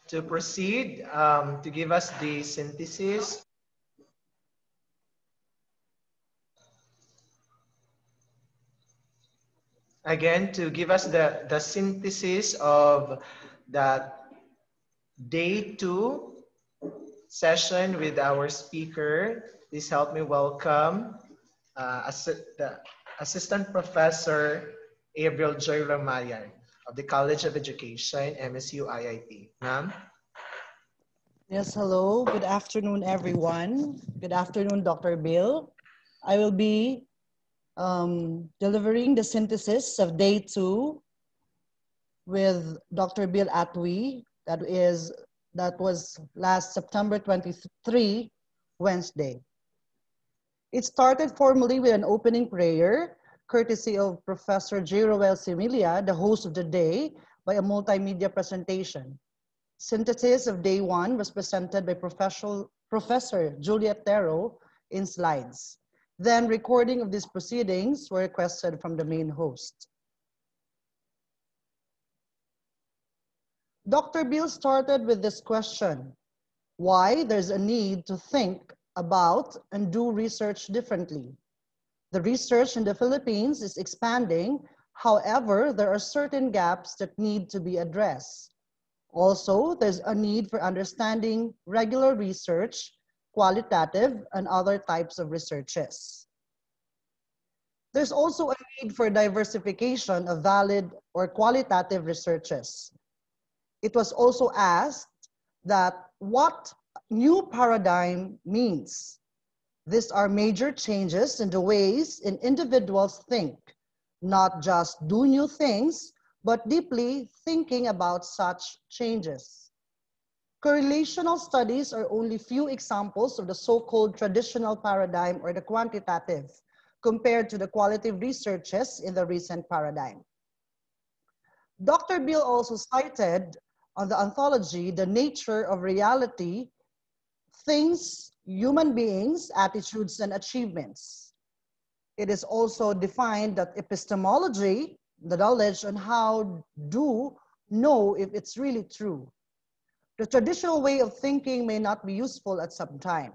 to proceed to give us the synthesis. Again, to give us the synthesis of that day 2 session with our speaker. Please help me welcome the Assistant Professor Avril Joy Ramayan of the College of Education, MSU-IIT. Ma'am? Yes, hello. Good afternoon, everyone. Good afternoon, Dr. Bill. I will be delivering the synthesis of day 2 with Dr. Bill Atweh. That was last September 23, Wednesday. It started formally with an opening prayer, courtesy of Professor J. Roel Similia, the host of the day, by a multimedia presentation. Synthesis of day 1 was presented by Professor Juliet Terro in slides. Then recording of these proceedings were requested from the main host. Dr. Bill started with this question: why there's a need to think about and do research differently. The research in the Philippines is expanding. However, there are certain gaps that need to be addressed. Also, there's a need for understanding regular research, qualitative, and other types of researches. There's also a need for diversification of valid or qualitative researches. It was also asked that what new paradigm means. These are major changes in the ways individuals think, not just do new things, but deeply thinking about such changes. Correlational studies are only few examples of the so-called traditional paradigm or the quantitative compared to the qualitative researches in the recent paradigm. Dr. Bill also cited on the ontology, the nature of reality, things, human beings, attitudes, and achievements. It is also defined that epistemology, the knowledge on how to know if it's really true. The traditional way of thinking may not be useful at some time.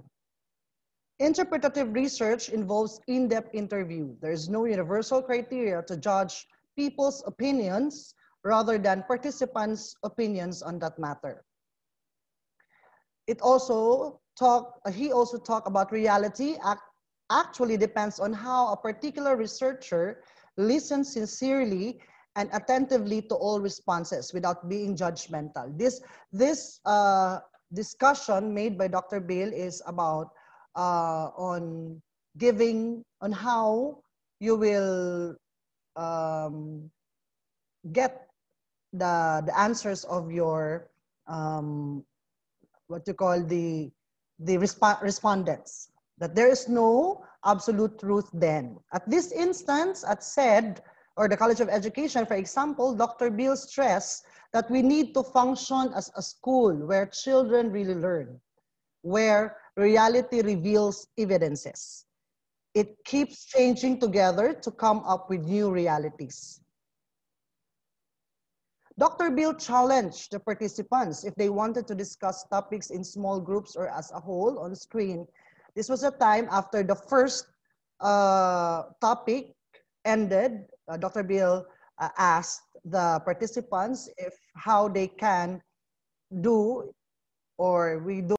Interpretative research involves in-depth interview. There is no universal criteria to judge people's opinions rather than participants' opinions on that matter. He also talked about reality actually depends on how a particular researcher listens sincerely and attentively to all responses without being judgmental. This discussion made by Dr. Bill is about on how you will get the answers of your what you call the respondents, that there is no absolute truth then. At this instance, at SED, or the College of Education, for example, Dr. Bill stressed that we need to function as a school where children really learn, where reality reveals evidences. It keeps changing together to come up with new realities. Dr. Bill challenged the participants if they wanted to discuss topics in small groups or as a whole on screen. This was a time after the first topic ended. Dr. Bill asked the participants how they can do or we do.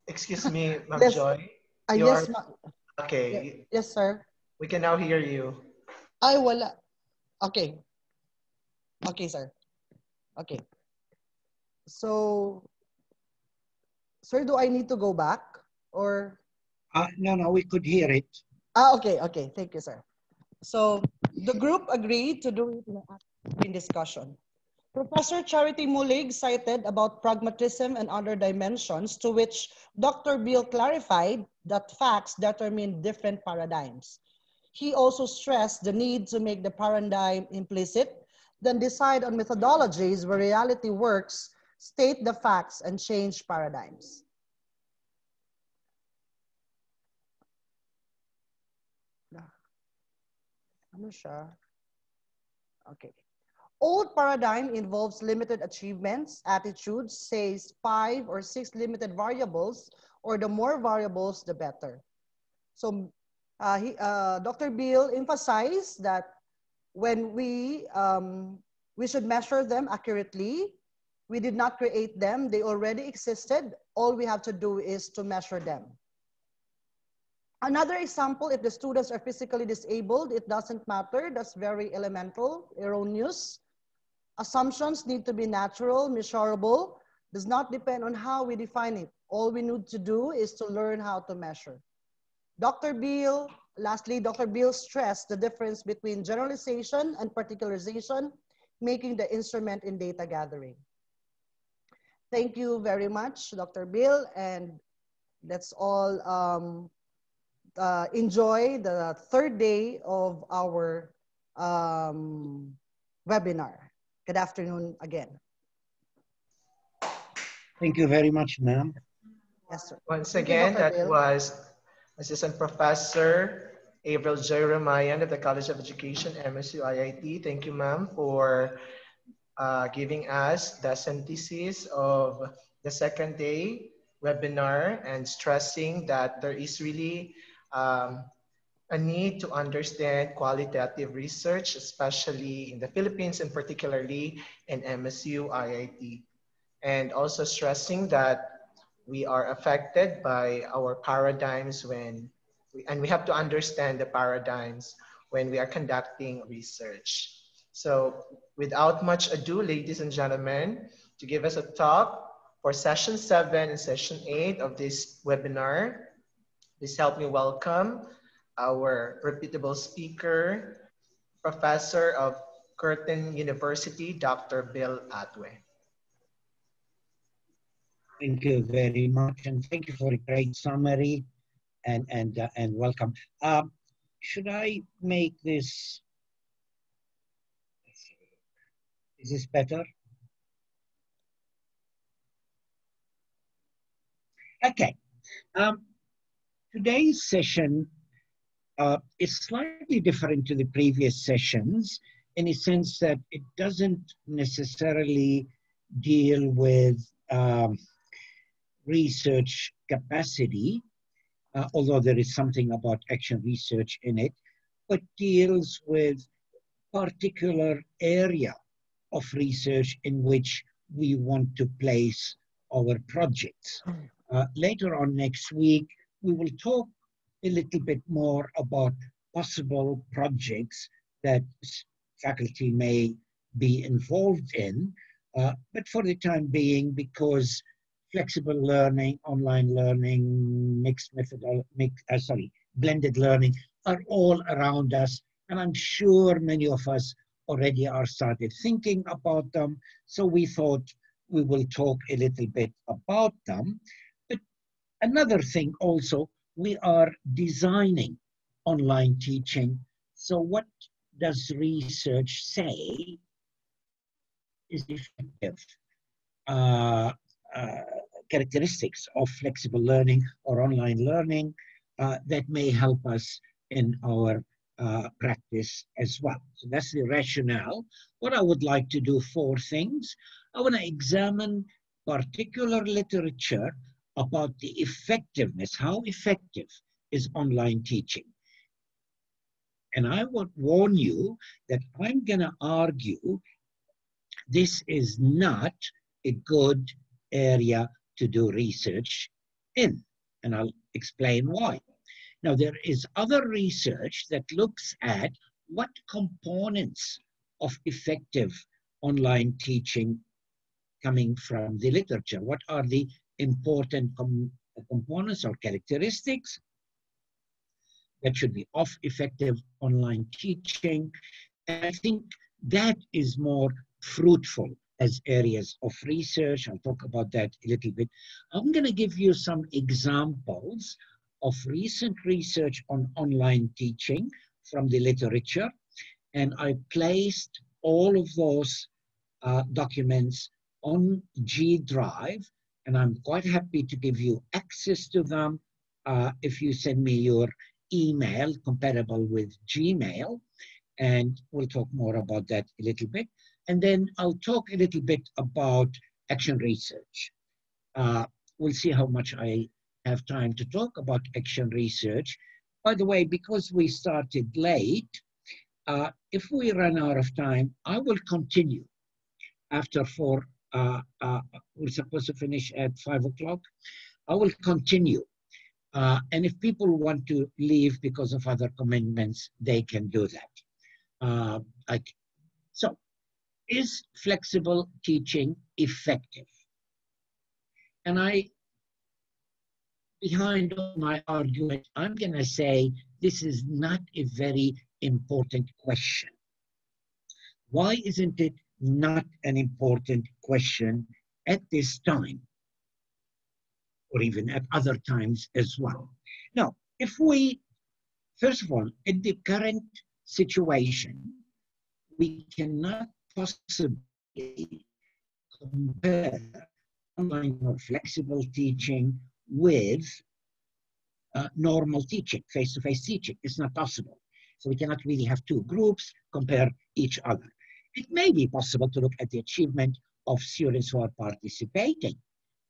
Excuse me, Ma'am Yes, Joy. yes, okay. Yes, sir. We can now hear you. Ay, wala. Okay. Okay, sir. Okay. So, sir, do I need to go back or? No, we could hear it. Okay. Thank you, sir. So, the group agreed to do it in discussion. Professor Charity Mulig cited about pragmatism and other dimensions, to which Dr. Bill clarified that facts determine different paradigms. He also stressed the need to make the paradigm implicit, then decide on methodologies where reality works state the facts, and change paradigms. Ano siya? Okay. Old paradigm involves limited achievements, attitudes, says 5 or 6 limited variables, or the more variables, the better. So Dr. Beale emphasized that when we should measure them accurately. We did not create them. They already existed. All we have to do is to measure them. Another example, if the students are physically disabled, it doesn't matter. That's very elemental, erroneous. Assumptions need to be natural, measurable. Does not depend on how we define it. All we need to do is to learn how to measure. Lastly, Dr. Beale stressed the difference between generalization and particularization, making the instrument in data gathering. Thank you very much, Dr. Beale, and let's all enjoy the third day of our webinar. Good afternoon again. Thank you very much, ma'am. Yes, sir. Once again, that was Assistant Professor Avril J. Ramayan of the College of Education, MSU-IIT. Thank you, ma'am, for giving us the synthesis of the second day webinar and stressing that there is really a need to understand qualitative research, especially in the Philippines and particularly in MSU-IIT. And also stressing that we are affected by our paradigms and we have to understand the paradigms when we are conducting research. So without much ado, ladies and gentlemen, to give us a talk for session 7 and session 8 of this webinar, please help me welcome our reputable speaker, Professor of Curtin University, Dr. Bill Atweh. Thank you very much, and thank you for a great summary and welcome. Should I make this? Is this better? Okay. Today's session is slightly different to the previous sessions in a sense that it doesn't necessarily deal with research capacity, although there is something about action research in it, but deals with particular area of research in which we want to place our projects. Later on next week, we will talk a little bit more about possible projects that faculty may be involved in, but for the time being, because flexible learning, online learning, blended learning are all around us, and I'm sure many of us already are started thinking about them. So we thought we will talk a little bit about them. But another thing also, we are designing online teaching. So what does research say is effective characteristics of flexible learning or online learning that may help us in our practice as well. So that's the rationale. What I would like to do, 4 things. I want to examine particular literature about the effectiveness, how effective is online teaching. And I would warn you that I'm going to argue this is not a good area to do research in, and I'll explain why. Now, there is other research that looks at what components of effective online teaching coming from the literature. What are the important components or characteristics that should be of effective online teaching? And I think that is more fruitful as areas of research. I'll talk about that a little bit. I'm going to give you some examples of recent research on online teaching from the literature, and I placed all of those documents on G Drive, and I'm quite happy to give you access to them if you send me your email compatible with Gmail, and we'll talk more about that a little bit. And then I'll talk a little bit about action research. We'll see how much I have time to talk about action research. By the way, because we started late, if we run out of time, I will continue after we're supposed to finish at 5 o'clock. I will continue. And if people want to leave because of other commitments, they can do that. So, is flexible teaching effective? And behind my argument, I'm going to say this is not a very important question. Why isn't it not an important question at this time, or even at other times as well? Now, if we, first of all, in the current situation, we cannot possibly compare online or flexible teaching with normal teaching, face-to-face teaching. It's not possible. So we cannot really have two groups compare each other. It may be possible to look at the achievement of students who are participating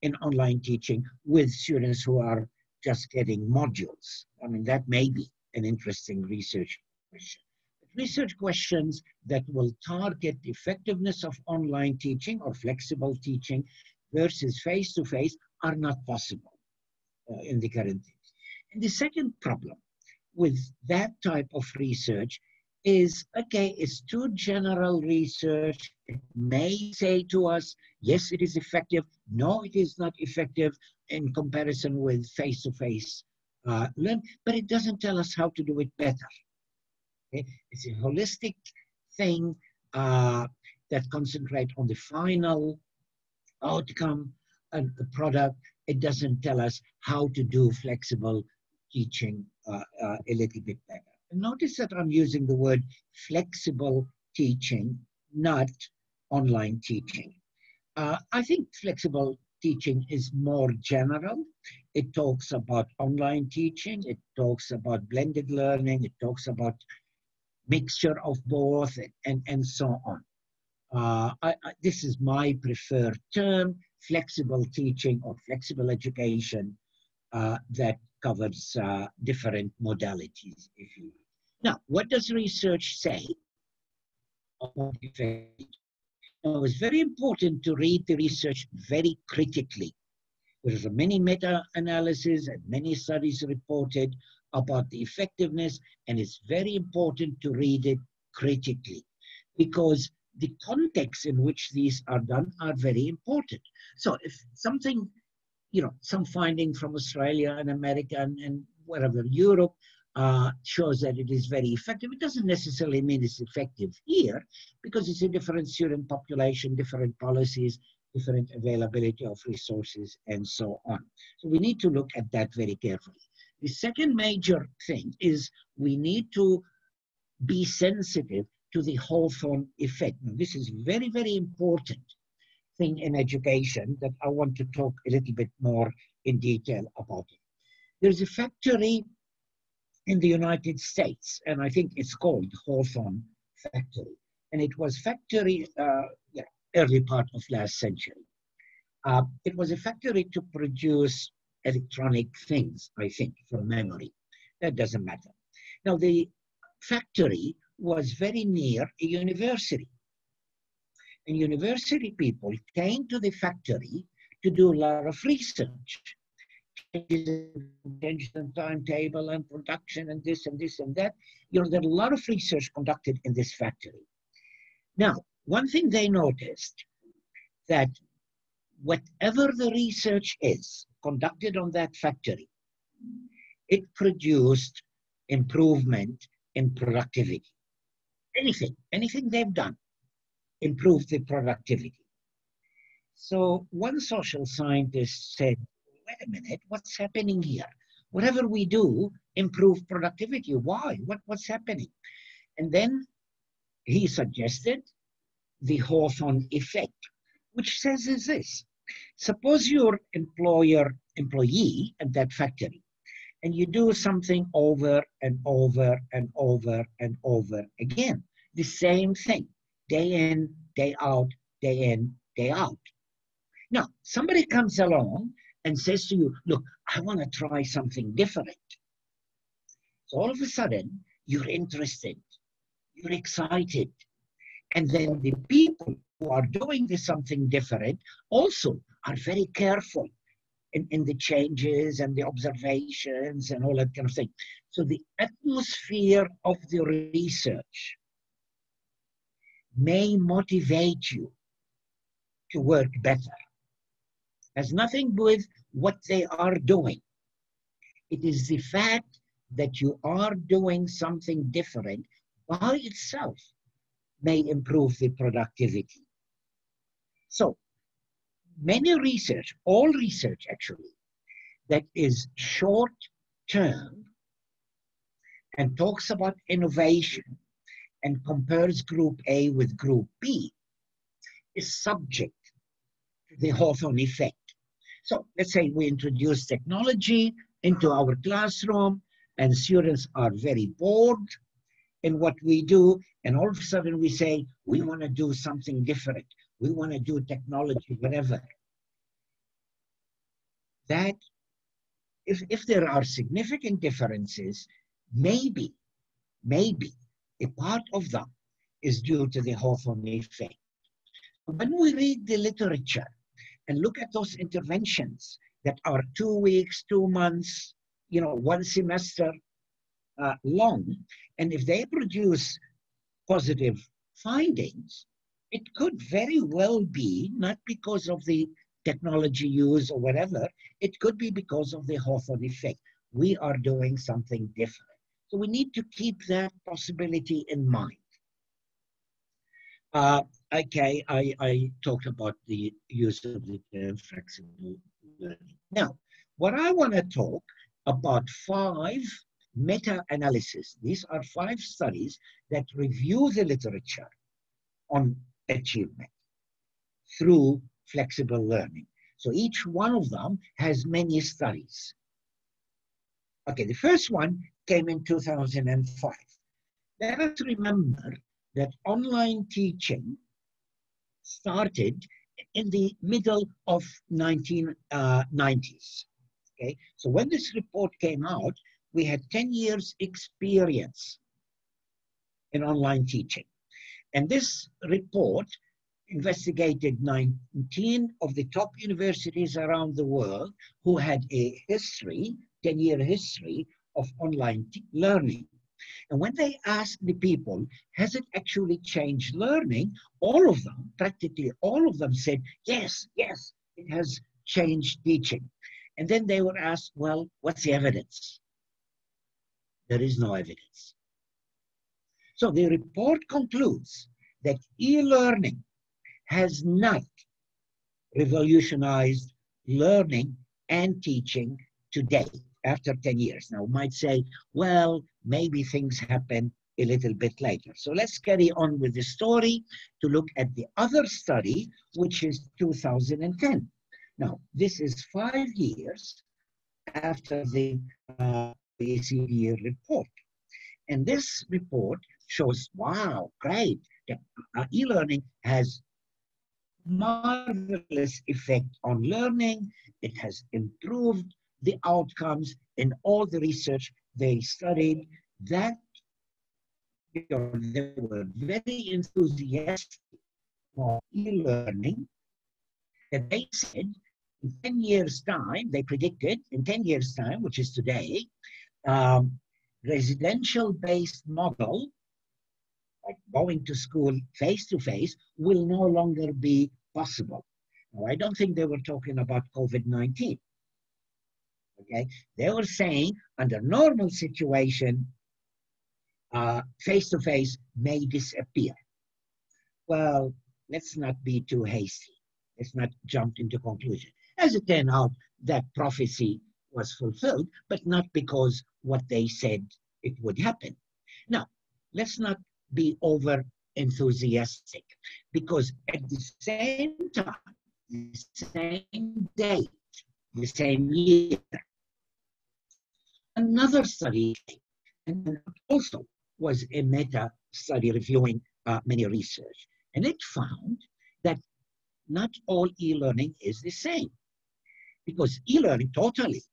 in online teaching with students who are just getting modules. I mean, that may be an interesting research question. Research questions that will target the effectiveness of online teaching or flexible teaching versus face-to-face are not possible in the current days. And the second problem with that type of research is, okay, it's too general research. It may say to us, yes, it is effective. No, it is not effective in comparison with face-to-face learning, but it doesn't tell us how to do it better. Okay? It's a holistic thing that concentrates on the final outcome and the product. It doesn't tell us how to do flexible teaching a little bit better. And notice that I'm using the word flexible teaching, not online teaching. I think flexible teaching is more general. It talks about online teaching. It talks about blended learning. It talks about mixture of both and so on. This is my preferred term, flexible teaching or flexible education that covers different modalities, if you will. Now, what does research say about effect? Now, it's very important to read the research very critically. There's many meta-analyses and many studies reported about the effectiveness, and it's very important to read it critically because the context in which these are done are very important. So if something, some finding from Australia and America and wherever, Europe, shows that it is very effective, it doesn't necessarily mean it's effective here because it's a different student population, different policies, different availability of resources, and so on. So we need to look at that very carefully. The second major thing is we need to be sensitive to the Hawthorne effect. Now, this is very, very important thing in education that I want to talk a little bit more in detail about it. There's a factory in the United States, and I think it's called Hawthorne Factory. And it was factory, early part of last century. It was a factory to produce electronic things, I think, from memory. That doesn't matter. Now, the factory was very near a university. And university people came to the factory to do a lot of research. Changes in timetable and production and this and this and that. There are a lot of research conducted in this factory. Now, one thing they noticed that whatever the research is conducted on that factory, it produced improvement in productivity. Anything they've done improved the productivity. So one social scientist said, wait a minute, what's happening here? Whatever we do, improve productivity. Why? What's happening? And then he suggested the Hawthorne effect. which says is this. Suppose you're employee at that factory, and you do something over and over and over and over again. The same thing, day in, day out, day in, day out. Now, somebody comes along and says to you, look, I want to try something different. So all of a sudden, you're interested, you're excited. And then the people who are doing this something different also are very careful in the changes and the observations and all that kind of thing. So the atmosphere of the research may motivate you to work better. It has nothing to do with what they are doing. It is the fact that you are doing something different by itself may improve the productivity. So many research, all research actually, that is short-term and talks about innovation and compares group A with group B is subject to the Hawthorne effect. So let's say we introduce technology into our classroom and students are very bored in what we do, and all of a sudden we say, we want to do something different. We want to do technology, whatever. That, if there are significant differences, maybe a part of them is due to the Hawthorne effect. When we read the literature and look at those interventions that are 2 weeks, 2 months, 1 semester long, and if they produce positive findings, it could very well be not because of the technology used or whatever, it could be because of the Hawthorne effect. We are doing something different. So we need to keep that possibility in mind. Okay, I talked about the use of the term flexible learning. Now, what I want to talk about 5 meta-analysis. These are 5 studies that review the literature on achievement through flexible learning. So each one of them has many studies. Okay, the first one came in 2005. Let us remember that online teaching started in the middle of 1990s. Okay, so when this report came out, we had 10 years experience in online teaching. And this report investigated 19 of the top universities around the world who had a history, 10-year history of online learning. And when they asked the people, has it actually changed learning? All of them, practically all of them said, yes, yes, it has changed teaching. And then they were asked, well, what's the evidence? There is no evidence. So the report concludes that e-learning has not revolutionized learning and teaching today after 10 years. Now, we might say, well, maybe things happen a little bit later. So let's carry on with the story to look at the other study, which is 2010. Now, this is 5 years after the OECD report. And this report shows, wow, great, e-learning has marvelous effect on learning. It has improved the outcomes in all the research they studied. That they were very enthusiastic for e-learning, that they said in 10 years' time, they predicted in 10 years' time, which is today, residential-based model, like going to school face-to-face, will no longer be possible. Now, I don't think they were talking about COVID-19. Okay, they were saying under normal situation, face-to-face may disappear. Well, let's not be too hasty. Let's not jump into conclusion. As it turned out, that prophecy was fulfilled, but not because what they said it would happen. Now, let's not be over enthusiastic, because at the same time, the same date, the same year, another study, and also was a meta study reviewing many research, and it found that not all e-learning is the same, because e-learning totally,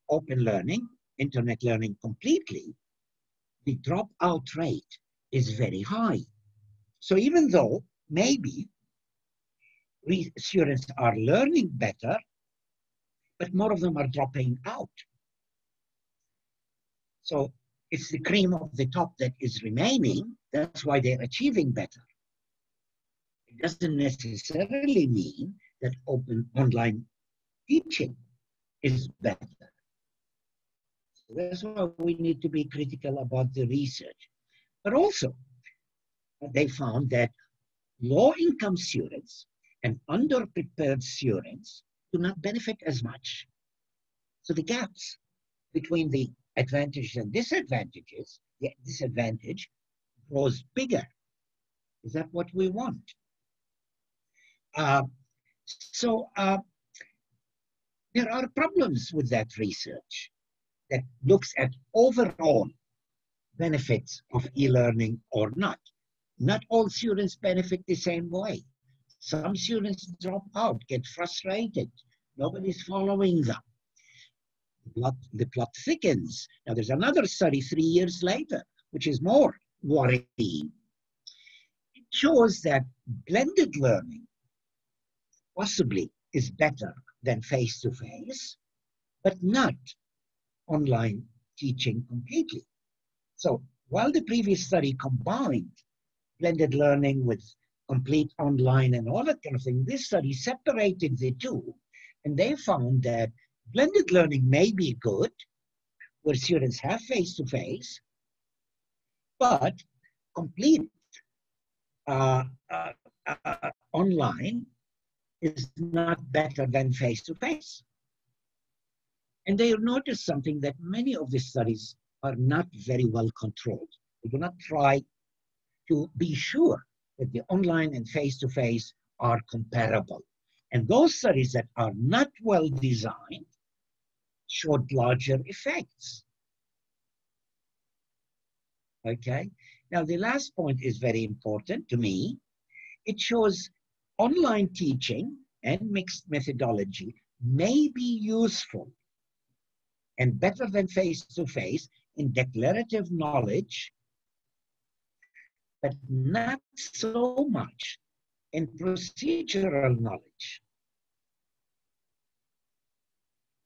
open learning, internet learning completely, the dropout rate is very high. So even though maybe students are learning better, but more of them are dropping out. So it's the cream of the top that is remaining. That's why they're achieving better. It doesn't necessarily mean that open online teaching is better. So that's why we need to be critical about the research. But also, they found that low-income students and underprepared students do not benefit as much. So the gaps between the advantages and disadvantages, the disadvantage grows bigger. Is that what we want? There are problems with that research that looks at overall benefits of e-learning or not. Not all students benefit the same way. Some students drop out, get frustrated. Nobody's following them. The plot thickens. Now, there's another study 3 years later, which is more worrying. It shows that blended learning possibly is better than face-to-face, but not online teaching completely. So while the previous study combined blended learning with complete online and all that kind of thing, this study separated the two, and they found that blended learning may be good, where students have face-to-face, but complete online is not better than face-to-face. And they noticed something, that many of the studies are not very well controlled. They do not try to be sure that the online and face-to-face are comparable. And those studies that are not well designed showed larger effects. Okay? Now, the last point is very important to me. It shows online teaching and mixed methodology may be useful and better than face-to-face in declarative knowledge, but not so much in procedural knowledge.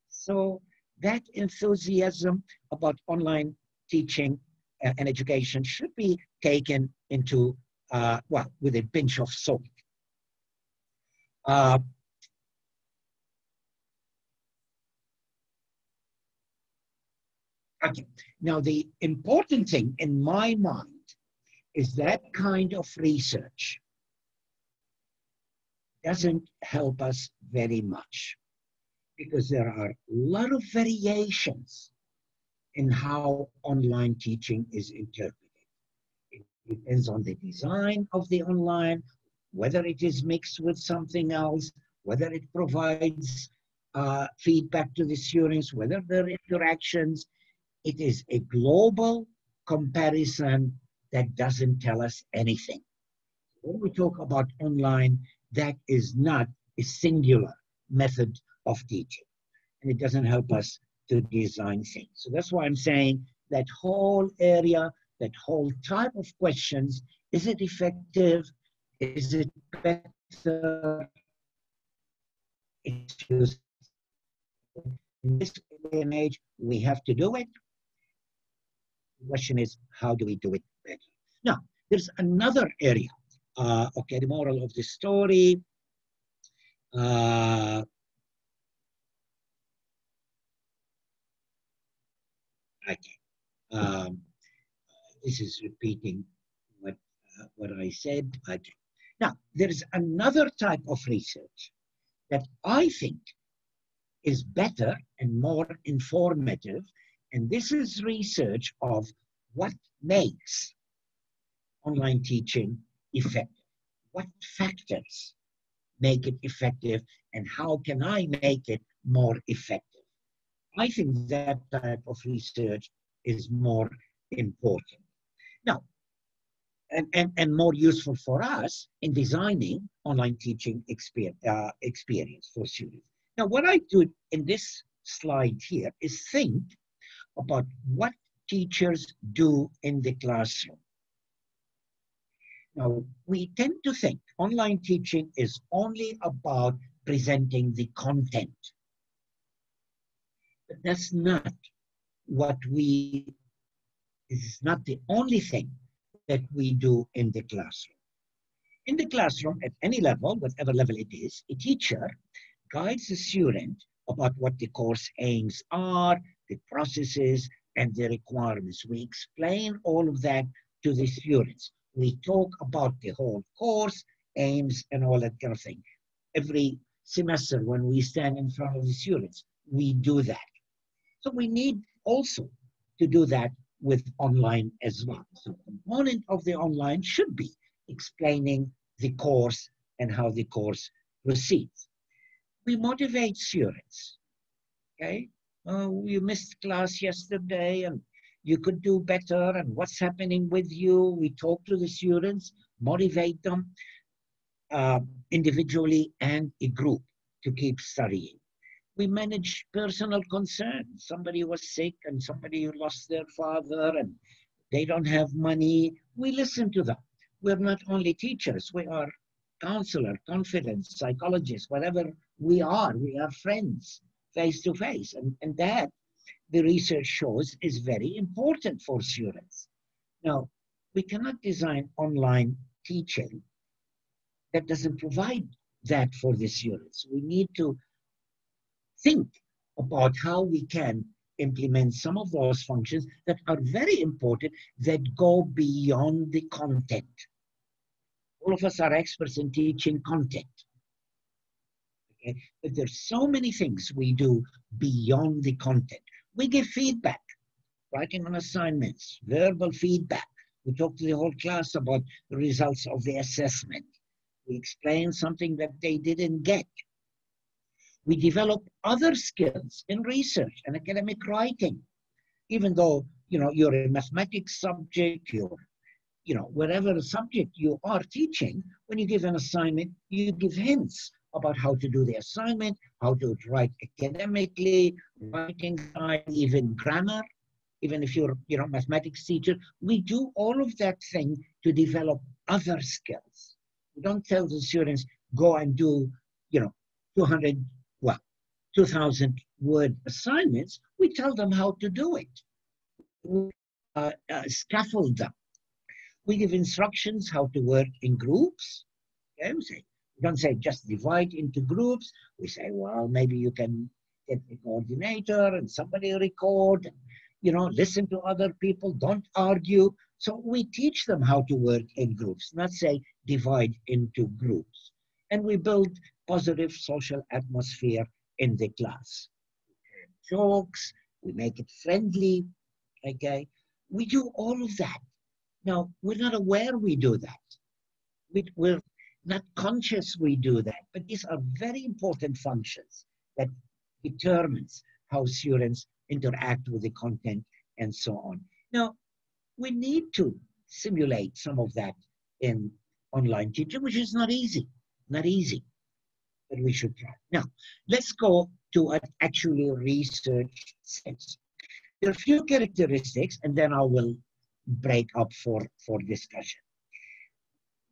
So that enthusiasm about online teaching and education should be taken into, well, with a pinch of salt. Okay. Now, the important thing in my mind is that kind of research doesn't help us very much, because there are a lot of variations in how online teaching is interpreted. It depends on the design of the online, whether it is mixed with something else, whether it provides feedback to the students, whether there are interactions. It is a global comparison that doesn't tell us anything. When we talk about online, that is not a singular method of teaching, and it doesn't help us to design things. So that's why I'm saying that whole area, that whole type of questions, is it effective? Is it better? It's just, in this day and age, we have to do it. The question is, how do we do it better? Now, there's another area. Okay, the moral of the story. Okay. This is repeating what I said. Okay. Now, there is another type of research that I think is better and more informative, and this is research of what makes online teaching effective? What factors make it effective, and how can I make it more effective? I think that type of research is more important. Now, and more useful for us in designing online teaching experience for students. Now, what I do in this slide here is think about what teachers do in the classroom. Now, we tend to think online teaching is only about presenting the content. But that's not what this is not the only thing that we do in the classroom. In the classroom, at any level, whatever level it is, a teacher guides the student about what the course aims are, the processes, and the requirements. We explain all of that to the students. We talk about the whole course, aims, and all that kind of thing. Every semester, when we stand in front of the students, we do that. So we need also to do that with online as well. So a component of the online should be explaining the course and how the course proceeds. We motivate students, okay? You missed class yesterday and you could do better, and what's happening with you? We talk to the students, motivate them individually and a group to keep studying. We manage personal concerns. Somebody was sick and somebody who lost their father and they don't have money. We listen to them. We're not only teachers, we are counselor, confidence, psychologists, whatever we are friends face to face. And that, the research shows, is very important for students. Now, we cannot design online teaching that doesn't provide that for the students. We need to think about how we can implement some of those functions that are very important, that go beyond the content. All of us are experts in teaching content. Okay? But there's so many things we do beyond the content. We give feedback, writing on assignments, verbal feedback. We talk to the whole class about the results of the assessment. We explain something that they didn't get. We develop other skills in research and academic writing. Even though, you're a mathematics subject, whatever subject you are teaching, when you give an assignment, you give hints about how to do the assignment, how to write academically, writing style, even grammar. Even if you're, mathematics teacher, we do all of that thing to develop other skills. We don't tell the students, go and do, 2,000 word assignments. We tell them how to do it. We scaffold them. We give instructions how to work in groups. Okay? We don't say just divide into groups. We say, well, maybe you can get a coordinator and somebody record, listen to other people, don't argue. So we teach them how to work in groups, not say divide into groups. And we build positive social atmosphere in the class. Jokes, we make it friendly, okay? We do all of that. Now, we're not aware we do that. We're not conscious we do that, but these are very important functions that determines how students interact with the content and so on. Now, we need to simulate some of that in online teaching, which is not easy, but we should try. Now, let's go to what actually research says. There are a few characteristics, and then I will break up for discussion.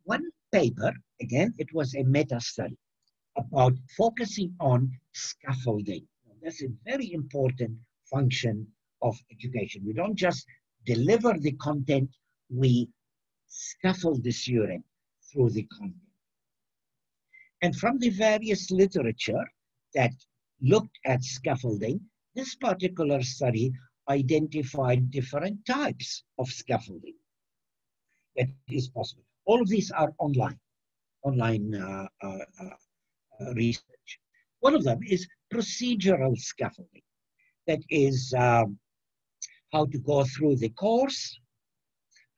One paper, again, it was a meta-study about focusing on scaffolding. That's a very important function of education. We don't just deliver the content, we scaffold the student through the content. And from the various literature that looked at scaffolding, this particular study identified different types of scaffolding that is possible. All of these are online research. One of them is procedural scaffolding. That is how to go through the course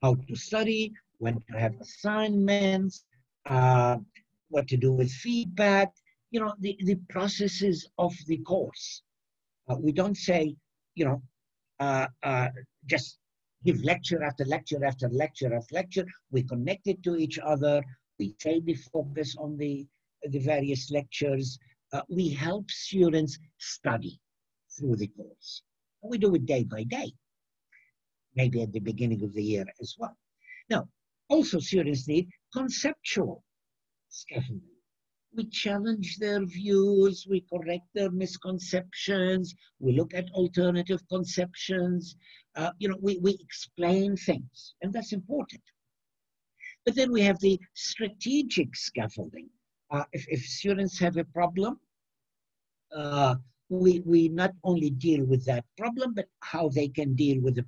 how to study, when to have assignments, what to do with feedback, you know, the processes of the course. We don't say, you know, just give lecture after lecture after lecture after lecture. We connect it to each other. We say the focus on the various lectures. We help students study through the course. We do it day by day, maybe at the beginning of the year as well. Now, also students need conceptual scaffolding. We challenge their views, we correct their misconceptions, we look at alternative conceptions, you know, we explain things, and that's important. But then we have the strategic scaffolding. If students have a problem, we not only deal with that problem, but how they can deal with the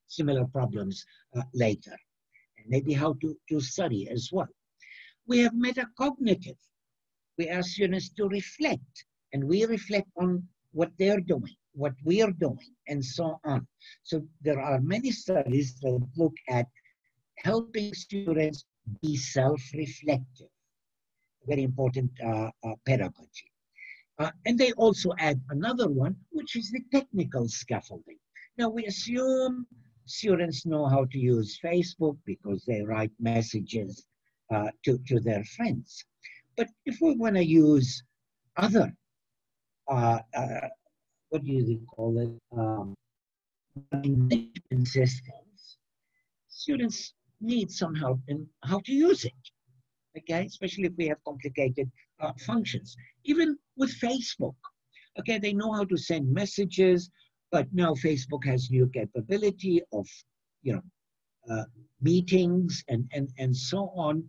similar problems later, and maybe how to study as well. We have metacognitive. We ask students to reflect, and we reflect on what they're doing, what we are doing, and so on. So there are many studies that look at helping students be self-reflective. Very important pedagogy. And they also add another one, which is the technical scaffolding. Now, we assume students know how to use Facebook because they write messages to their friends. But if we want to use other, what do you call it, management systems, students need some help in how to use it, okay? Especially if we have complicated functions. Even with Facebook, okay, they know how to send messages, but now Facebook has new capability of, you know, meetings and so on.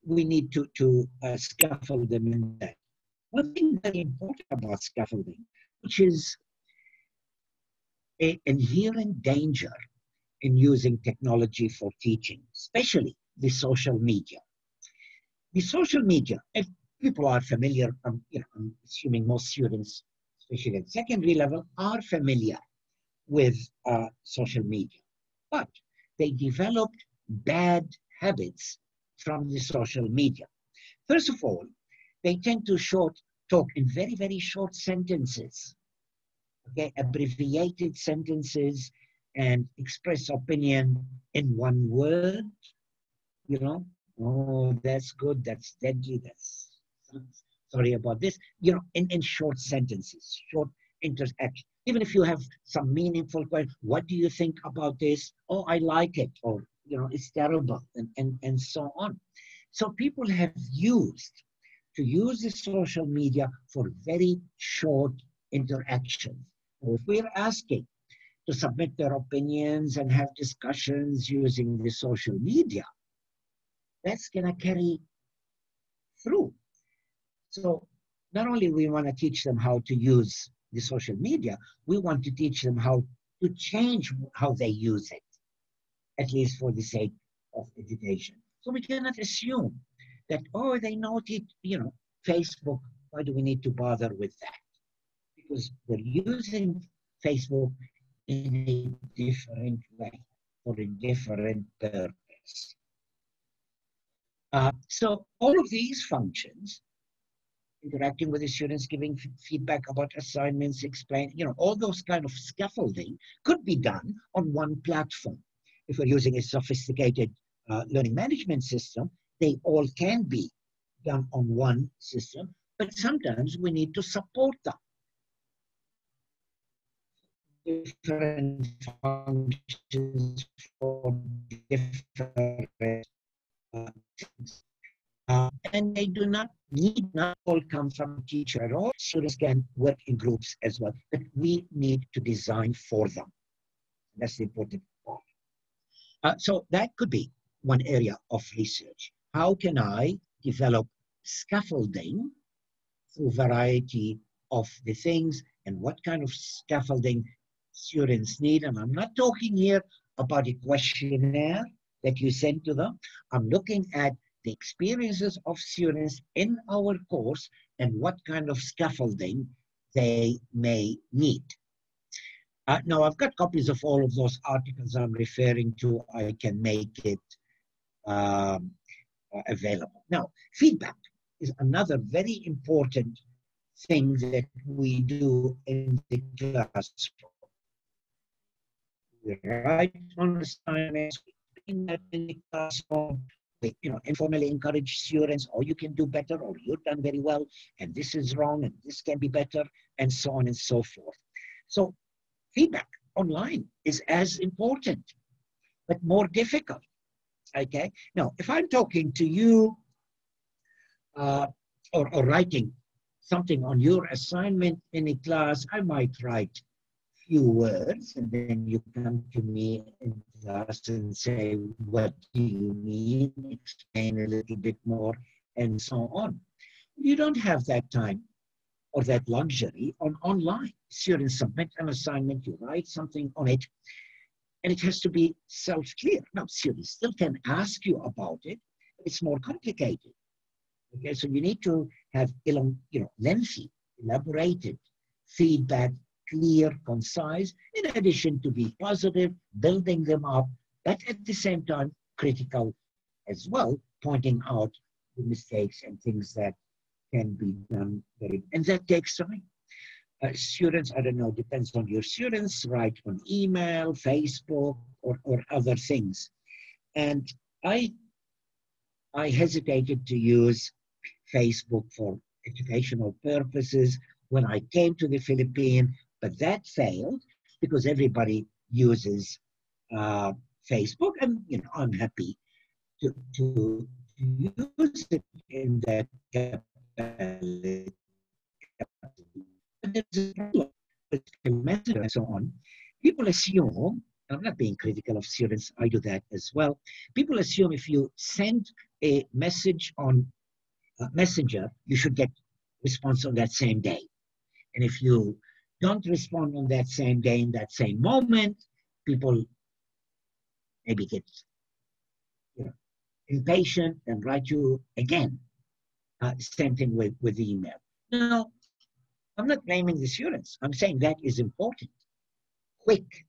We need to scaffold them in that. One thing very important about scaffolding, which is an inherent danger in using technology for teaching, especially the social media. The social media, if people are familiar, you know, I'm assuming most students, especially at secondary level, are familiar with social media, but they developed bad habits from the social media. First of all, they tend to talk in very, very short sentences, okay, abbreviated sentences, and express opinion in one word, you know, oh, that's good, that's deadly, that's, sorry about this, you know, in short sentences, short interaction. Even if you have some meaningful question, what do you think about this? Oh, I like it, or, you know, it's terrible, and so on. So people have used the social media for very short interactions. If we're asking to submit their opinions and have discussions using the social media, that's going to carry through. So not only we want to teach them how to use the social media, we want to teach them how to change how they use it, at least for the sake of education. So we cannot assume that, oh, they know it, you know, Facebook, why do we need to bother with that? Because they're using Facebook in a different way, for a different purpose. So all of these functions, interacting with the students, giving feedback about assignments, explain, you know, all those kind of scaffolding could be done on one platform. If we're using a sophisticated learning management system, they all can be done on one system, but sometimes we need to support them. Different functions for different things. And they do not need not all come from a teacher at all. Students can work in groups as well, but we need to design for them. That's the important part. So that could be one area of research. How can I develop scaffolding through variety of the things, and what kind of scaffolding students need? And I'm not talking here about a questionnaire that you send to them. I'm looking at the experiences of students in our course and what kind of scaffolding they may need. Now, I've got copies of all of those articles I'm referring to. I can make it available. Now, feedback is another very important thing that we do in the classroom. We write on assignments, in the classroom, we, informally encourage students, or you can do better, or you've done very well, and this is wrong, and this can be better, and so on and so forth. So feedback online is as important, but more difficult. Okay. Now, if I'm talking to you or writing something on your assignment in a class, I might write few words, and then you come to me in class and say, what do you mean? Explain a little bit more, and so on. You don't have that time or that luxury online. Students submit an assignment, you write something on it, and it has to be self-clear. Now, students still can ask you about it, but it's more complicated. Okay, so you need to have lengthy, elaborated feedback, clear, concise, in addition to be positive, building them up, but at the same time, critical as well, pointing out the mistakes and things that can be done better. And that takes time. Students, I don't know, depends on your students, write on email, Facebook, or other things. And I hesitated to use Facebook for educational purposes when I came to the Philippines, but that failed because everybody uses Facebook, and I'm happy to use it in that capacity. But there's a problem with the method and so on. People assume, I'm not being critical of students, I do that as well. People assume if you send a message on Messenger, you should get response on that same day. And if you don't respond on that same day, in that same moment, people maybe get impatient and write you again. Same thing with the email. Now, I'm not blaming the students. I'm saying that is important. Quick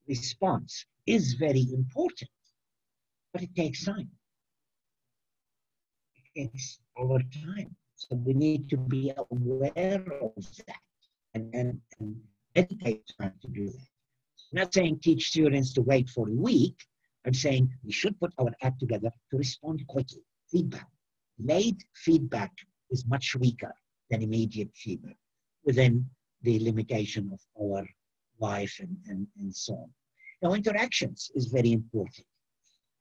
response is very important, but it takes time. It takes our time. So we need to be aware of that and dedicate time to do that. I'm not saying teach students to wait for a week. I'm saying we should put our act together to respond quickly. Feedback. Late feedback is much weaker than immediate feedback within the limitation of our life and so on. Now, interactions is very important.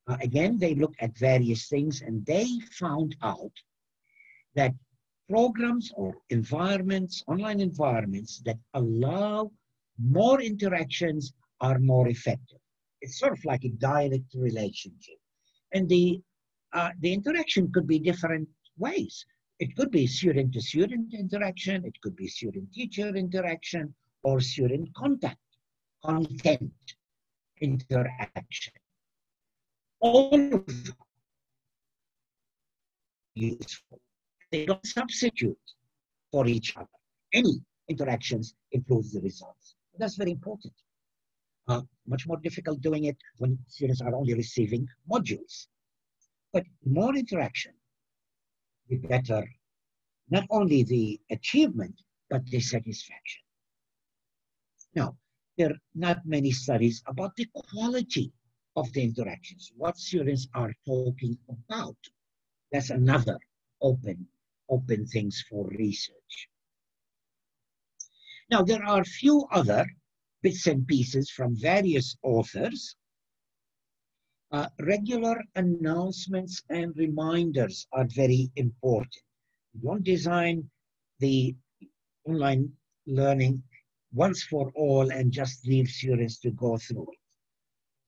Again, they look at various things, and they found out that programs or environments, online environments that allow more interactions are more effective. It's sort of like a direct relationship. And the interaction could be different ways. It could be student-to-student interaction, it could be student-teacher interaction, or student content interaction. All of them are useful. They don't substitute for each other. Any interactions improve the results. That's very important. Much more difficult doing it when students are only receiving modules. But more interaction, the better, not only the achievement, but the satisfaction. Now, there are not many studies about the quality of the interactions, what students are talking about. That's another open things for research. Now, there are a few other bits and pieces from various authors. Regular announcements and reminders are very important. You don't design the online learning once for all and just leave students to go through it.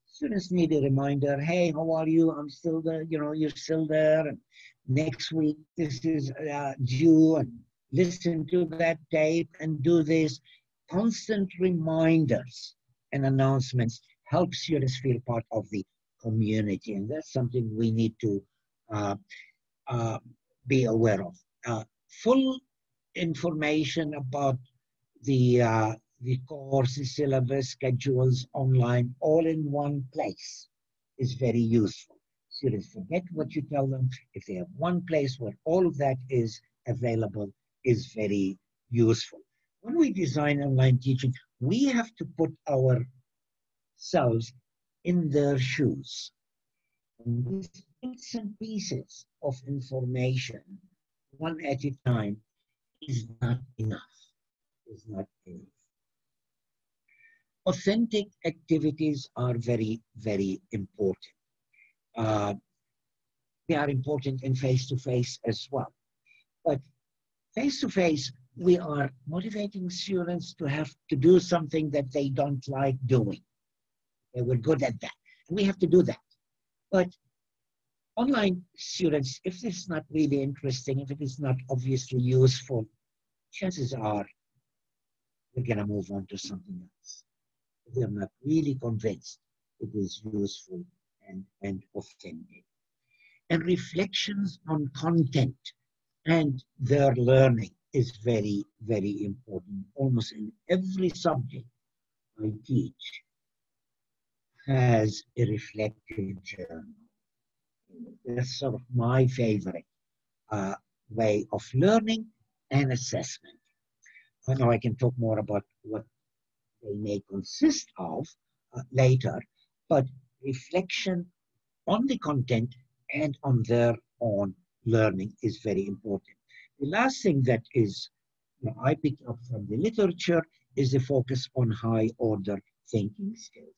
Students need a reminder, hey, how are you? I'm still there, you're still there. And next week, this is due, and listen to that tape and do this. Constant reminders and announcements help students feel part of the community. And that's something we need to be aware of. Full information about the the course, the syllabus, schedules, online, all in one place is very useful. Students forget what you tell them. If they have one place where all of that is available, is very useful. When we design online teaching, we have to put ourselves in their shoes. And these bits and pieces of information, one at a time, is not enough. Is not enough. Authentic activities are very, very important. They are important in face-to-face as well. But face-to-face, we are motivating students to have to do something that they don't like doing. They were good at that. And we have to do that. But online students, if it's not really interesting, if it is not obviously useful, chances are we're going to move on to something else. If they're not really convinced it is useful and authentic. And reflections on content and their learning is very, very important. Almost in every subject I teach has a reflective journal. That's sort of my favorite way of learning and assessment. I know I can talk more about what they may consist of later, but reflection on the content and on their own learning is very important. The last thing that is, I picked up from the literature is the focus on high order thinking skills.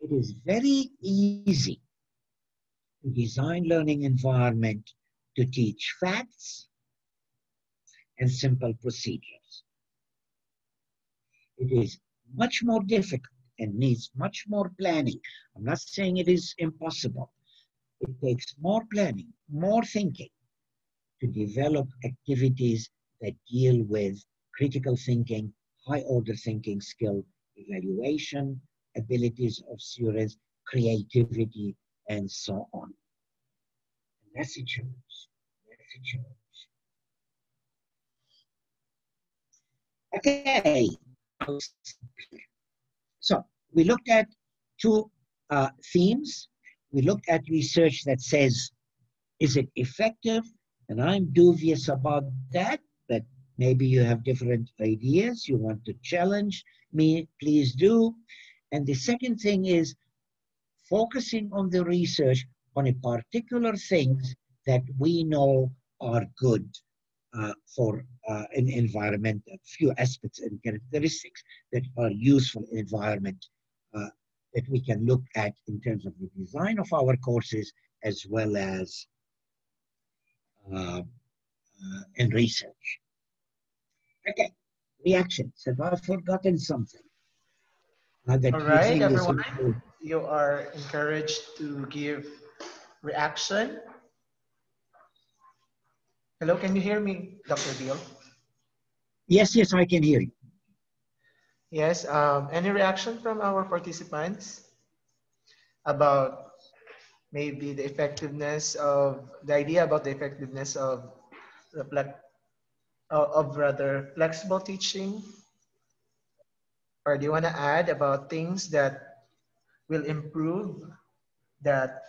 It is very easy to design learning environment to teach facts and simple procedures. It is much more difficult and needs much more planning. I'm not saying it is impossible. It takes more planning, more thinking to develop activities that deal with critical thinking, high order thinking skill, evaluation, abilities of students, creativity, and so on. And that's a challenge. That's a challenge. Okay. So we looked at two themes. We looked at research that says, is it effective? And I'm dubious about that, but maybe you have different ideas. You want to challenge me, please do. And the second thing is focusing on the research on a particular things that we know are good for an environment, a few aspects and characteristics that are useful in environment that we can look at in terms of the design of our courses as well as in research. Okay, reactions. Have I forgotten something? All right, everyone, you are encouraged to give reaction. Hello, can you hear me, Dr. Bill? Yes, yes, I can hear you. Yes, any reaction from our participants about maybe the effectiveness of, the idea about the effectiveness of rather flexible teaching? Or do you want to add about things that will improve that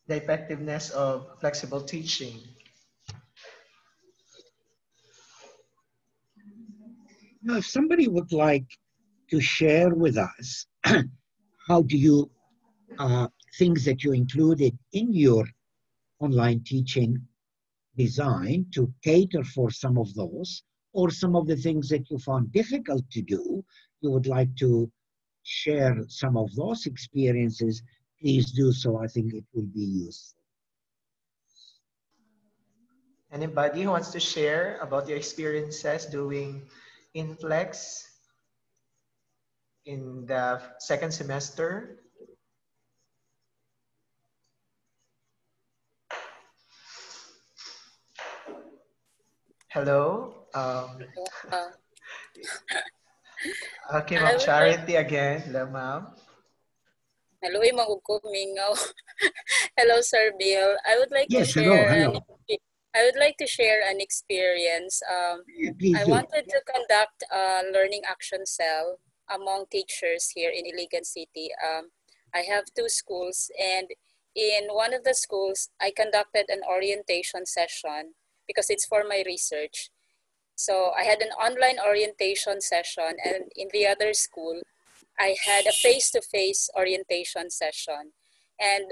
the effectiveness of flexible teaching? Now, if somebody would like to share with us, how do you, things that you included in your online teaching design to cater for some of those, or some of the things that you found difficult to do, you would like to share some of those experiences, please do so. I think it will be useful. Anybody who wants to share about your experiences doing Inflex in the second semester? Hello? Okay, Ma'am Charity again. Hello, Ma'am. Hello, Hello, Sir Bill. I would like to share. Hello. I would like to share an experience. Yeah, please I do. wanted to conduct a learning action cell among teachers here in Iligan City. I have two schools, and in one of the schools, I conducted an orientation session because it's for my research. So I had an online orientation session, and in the other school, I had a face-to-face orientation session. And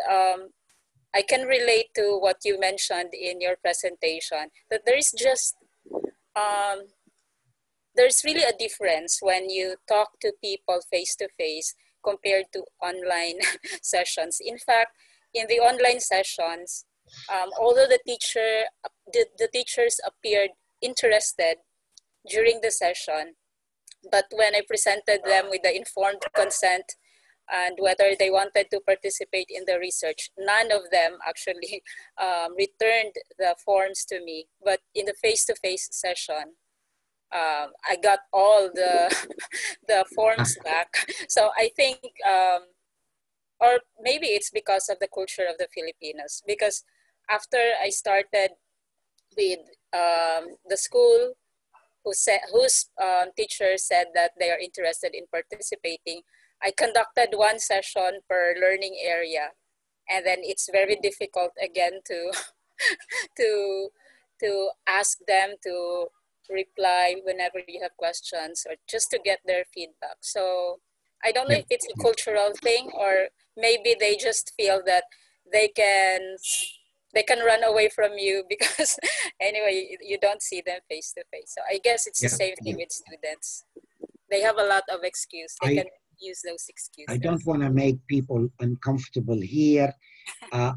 I can relate to what you mentioned in your presentation, that there is just, there's really a difference when you talk to people face-to-face compared to online sessions. In fact, in the online sessions, although the teachers appeared interested during the session, but when I presented them with the informed consent and whether they wanted to participate in the research, none of them actually returned the forms to me. But in the face-to-face session, I got all the the forms back. So I think, or maybe it's because of the culture of the Filipinos. Because after I started with the school, whose teacher said that they are interested in participating, I conducted one session per learning area, and then it's very difficult again to to to ask them to reply whenever you have questions or just to get their feedback. So I don't know if it's a cultural thing, or maybe they just feel that they can run away from you because anyway you don't see them face to face. So I guess it's the same thing with students. They have a lot of excuse. They can use those excuses. I don't want to make people uncomfortable here,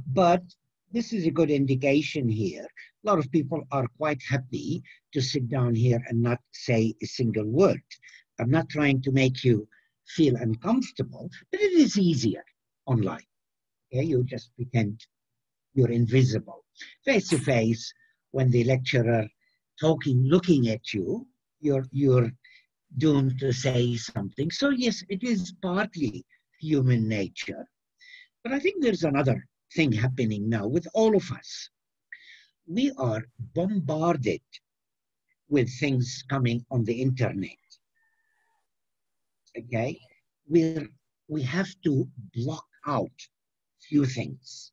but this is a good indication here. A lot of people are quite happy to sit down here and not say a single word. I'm not trying to make you feel uncomfortable, but it is easier online. Okay? You just pretend you're invisible. Face to face, when the lecturer looking at you, you're doomed to say something. So yes, it is partly human nature. But I think there's another thing happening now with all of us. We are bombarded with things coming on the internet. Okay? We have to block out few things.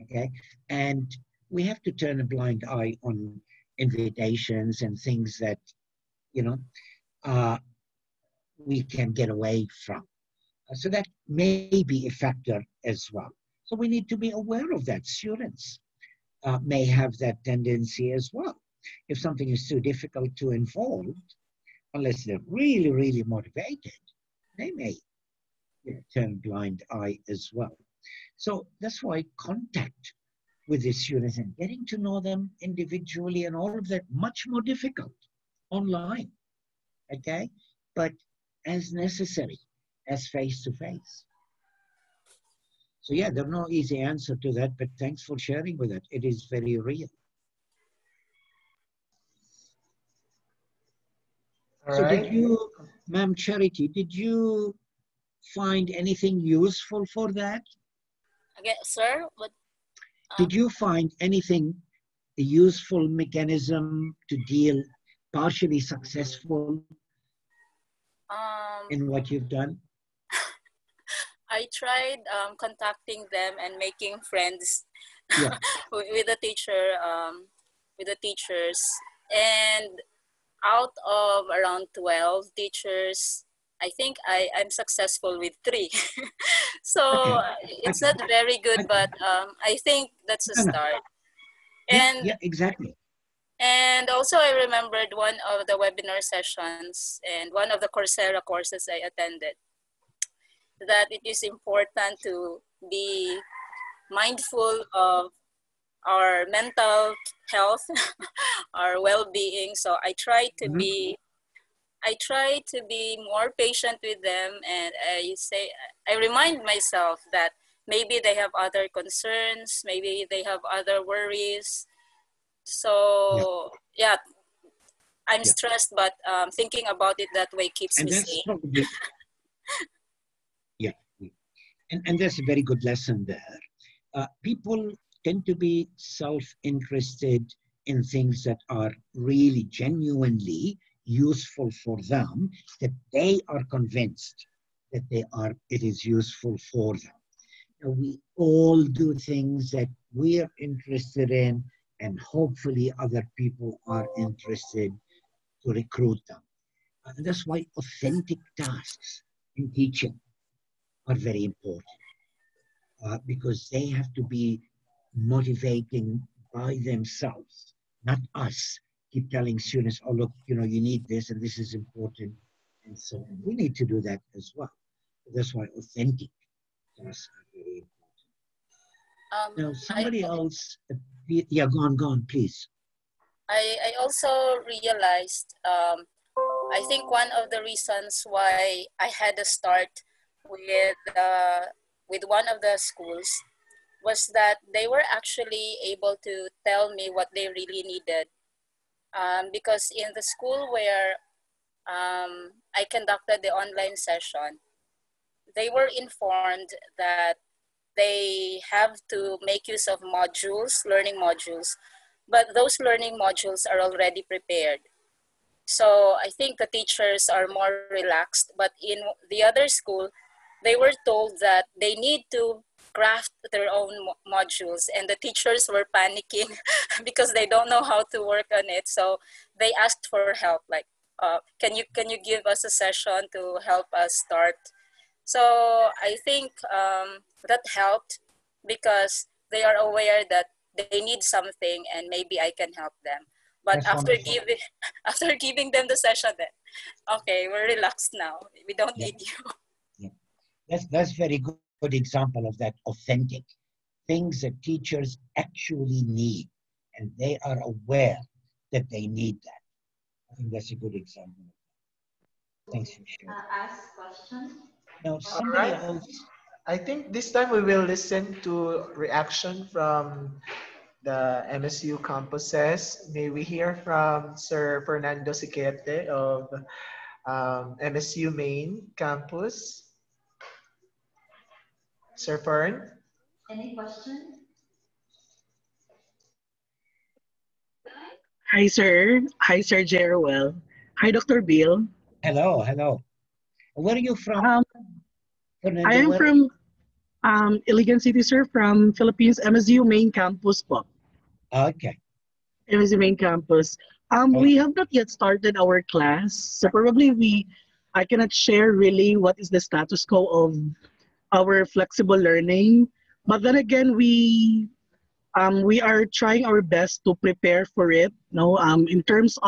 Okay? And we have to turn a blind eye on invitations and things that, we can get away from. So that may be a factor as well. So we need to be aware of that. Students may have that tendency as well. If something is too difficult to involve, unless they're really, really motivated, they may turn a blind eye as well. So that's why contact with the students and getting to know them individually and all of that, much more difficult online, okay? But as necessary as face-to-face. So yeah, there's no easy answer to that, but thanks for sharing with it. It is very real. So did you, Ma'am Charity, did you find anything useful for that? Again, sir, what? Did you find anything, a useful mechanism to deal, partially successful in what you've done? I tried contacting them and making friends with the teachers, and out of around 12 teachers, I think I'm successful with 3. So it's not very good, but I think that's a start. And yeah, exactly. And also I remembered one of the webinar sessions and one of the Coursera courses I attended, that it is important to be mindful of our mental health, our well-being. So I try to be more patient with them, and I remind myself that maybe they have other concerns, maybe they have other worries. So yeah, I'm stressed, but thinking about it that way keeps me sane. Probably, and that's a very good lesson there. People tend to be self-interested in things that are really genuinely useful for them, that they are convinced that it is useful for them. Now, we all do things that we're interested in, and hopefully other people are interested to recruit them. And that's why authentic tasks in teaching are very important, because they have to be motivating by themselves, not us keep telling students, oh, look, you need this and this is important, and so on. We need to do that as well. That's why authentic tasks are very important. Now, somebody else, yeah, go on, please. I also realized, I think one of the reasons why I had to start with one of the schools was that they were actually able to tell me what they really needed. Because in the school where I conducted the online session, they were informed that they have to make use of modules, learning modules, but those learning modules are already prepared. So I think the teachers are more relaxed, but in the other school, they were told that they need to craft their own modules, and the teachers were panicking because they don't know how to work on it. So they asked for help, like, can you give us a session to help us start? So I think that helped because they are aware that they need something and maybe I can help them. But after giving them the session, then okay, we're relaxed now. We don't need you. Yeah. That's very good example of that authentic things that teachers actually need, and they are aware that they need that. I think that's a good example. Thanks for sharing. Ask question. Now, somebody else. I think this time we will listen to reaction from the MSU campuses. May we hear from Sir Fernando Siquete of MSU Main Campus. Sir Fern? Any question? Hi, sir. Hi, Sir Jerwell. Hi, Dr. Bill. Hello. Where are you from? I am from Iligan City, sir, from Philippines, MSU Main Campus po. Okay. MSU Main Campus. We have not yet started our class, so probably I cannot share really what is the status quo of our flexible learning. But then again, we are trying our best to prepare for it. In terms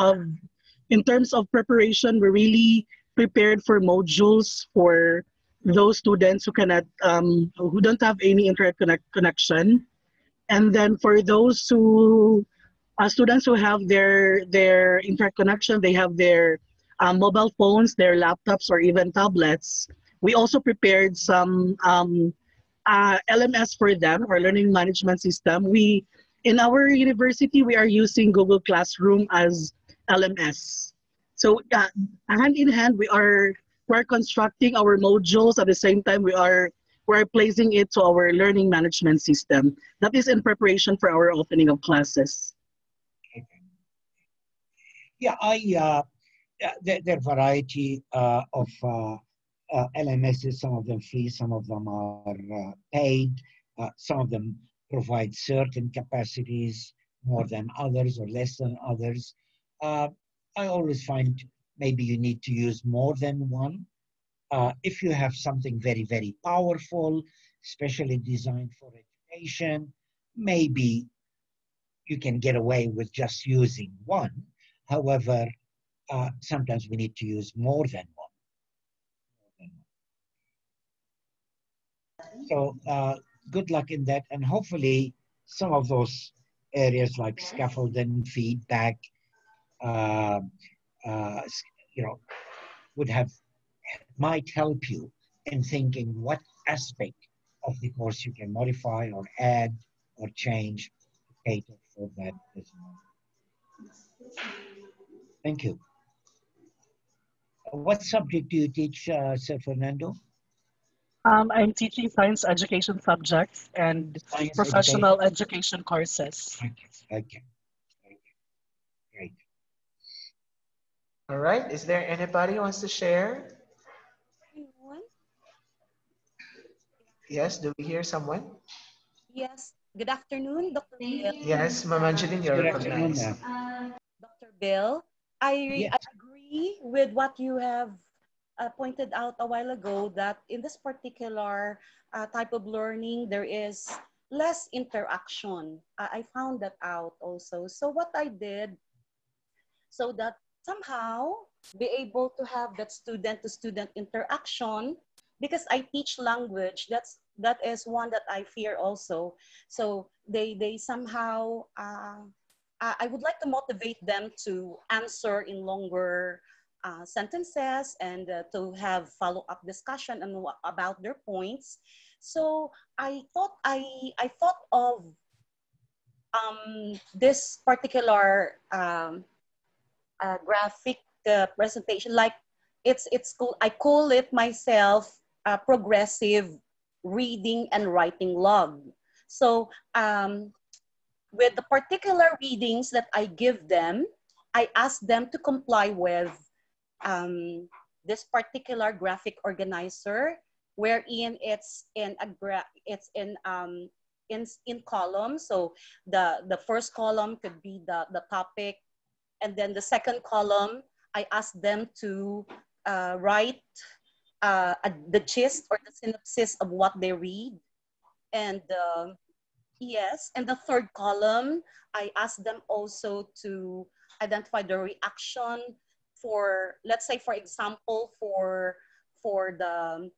of preparation, we're really prepared for modules for those students who don't have any internet connection, and then for those students who have their internet connection, they have their mobile phones, their laptops, or even tablets. We also prepared some LMS for them, or learning management system. In our university, we are using Google Classroom as LMS. So hand in hand, we're constructing our modules. At the same time, we're placing it to our learning management system. That is in preparation for our opening of classes. Okay. Yeah, there are a variety of LMSs, some of them free, some of them are paid, some of them provide certain capacities more than others or less than others. I always find maybe you need to use more than one. If you have something very, very powerful, specially designed for education, maybe you can get away with just using one. However, sometimes we need to use more than one. So good luck in that, and hopefully some of those areas like scaffolding, feedback, might help you in thinking what aspect of the course you can modify or add or change to cater for that as well. Thank you. What subject do you teach, Sir Fernando? I'm teaching science education subjects and Science education. professional education courses. Okay. Great. All right. Is there anybody who wants to share? Anyone? Yes. Do we hear someone? Yes. Good afternoon, Dr. Bill. Thank you, Yes, Ma'am Angeline, you're Good afternoon, recognized. ma'am. Dr. Bill, Yes. I agree with what you have pointed out a while ago that in this particular type of learning, there is less interaction. I found that out also. So what I did, so that somehow be able to have that student to student interaction, because I teach language, that is one that I fear also. So they somehow I would like to motivate them to answer in longer sentences and to have follow-up discussion about their points. So I thought of this particular graphic presentation, like it's cool. I call it myself progressive reading and writing log. So with the particular readings that I give them, I ask them to comply with this particular graphic organizer, wherein it's in in columns. So the first column could be the topic, and then the second column, I ask them to write the gist or the synopsis of what they read. And yes, and the third column, I ask them also to identify the reaction for, let's say, for example, for the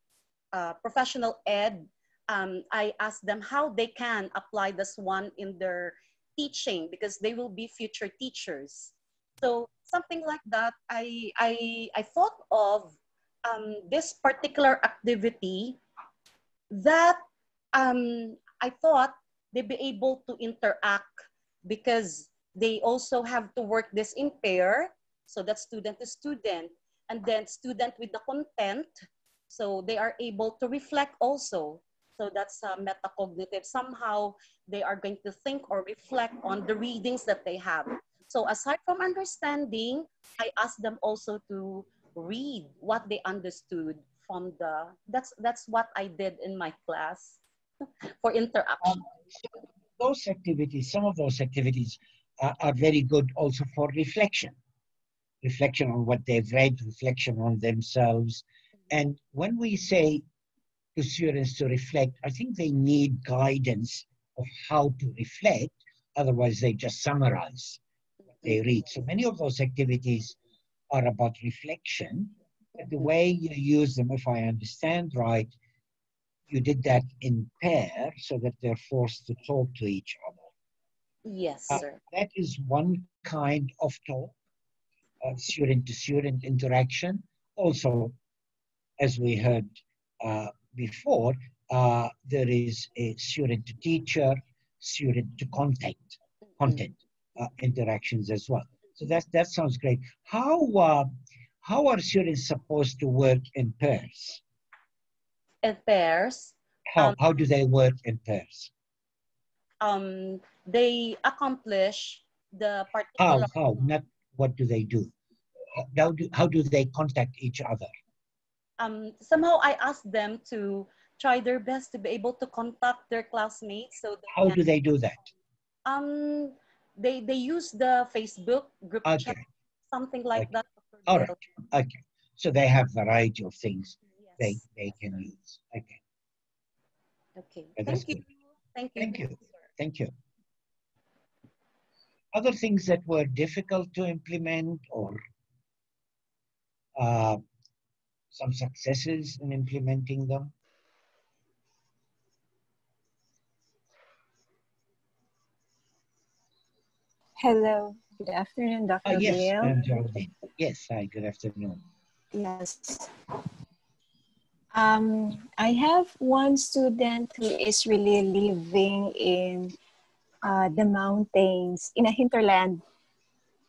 professional ed, I ask them how they can apply this one in their teaching, because they will be future teachers. So something like that, I thought of this particular activity that I thought they'd be able to interact, because they also have to work this in pair. So that's student to student, and then student with the content. So they are able to reflect also. So that's metacognitive. Somehow they are going to think or reflect on the readings that they have. So aside from understanding, I ask them also to read what they understood from that's what I did in my class for interaction. Those activities, some of those activities are very good also for reflection. Reflection on what they've read, reflection on themselves. And when we say to students to reflect, I think they need guidance of how to reflect. Otherwise, they just summarize what they read. So many of those activities are about reflection. But the way you use them, if I understand right, you did that in pair so that they're forced to talk to each other. Yes, sir. That is one kind of talk, student-to-student interaction. Also, as we heard before, there is a student-to-teacher, student-to-content interactions as well. So that sounds great. How are students supposed to work in pairs? In pairs. How do they work in pairs? They accomplish the particular. How? Not what do they do? How do they contact each other? Somehow I ask them to try their best to be able to contact their classmates. So how do they do that? They use the Facebook group chat, something like that. All right. Okay. So they have a variety of things they can use. Okay. Okay. Thank you. Thank you. Thank you. Thank you. Other things that were difficult to implement, or some successes in implementing them? Hello, good afternoon, Dr. Yes, Bill. Ma'am Geraldine. Yes, hi, good afternoon. Yes. I have one student who is really living in the mountains, in a hinterland.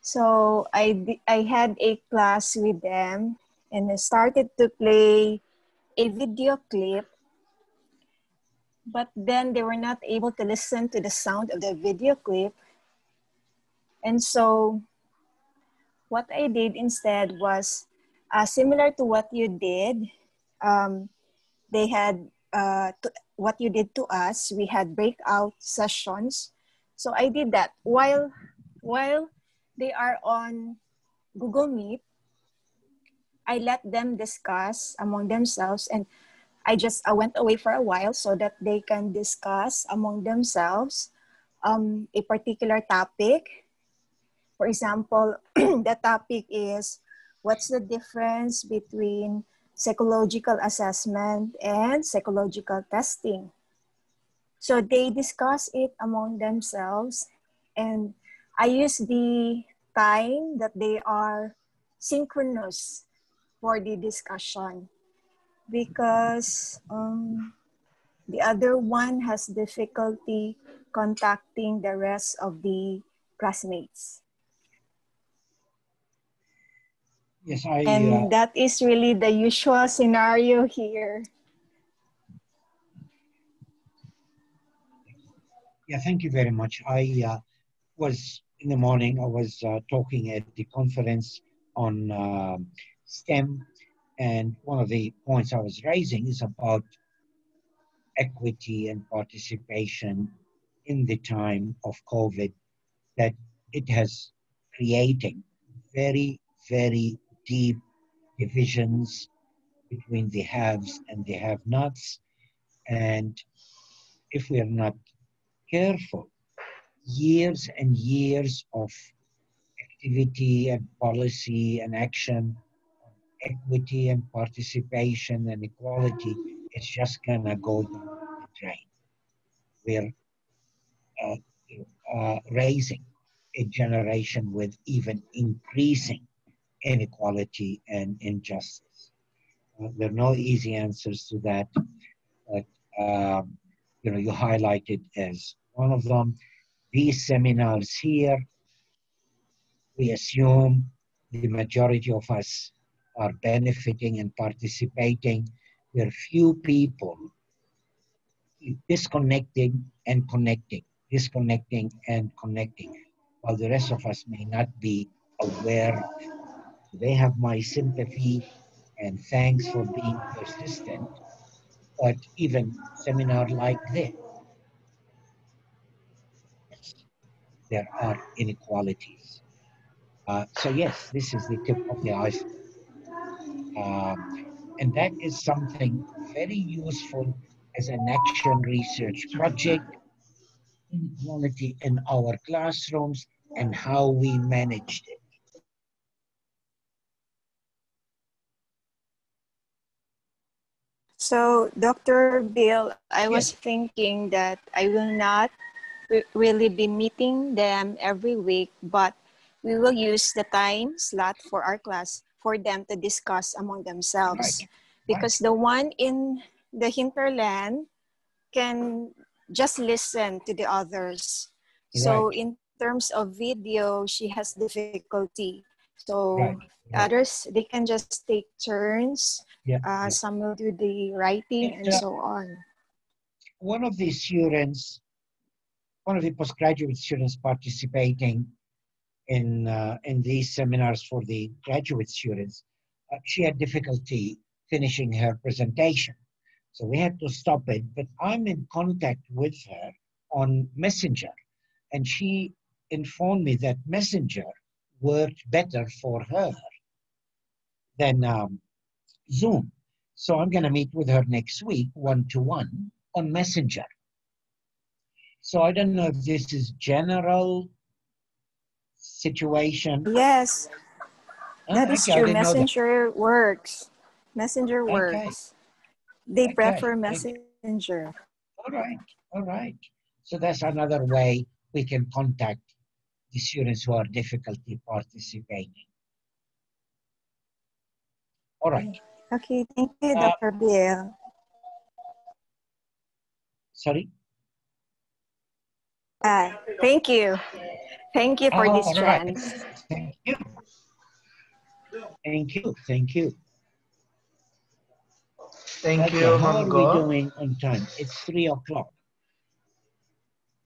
So I had a class with them, and I started to play a video clip but then they were not able to listen to the sound of the video clip. And so what I did instead was similar to what you did. They had what you did to us. We had breakout sessions. So I did that while they are on Google Meet. I let them discuss among themselves, and I went away for a while so that they can discuss among themselves a particular topic. For example, the topic is, what's the difference between psychological assessment and psychological testing? So they discuss it among themselves, and I use the time that they are synchronous for the discussion, because the other one has difficulty contacting the rest of the classmates. Yes, And that is really the usual scenario here. Yeah, thank you very much. I was in the morning, I was talking at the conference on STEM, and one of the points I was raising is about equity and participation in the time of COVID, that it has created very, very deep divisions between the haves and the have-nots. And if we are not careful, years and years of activity and policy and action, equity and participation and equality, it's just gonna go down the drain. We're raising a generation with even increasing inequality and injustice. There are no easy answers to that, but you highlighted as one of them. These seminars here, we assume the majority of us are benefiting and participating. There are few people disconnecting and connecting, while the rest of us may not be aware. They have my sympathy and thanks for being persistent. But even seminar like this, there are inequalities. So yes, this is the tip of the iceberg. And that is something very useful as an action research project, inequality in our classrooms and how we managed it. So, Dr. Bill, I was Yes. thinking that I will not really be meeting them every week, but we will use the time slot for our class for them to discuss among themselves. Right. Because the one in the hinterland can just listen to the others. So Right. in terms of video, she has difficulty. So Right. others, they can just take turns. Yeah. Some will do the writing and so on. One of the students, one of the postgraduate students participating in these seminars for the graduate students, she had difficulty finishing her presentation. So we had to stop it, but I'm in contact with her on Messenger, and she informed me that Messenger worked better for her than Zoom. So I'm going to meet with her next week, one-to-one, on Messenger. So I don't know if this is general situation. Yes, that is Okay, I true. didn't know that. Messenger works. Messenger Okay. works. They prefer Okay. Messenger. All right. So that's another way we can contact the students who are difficulty participating. All right. Okay, thank you, Dr. Bill. Sorry? Thank you. Thank you for this All right. chance. Thank you. Thank you. Thank Okay, you, how Ma'am are we Go. doing on time? It's 3 o'clock.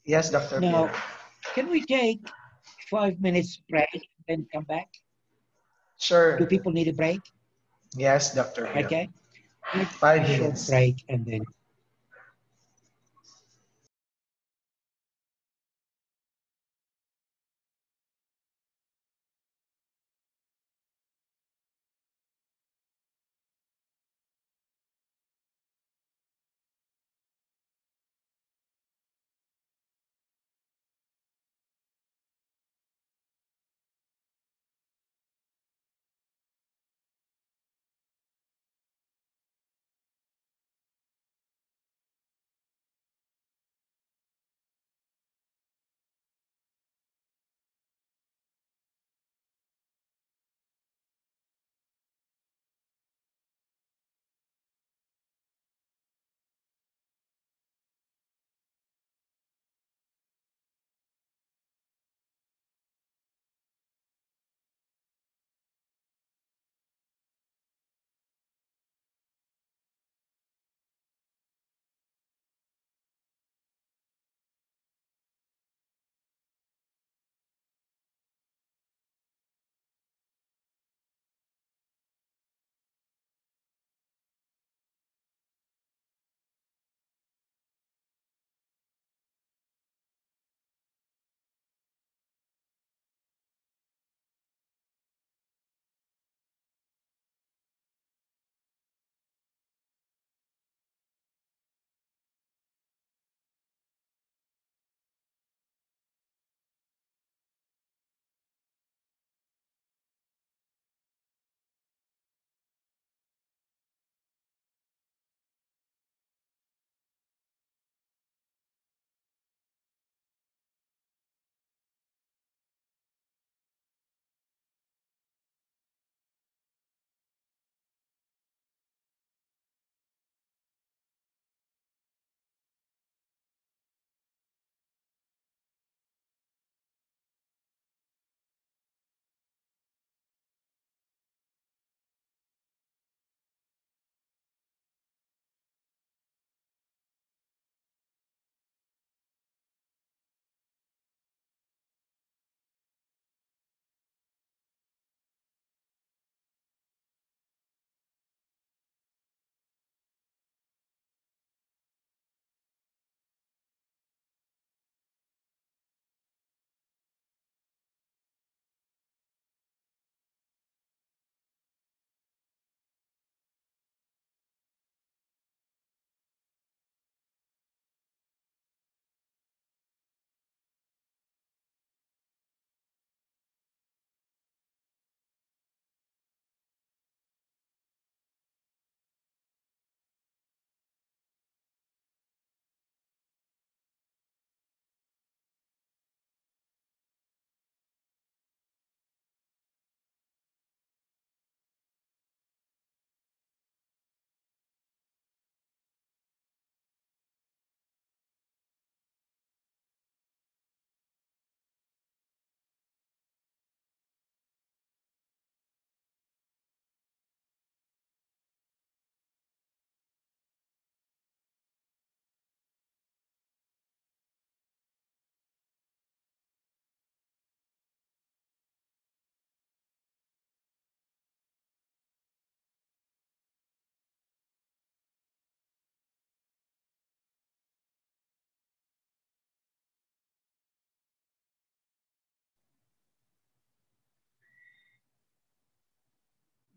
Yes, Dr. Now, Pierre. can we take 5 minutes break, then come back? Sure. Do people need a break? Yes, Dr. Pierre. Okay. Let's take 5 a short minutes. break and then.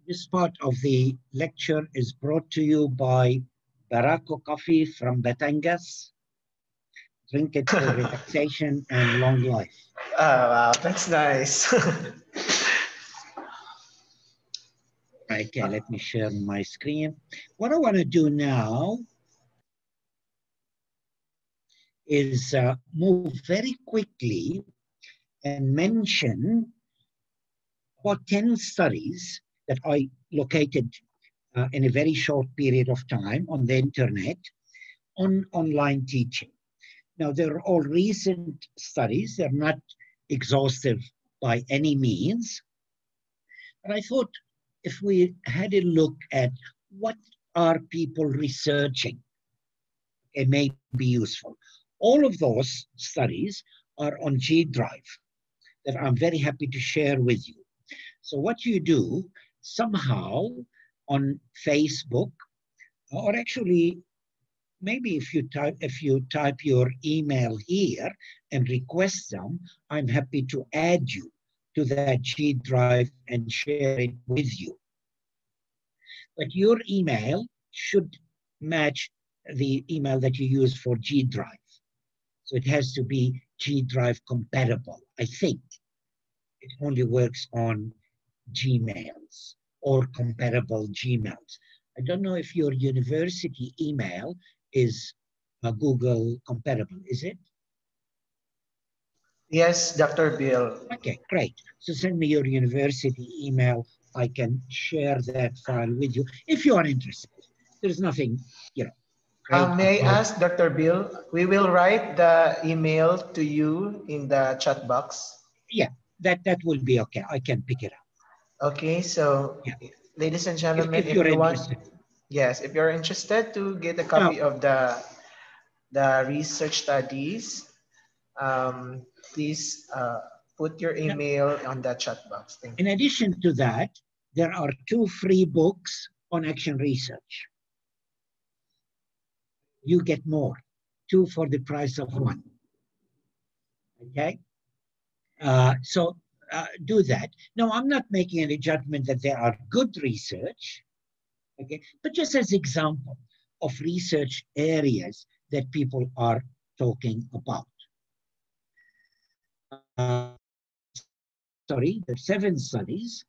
This part of the lecture is brought to you by Barako Coffee from Batangas. Drink it for relaxation and long life. Oh, wow, that's nice. Okay, let me share my screen. What I want to do now is move very quickly and mention about 10 studies that I located in a very short period of time on the internet on online teaching. Now, they're all recent studies. They're not exhaustive by any means. But I thought if we had a look at what are people researching? It may be useful. All of those studies are on G Drive that I'm very happy to share with you. So what you do, somehow on Facebook, or actually maybe if you type your email here and request them, I'm happy to add you to that G Drive and share it with you. But your email should match the email that you use for G Drive. So it has to be G Drive compatible. I think it only works on Gmails or compatible Gmails. I don't know if your university email is Google compatible, is it? Yes, Dr. Bill. Okay, great. So send me your university email. I can share that file with you if you are interested. There's nothing, great May I about. ask Dr. Bill, we will write the email to you in the chat box. Yeah, that will be okay. I can pick it up. Okay, so Yeah. ladies and gentlemen, If you're interested. Yes, if you're interested to get a copy of the research studies, please put your email on the chat box. Thank you. In addition to that, there are 2 free books on action research. You get more, 2 for the price of 1. Okay? So do that. No, I'm not making any judgment that there are good research, okay? But just as example of research areas that people are talking about. Sorry, there are 7 studies.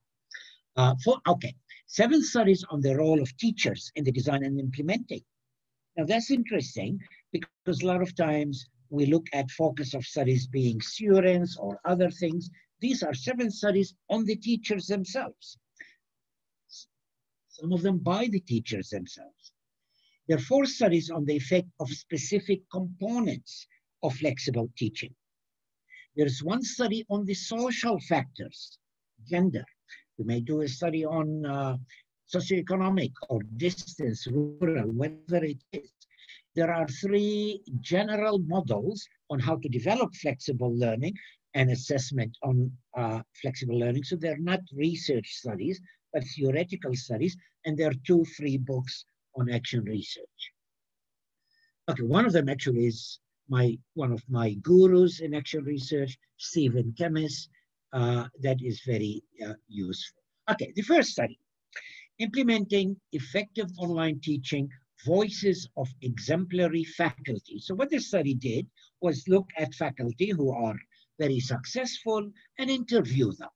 7 studies on the role of teachers in the design and implementing. Now that's interesting because a lot of times we look at focus of studies being students or other things. These are 7 studies on the teachers themselves. Some of them by the teachers themselves. There are 4 studies on the effect of specific components of flexible teaching. There's 1 study on the social factors, gender. We may do a study on socioeconomic or distance, rural, whatever it is. There are 3 general models on how to develop flexible learning and assessment on flexible learning. So they're not research studies, but theoretical studies, and there are 2 free books on action research. Okay, one of them actually is one of my gurus in action research, Stephen Kemmis. That is very useful. Okay, the first study, implementing effective online teaching, voices of exemplary faculty. So what this study did was look at faculty who are very successful and interview them.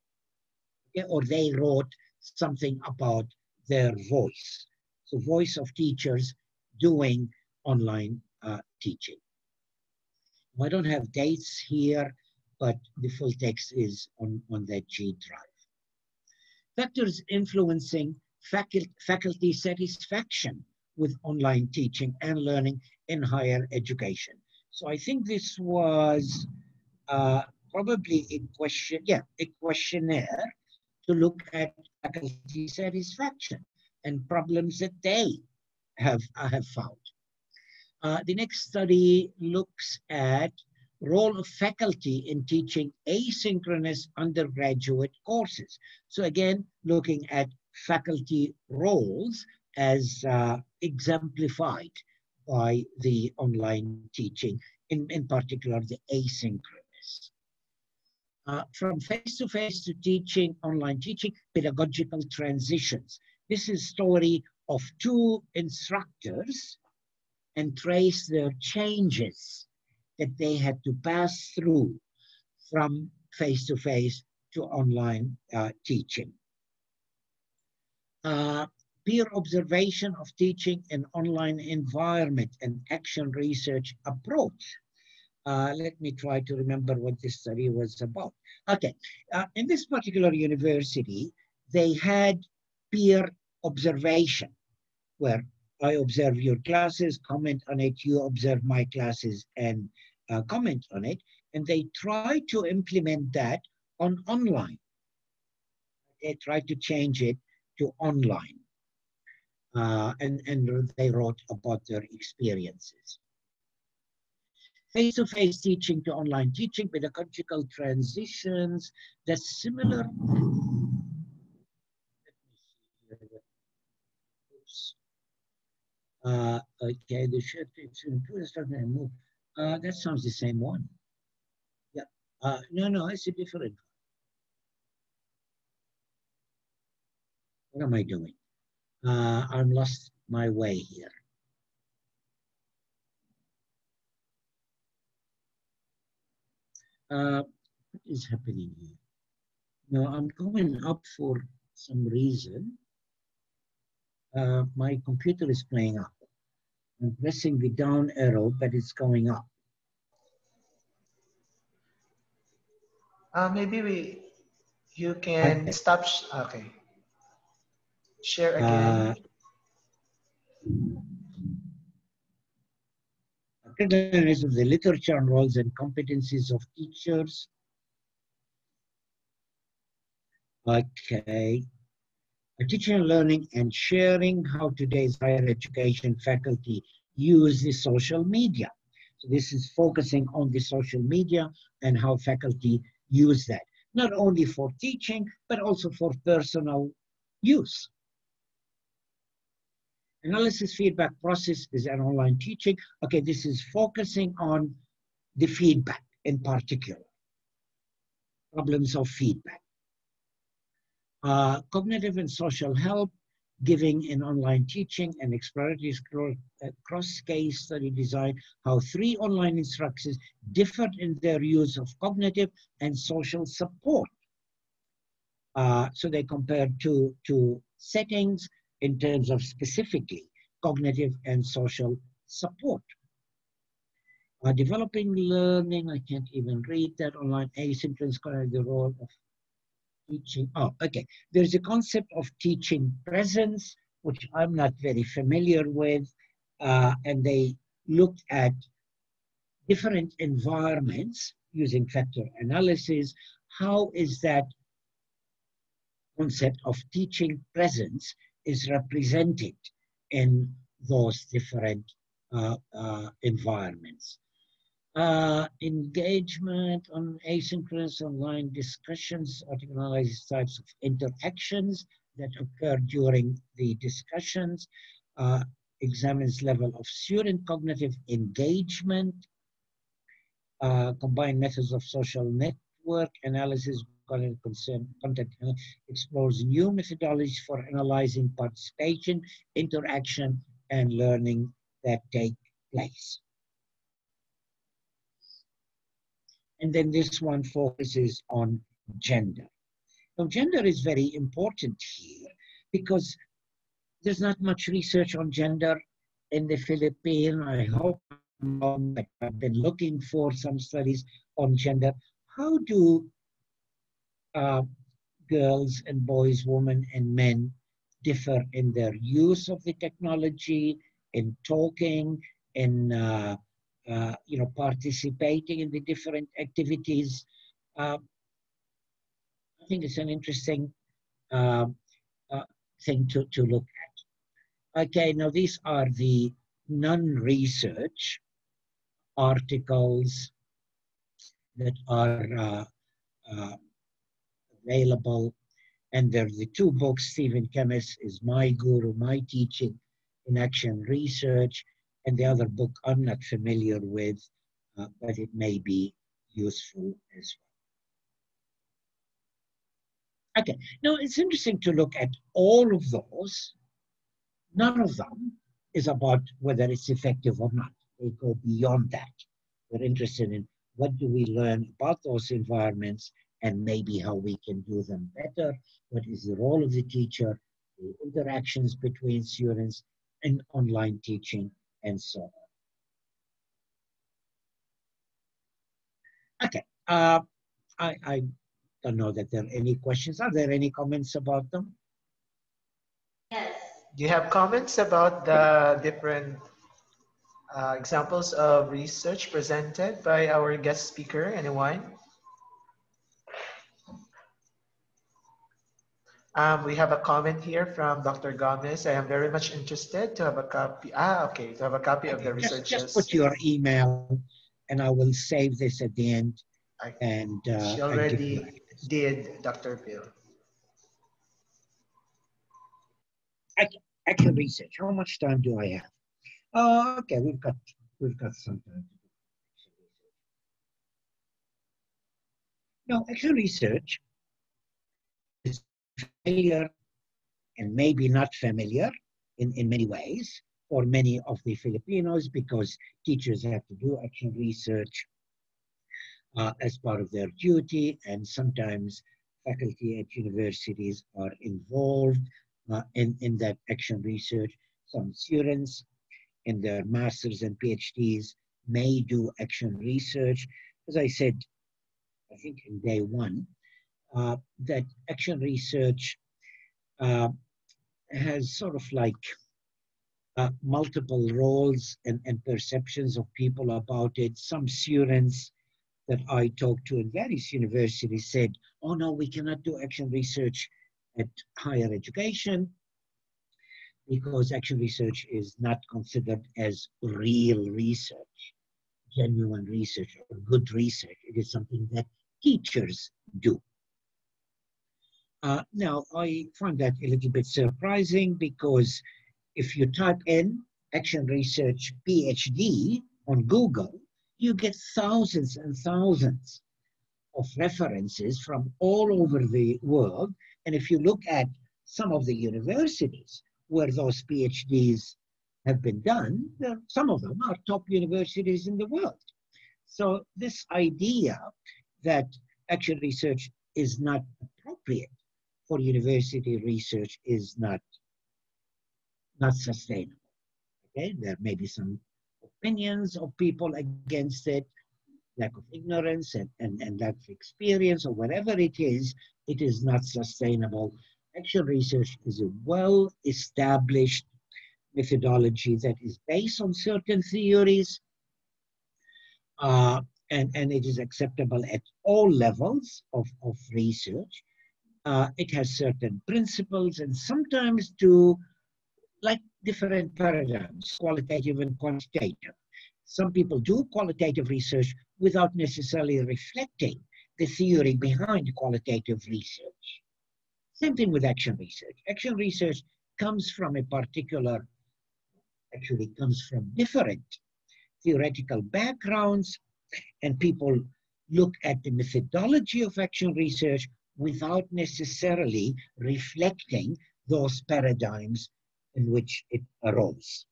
Okay? Or they wrote something about their voice. So voice of teachers doing online teaching. I don't have dates here, but the full text is on that G Drive. Factors influencing faculty satisfaction with online teaching and learning in higher education. So I think this was probably a questionnaire to look at faculty satisfaction and problems that they have found. The next study looks at role of faculty in teaching asynchronous undergraduate courses. So again, looking at faculty roles as exemplified by the online teaching, in particular the asynchronous. From face-to-face to teaching, online teaching, pedagogical transitions. This is a story of 2 instructors and trace their changes that they had to pass through from face-to-face to online teaching. Peer observation of teaching in online environment and action research approach. Let me try to remember what this study was about. Okay, in this particular university, they had peer observation, where I observe your classes, comment on it, you observe my classes and comment on it, and they try to implement that on online. They try to change it to online. and they wrote about their experiences. Face-to-face teaching to online teaching, pedagogical transitions, that's similar. Oops. Okay, the shirt is and move. That sounds the same one. Yeah. No, it's a different one. What am I doing? I'm lost my way here. What is happening here? No, I'm going up for some reason. My computer is playing up. I'm pressing the down arrow, but it's going up. Maybe you can Okay. stop. Okay. Share again. Criticism of the literature and roles and competencies of teachers. Okay. Teaching and learning and sharing, how today's higher education faculty use the social media. So this is focusing on the social media and how faculty use that, not only for teaching, but also for personal use. Analysis feedback process is an online teaching. Okay, this is focusing on the feedback in particular, problems of feedback. Cognitive and social help, giving in online teaching and exploratory cross-case study design, how 3 online instructors differed in their use of cognitive and social support. So they compared two settings in terms of specifically cognitive and social support. Developing learning, I can't even read that, online asynchronous, the role of teaching. Oh, okay. There's a concept of teaching presence, which I'm not very familiar with, and they looked at different environments using factor analysis. How is that concept of teaching presence is represented in those different environments? Engagement on asynchronous online discussions, article analysis types of interactions that occur during the discussions, examines level of student cognitive engagement, combined methods of social network analysis, content explores new methodologies for analyzing participation, interaction, and learning that take place. And then this one focuses on gender. Now, gender is very important here because there's not much research on gender in the Philippines. I hope I'm wrong, but I've been looking for some studies on gender. How do girls and boys, women and men differ in their use of the technology, in talking, in participating in the different activities? I think it's an interesting thing to look at. Okay, now these are the non-research articles that are available. And there's the 2 books. Stephen Kemmis is My Guru, My Teaching in Action Research. And the other book I'm not familiar with, but it may be useful as well. Okay, now it's interesting to look at all of those. None of them is about whether it's effective or not. They go beyond that. We're interested in what do we learn about those environments and maybe how we can do them better. What is the role of the teacher, the interactions between students and online teaching, and so on. Okay, I don't know that there are any questions. Are there any comments about them? Yes. Do you have comments about the different examples of research presented by our guest speaker? Anyone? We have a comment here from Dr. Gomez. I am very much interested to have a copy. Okay, to have a copy of Okay, the just researches. put your email, and I will save this at the end, I, and she I'll give you already access. did, Dr. Bill. Action research. How much time do I have? Oh, okay, we've got some time to do action research. Now, action research is familiar and maybe not familiar in many ways for many of the Filipinos, because teachers have to do action research as part of their duty, and sometimes faculty at universities are involved in that action research. Some students in their masters and PhDs may do action research. As I said, I think in day one, that action research has sort of like multiple roles and perceptions of people about it. Some students that I talked to in various universities said, oh no, we cannot do action research at higher education because action research is not considered as real research, genuine research, or good research. It is something that teachers do. Now, I find that a little bit surprising, because if you type in action research PhD on Google, you get thousands and thousands of references from all over the world. And if you look at some of the universities where those PhDs have been done, some of them are top universities in the world. So this idea that action research is not appropriate for university research is not sustainable. Okay, there may be some opinions of people against it, lack of ignorance and lack of experience, or whatever it is not sustainable. Action research is a well-established methodology that is based on certain theories, and it is acceptable at all levels of research. It has certain principles, and sometimes to like different paradigms, qualitative and quantitative. Some people do qualitative research without necessarily reflecting the theory behind qualitative research. Same thing with action research. Action research comes from a particular, actually comes from different theoretical backgrounds, and people look at the methodology of action research without necessarily reflecting those paradigms in which it arose.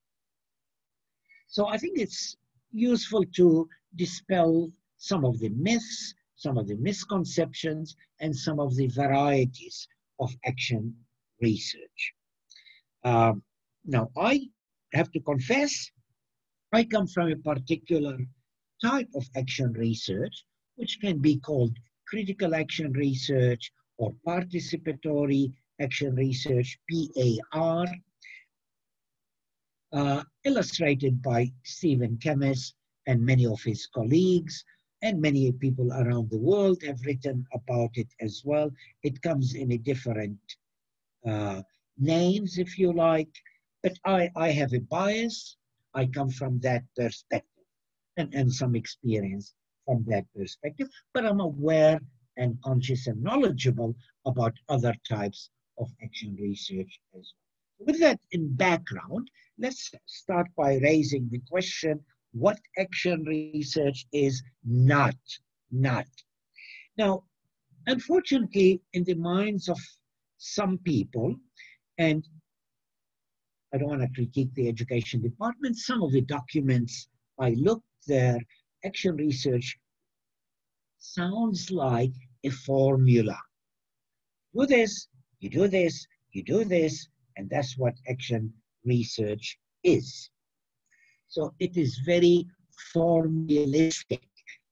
So I think it's useful to dispel some of the myths, some of the misconceptions, and some of the varieties of action research. Now, I have to confess, I come from a particular type of action research, which can be called critical action research or participatory action research, PAR, illustrated by Stephen Kemmis and many of his colleagues, and many people around the world have written about it as well. It comes in a different names, if you like, but I have a bias. I come from that perspective and some experience from that perspective, but I'm aware and conscious and knowledgeable about other types of action research as well. With that in background, let's start by raising the question, what action research is not. Now, unfortunately, in the minds of some people, and I don't want to critique the education department, some of the documents I looked there, action research sounds like a formula. Do this, you do this, you do this, and that's what action research is. So it is very formalistic.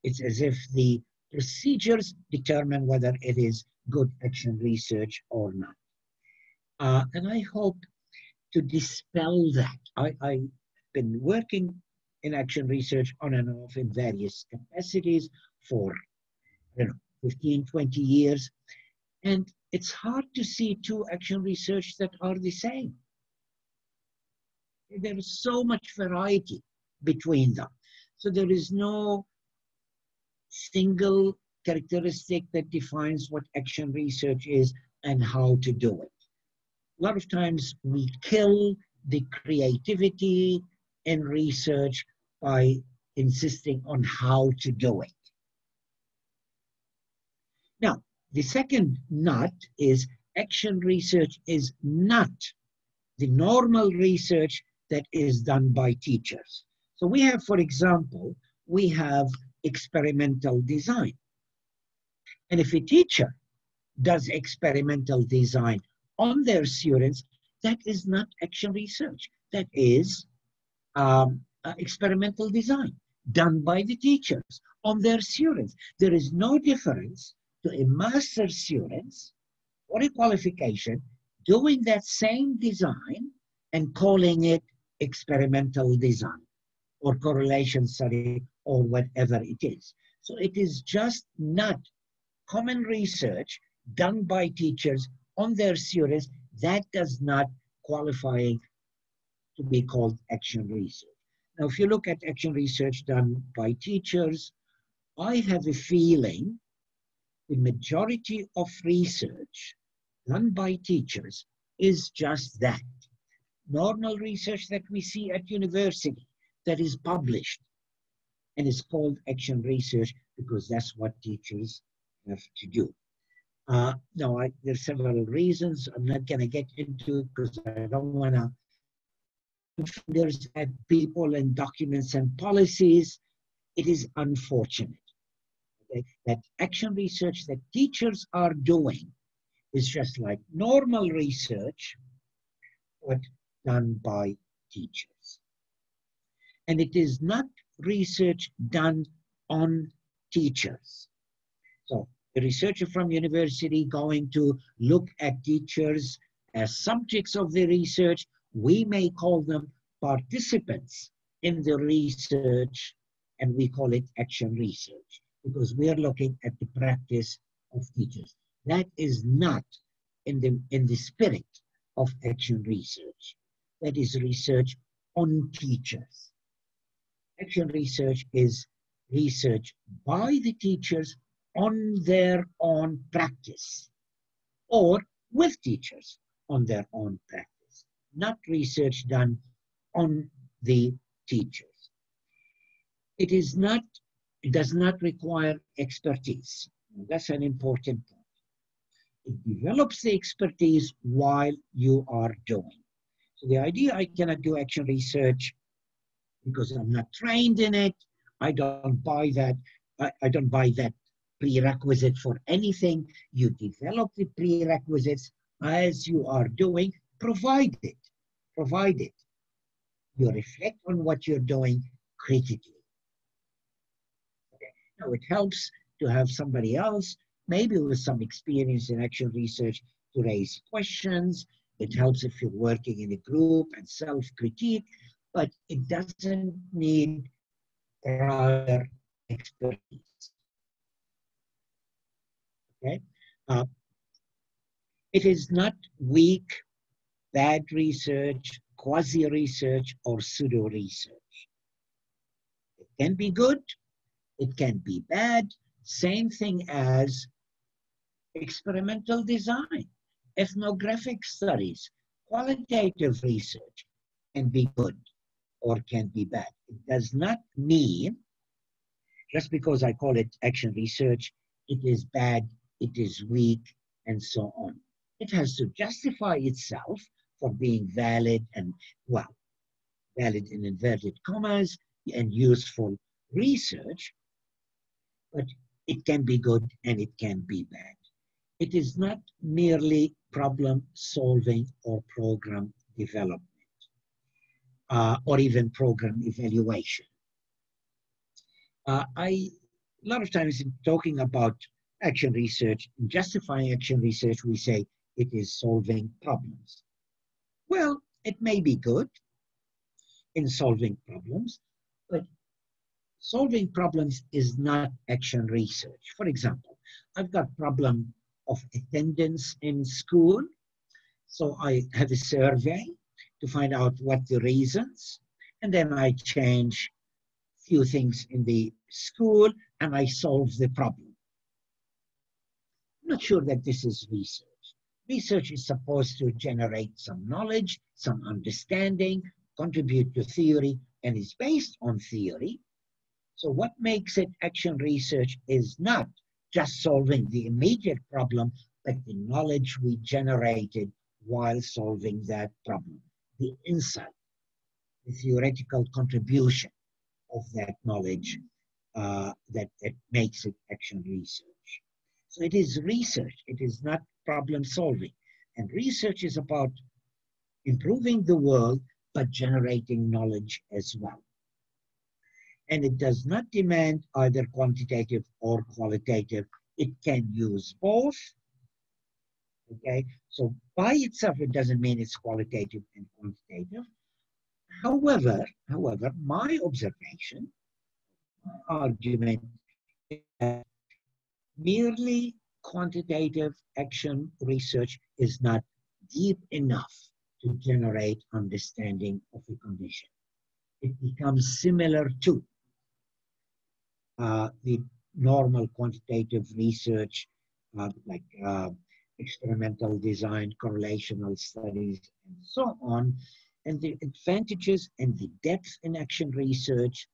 It's as if the procedures determine whether it is good action research or not. And I hope to dispel that. I've been working in action research on and off in various capacities for 15, 20 years. And it's hard to see two action research that are the same. There is so much variety between them. So there is no single characteristic that defines what action research is and how to do it. A lot of times we kill the creativity in research by insisting on how to do it. Now, the second nut is action research is not the normal research that is done by teachers. So we have, for example, we have experimental design. And if a teacher does experimental design on their students, that is not action research. That is experimental design done by the teachers on their students. There is no difference to a master's students or a qualification doing that same design and calling it experimental design or correlation study or whatever it is. So it is just not common research done by teachers on their students. That does not qualify to be called action research. Now, if you look at action research done by teachers, I have a feeling the majority of research done by teachers is just that. Normal research that we see at university that is published and is called action research because that's what teachers have to do. Now, there's several reasons. I'm not going to get into it because I don't want to there's people and documents and policies. It is unfortunate that action research that teachers are doing is just like normal research, but done by teachers. And it is not research done on teachers. So a researcher from university going to look at teachers as subjects of the research, we may call them participants in the research, and we call it action research because we are looking at the practice of teachers. That is not in the spirit of action research. That is research on teachers. Action research is research by the teachers on their own practice or with teachers on their own practice, not research done on the teachers. It does not require expertise. That's an important point. It develops the expertise while you are doing. So the idea I cannot do action research because I'm not trained in it, I don't buy that. I don't buy that prerequisite for anything. You develop the prerequisites as you are doing, provided you reflect on what you're doing critically. Okay. Now, it helps to have somebody else, maybe with some experience in action research, to raise questions. It helps if you're working in a group and self-critique, but it doesn't need prior expertise. Okay? It is not weak, bad research, quasi-research, or pseudo-research. It can be good, it can be bad, same thing as experimental design, ethnographic studies, qualitative research can be good or can be bad. It does not mean, just because I call it action research, it is bad, it is weak, and so on. It has to justify itself for being valid and, well, valid in inverted commas and useful research, but it can be good and it can be bad. It is not merely problem solving or program development or even program evaluation. A lot of times in talking about action research, in justifying action research, we say it is solving problems. Well, it may be good in solving problems, but solving problems is not action research. For example, I've got problem of attendance in school. So I have a survey to find out what the reasons, and then I change few things in the school and I solve the problem. I'm not sure that this is research. Research is supposed to generate some knowledge, some understanding, contribute to theory, and is based on theory. So what makes it action research is not just solving the immediate problem, but the knowledge we generated while solving that problem, the insight, the theoretical contribution of that knowledge that makes it action research. So it is research, it is not problem solving. And research is about improving the world, but generating knowledge as well. And it does not demand either quantitative or qualitative. It can use both. Okay, so by itself, it doesn't mean it's qualitative and quantitative. However, my observation, argument, is that merely quantitative action research is not deep enough to generate understanding of a condition. It becomes similar to the normal quantitative research, like experimental design, correlational studies, and so on. And the advantages and the depth in action research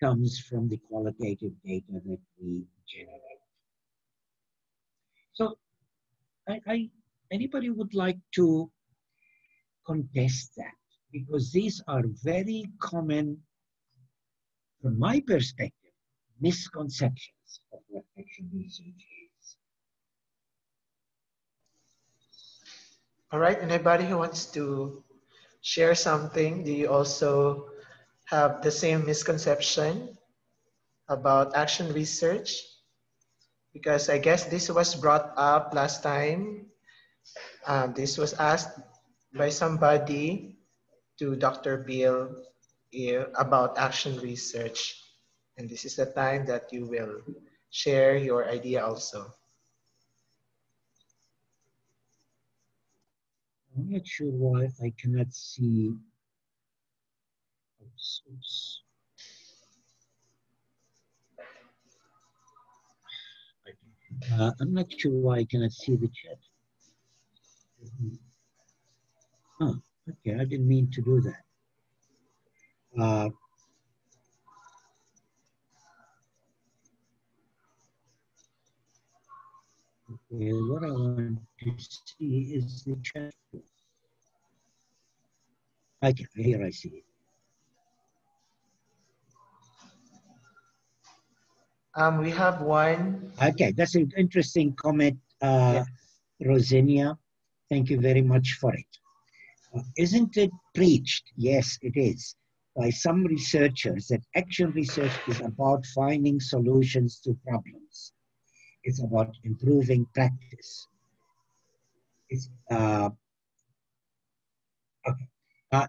comes from the qualitative data that we generate. So anybody would like to contest that? Because these are very common, from my perspective, misconceptions of what action research is. All right, anybody who wants to share something? Do you also have the same misconception about action research? Because I guess this was brought up last time. This was asked by somebody to Dr. Bill about action research. And this is the time that you will share your idea also. I'm not sure why I cannot see. Oops. I'm not sure why I cannot see the chat. Oh, okay, I didn't mean to do that. Okay, what I want to see is the chat. Okay, here I see it. We have one. Okay, that's an interesting comment, Rosinia. Thank you very much for it. Isn't it preached? Yes, it is, by some researchers that action research is about finding solutions to problems. It's about improving practice. It's, okay.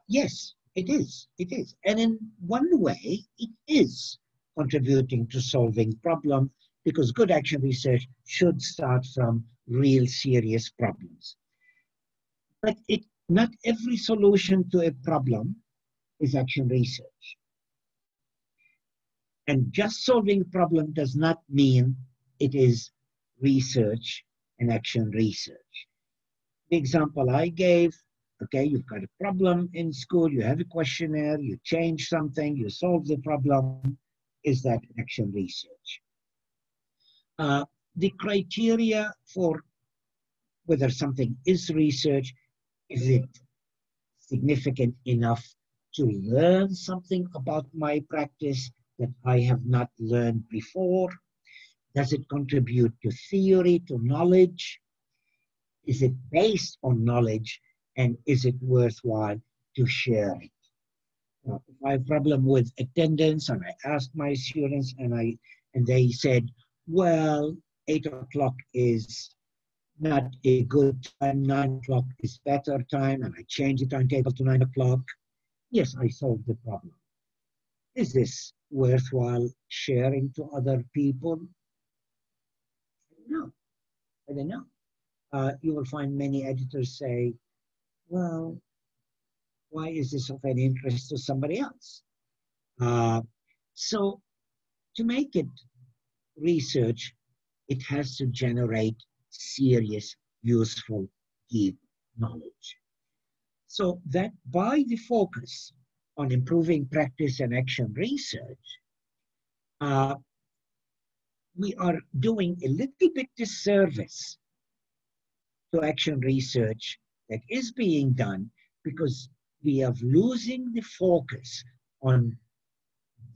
Yes, it is. It is. And in one way, it is contributing to solving problems, because good action research should start from real serious problems. But not every solution to a problem is action research. And just solving a problem does not mean it is research and action research. The example I gave, okay, you've got a problem in school, you have a questionnaire, you change something, you solve the problem. Is that action research? The criteria for whether something is research, is it significant enough to learn something about my practice that I have not learned before? Does it contribute to theory, to knowledge? Is it based on knowledge, and is it worthwhile to share it? Now, if I have a problem with attendance and I asked my students and they said, well, 8 o'clock is not a good time, 9 o'clock is better time, and I change the timetable to 9 o'clock. Yes, I solved the problem. Is this worthwhile sharing to other people? No. I don't know. You will find many editors say, well, why is this of any interest to somebody else? So to make it research, it has to generate serious, useful, deep knowledge. So that by the focus on improving practice and action research, we are doing a little bit disservice to action research that is being done because we are losing the focus on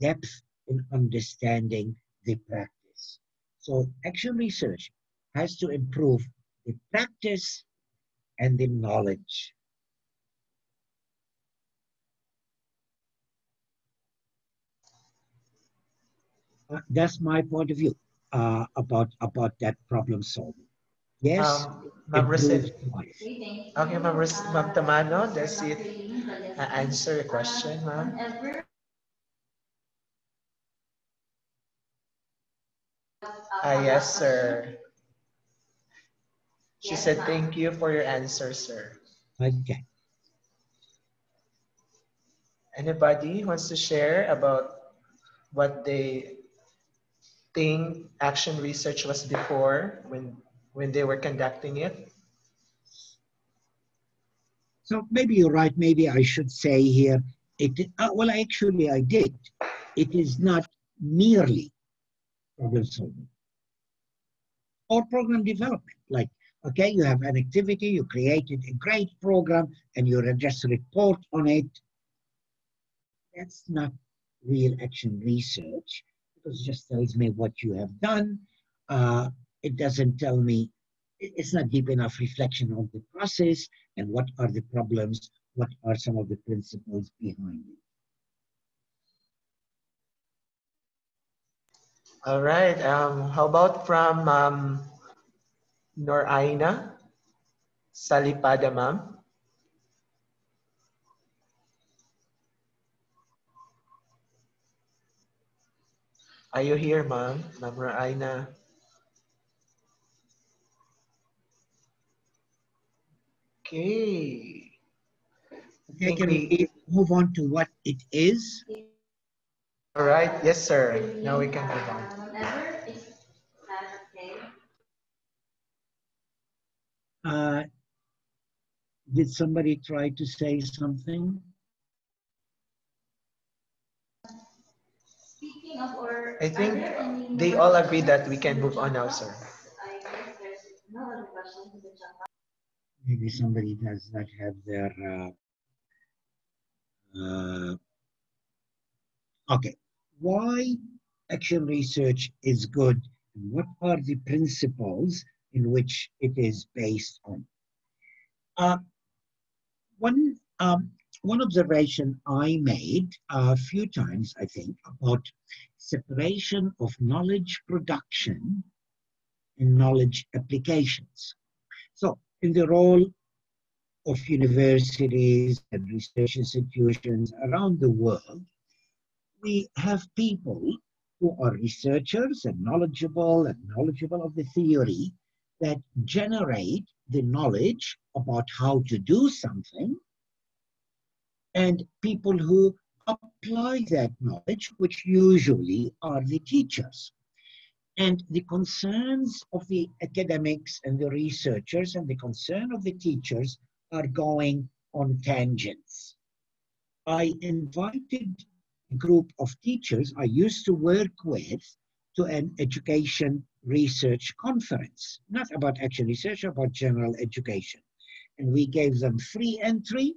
depth in understanding the practice. So action research has to improve the practice and the knowledge. That's my point of view about that problem solving. Yes, Ma'am improves life. Okay, Ma'am Tamano, does it answer your question, ma'am? Yes, sir. She said thank you for your answer, sir. Okay. Anybody wants to share about what they think action research was before when they were conducting it? So maybe you're right. Maybe I should say here, well, actually I did. It is not merely problem solving or program development. Like, okay, you have an activity, you created a great program, and you just report on it. That's not real action research because it just tells me what you have done. It doesn't tell me, it's not deep enough reflection of the process and what are the problems, what are some of the principles behind it. All right. How about from Noraina Salipada, ma'am? Are you here, ma'am? Ma'am Noraina? Okay. Okay, can we move on to what it is? All right. Yes, sir. Now we can move on. Did somebody try to say something? I think they all agree that we can move on now, sir. Maybe somebody does not have their... okay. Why action research is good and what are the principles in which it is based on? One observation I made a few times, I think, about separation of knowledge production and knowledge applications. So in the role of universities and research institutions around the world, we have people who are researchers and knowledgeable of the theory that generate the knowledge about how to do something, and people who apply that knowledge, which usually are the teachers. And the concerns of the academics and the researchers and the concern of the teachers are going on tangents. I invited a group of teachers I used to work with to an education research conference, not about action research, about general education. And we gave them free entry,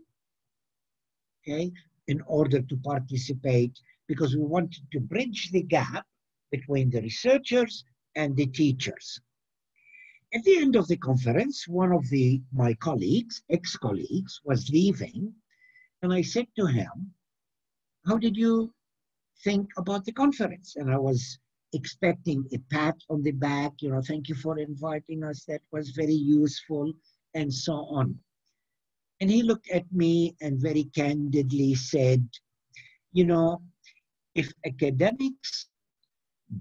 okay, in order to participate, because we wanted to bridge the gap between the researchers and the teachers. At the end of the conference, one of my colleagues, ex-colleagues, was leaving, and I said to him, how did you think about the conference? And I was expecting a pat on the back, thank you for inviting us, that was very useful, and so on. And he looked at me and very candidly said, if academics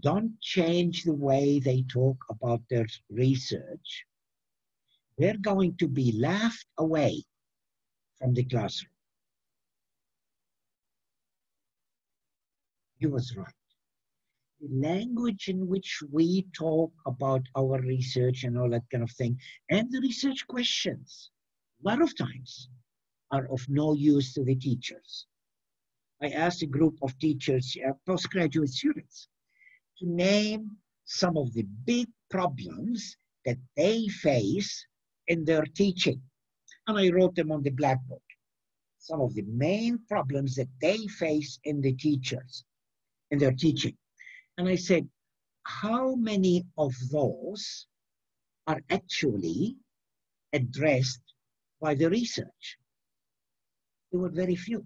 don't change the way they talk about their research, they're going to be laughed away from the classroom. He was right. The language in which we talk about our research and all that kind of thing, and the research questions, a lot of times are of no use to the teachers. I asked a group of teachers, postgraduate students, to name some of the big problems that they face in their teaching. And I wrote them on the blackboard. Some of the main problems that they face in the teachers, in their teaching. And I said, how many of those are actually addressed by the research? There were very few.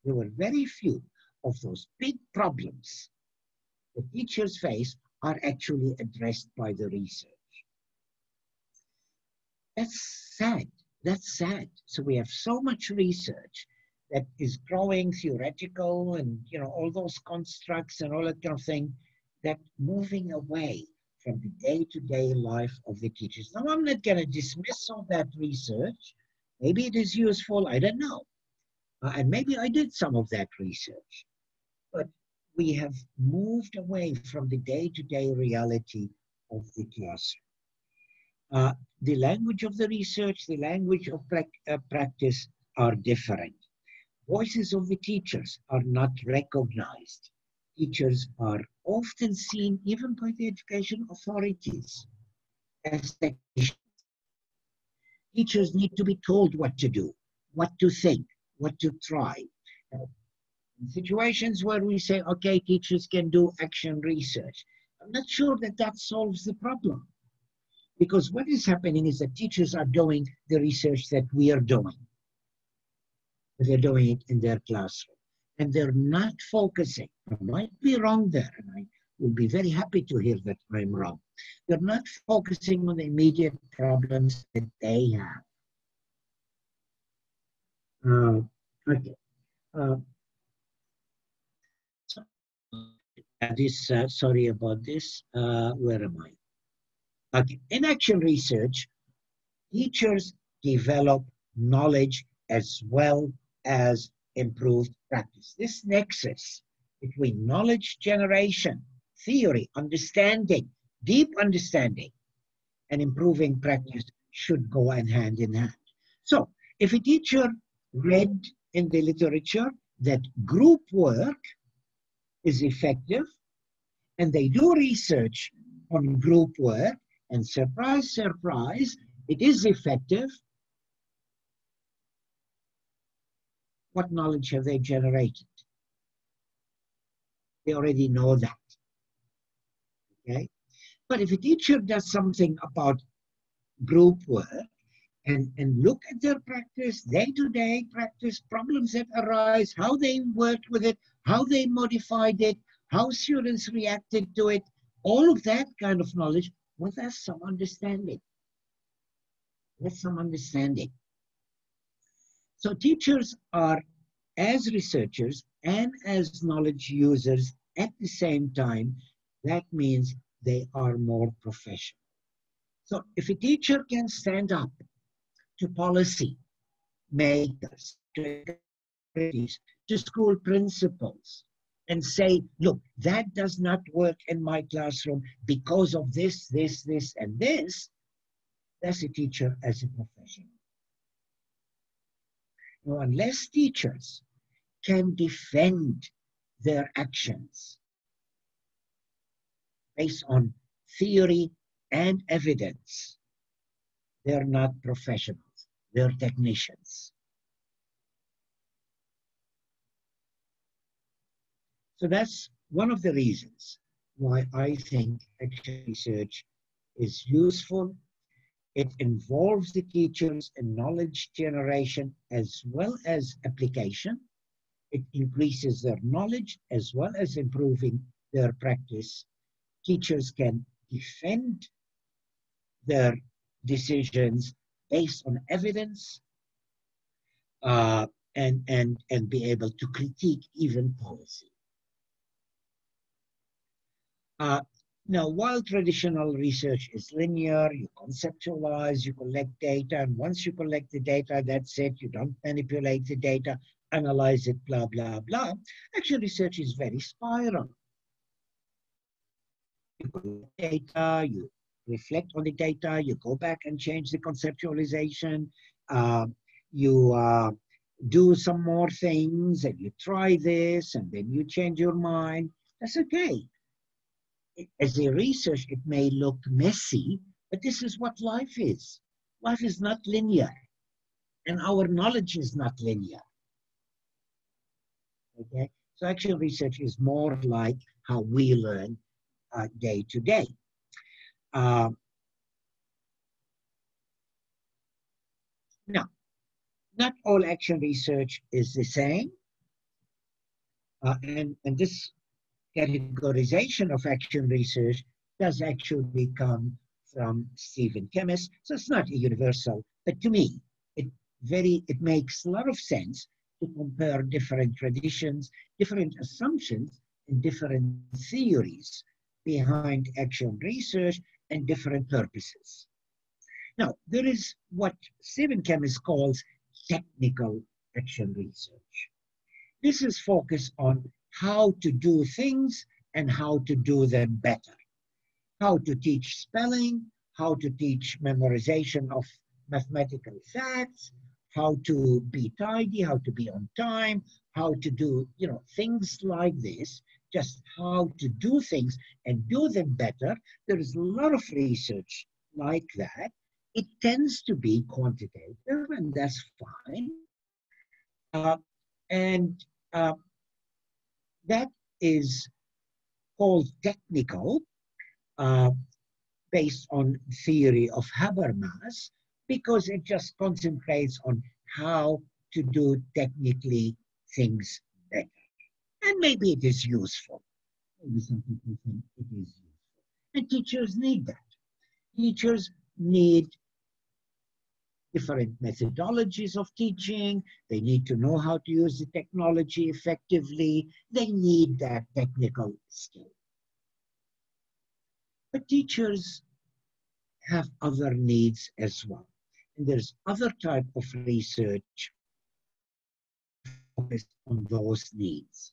There were very few of those big problems the teachers face are actually addressed by the research. That's sad. That's sad. So we have so much research that is growing, theoretical, and all those constructs and all that kind of thing, that moving away from the day-to-day life of the teachers. Now, I'm not going to dismiss all that research. Maybe it is useful. I don't know. And maybe I did some of that research. But we have moved away from the day-to-day reality of the classroom. The language of the research, the language of practice are different. Voices of the teachers are not recognized. Teachers are often seen, even by the education authorities, as technicians. Teachers need to be told what to do, what to think, what to try. In situations where we say, okay, teachers can do action research, I'm not sure that that solves the problem. Because what is happening is that teachers are doing the research that we are doing. They're doing it in their classroom. And they're not focusing. I might be wrong there, and I will be very happy to hear that I'm wrong. They're not focusing on the immediate problems that they have. Okay. Sorry about this. Where am I? Okay. In action research, teachers develop knowledge as well as improved practice. This nexus between knowledge generation, theory, understanding, deep understanding, and improving practice should go hand in hand. So, if a teacher read in the literature that group work is effective, and they do research on group work, and surprise, surprise, it is effective, what knowledge have they generated? They already know that. Okay? But if a teacher does something about group work and look at their practice, day-to-day practice, problems that arise, how they worked with it, how they modified it, how students reacted to it, all of that kind of knowledge, well, that's some understanding. That's some understanding. So teachers are, as researchers and as knowledge users at the same time, that means they are more professional. So if a teacher can stand up to policy makers, to authorities, to school principals, and say, look, that does not work in my classroom because of this, this, this, and this, that's a teacher as a professional. Now, unless teachers can defend their actions based on theory and evidence, they're not professionals, they're technicians. So that's one of the reasons why I think action research is useful. It involves the teachers in knowledge generation as well as application. It increases their knowledge as well as improving their practice. Teachers can defend their decisions based on evidence and be able to critique even policy. Now, while traditional research is linear, you conceptualize, you collect data, and once you collect the data, that's it. You don't manipulate the data, analyze it, blah, blah, blah. Action research is very spiral. You collect data, you reflect on the data, you go back and change the conceptualization, you do some more things, and you try this, and then you change your mind. That's okay. As a research, it may look messy, but this is what life is. Life is not linear, and our knowledge is not linear. Okay, so action research is more like how we learn day to day. Now, not all action research is the same, and this categorization of action research does actually come from Stephen Kemmis, so it's not a universal, but to me, it makes a lot of sense to compare different traditions, different assumptions, and different theories behind action research and different purposes. Now, there is what Stephen Kemmis calls technical action research. This is focused on how to do things and how to do them better. How to teach spelling, how to teach memorization of mathematical facts, how to be tidy, how to be on time, how to do, things like this, just how to do things and do them better. There is a lot of research like that. It tends to be quantitative, and that's fine. That is called technical, based on theory of Habermas, because it just concentrates on how to do technically things better. And maybe it is useful. Maybe some people think it is useful. And teachers need that. Teachers need different methodologies of teaching. They need to know how to use the technology effectively. They need that technical skill. But teachers have other needs as well. And there's other type of research focused on those needs.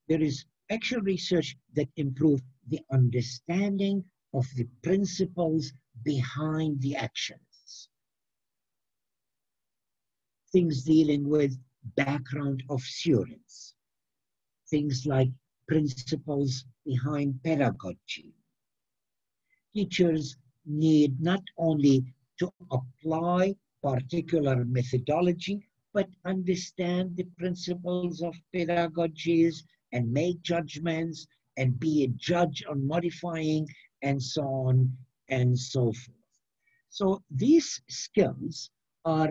There is actual research that improves the understanding of the principles behind the actions. Things dealing with background of students. Things like principles behind pedagogy. Teachers need not only to apply particular methodology, but understand the principles of pedagogies and make judgments and be a judge on modifying and so on and so forth. So these skills are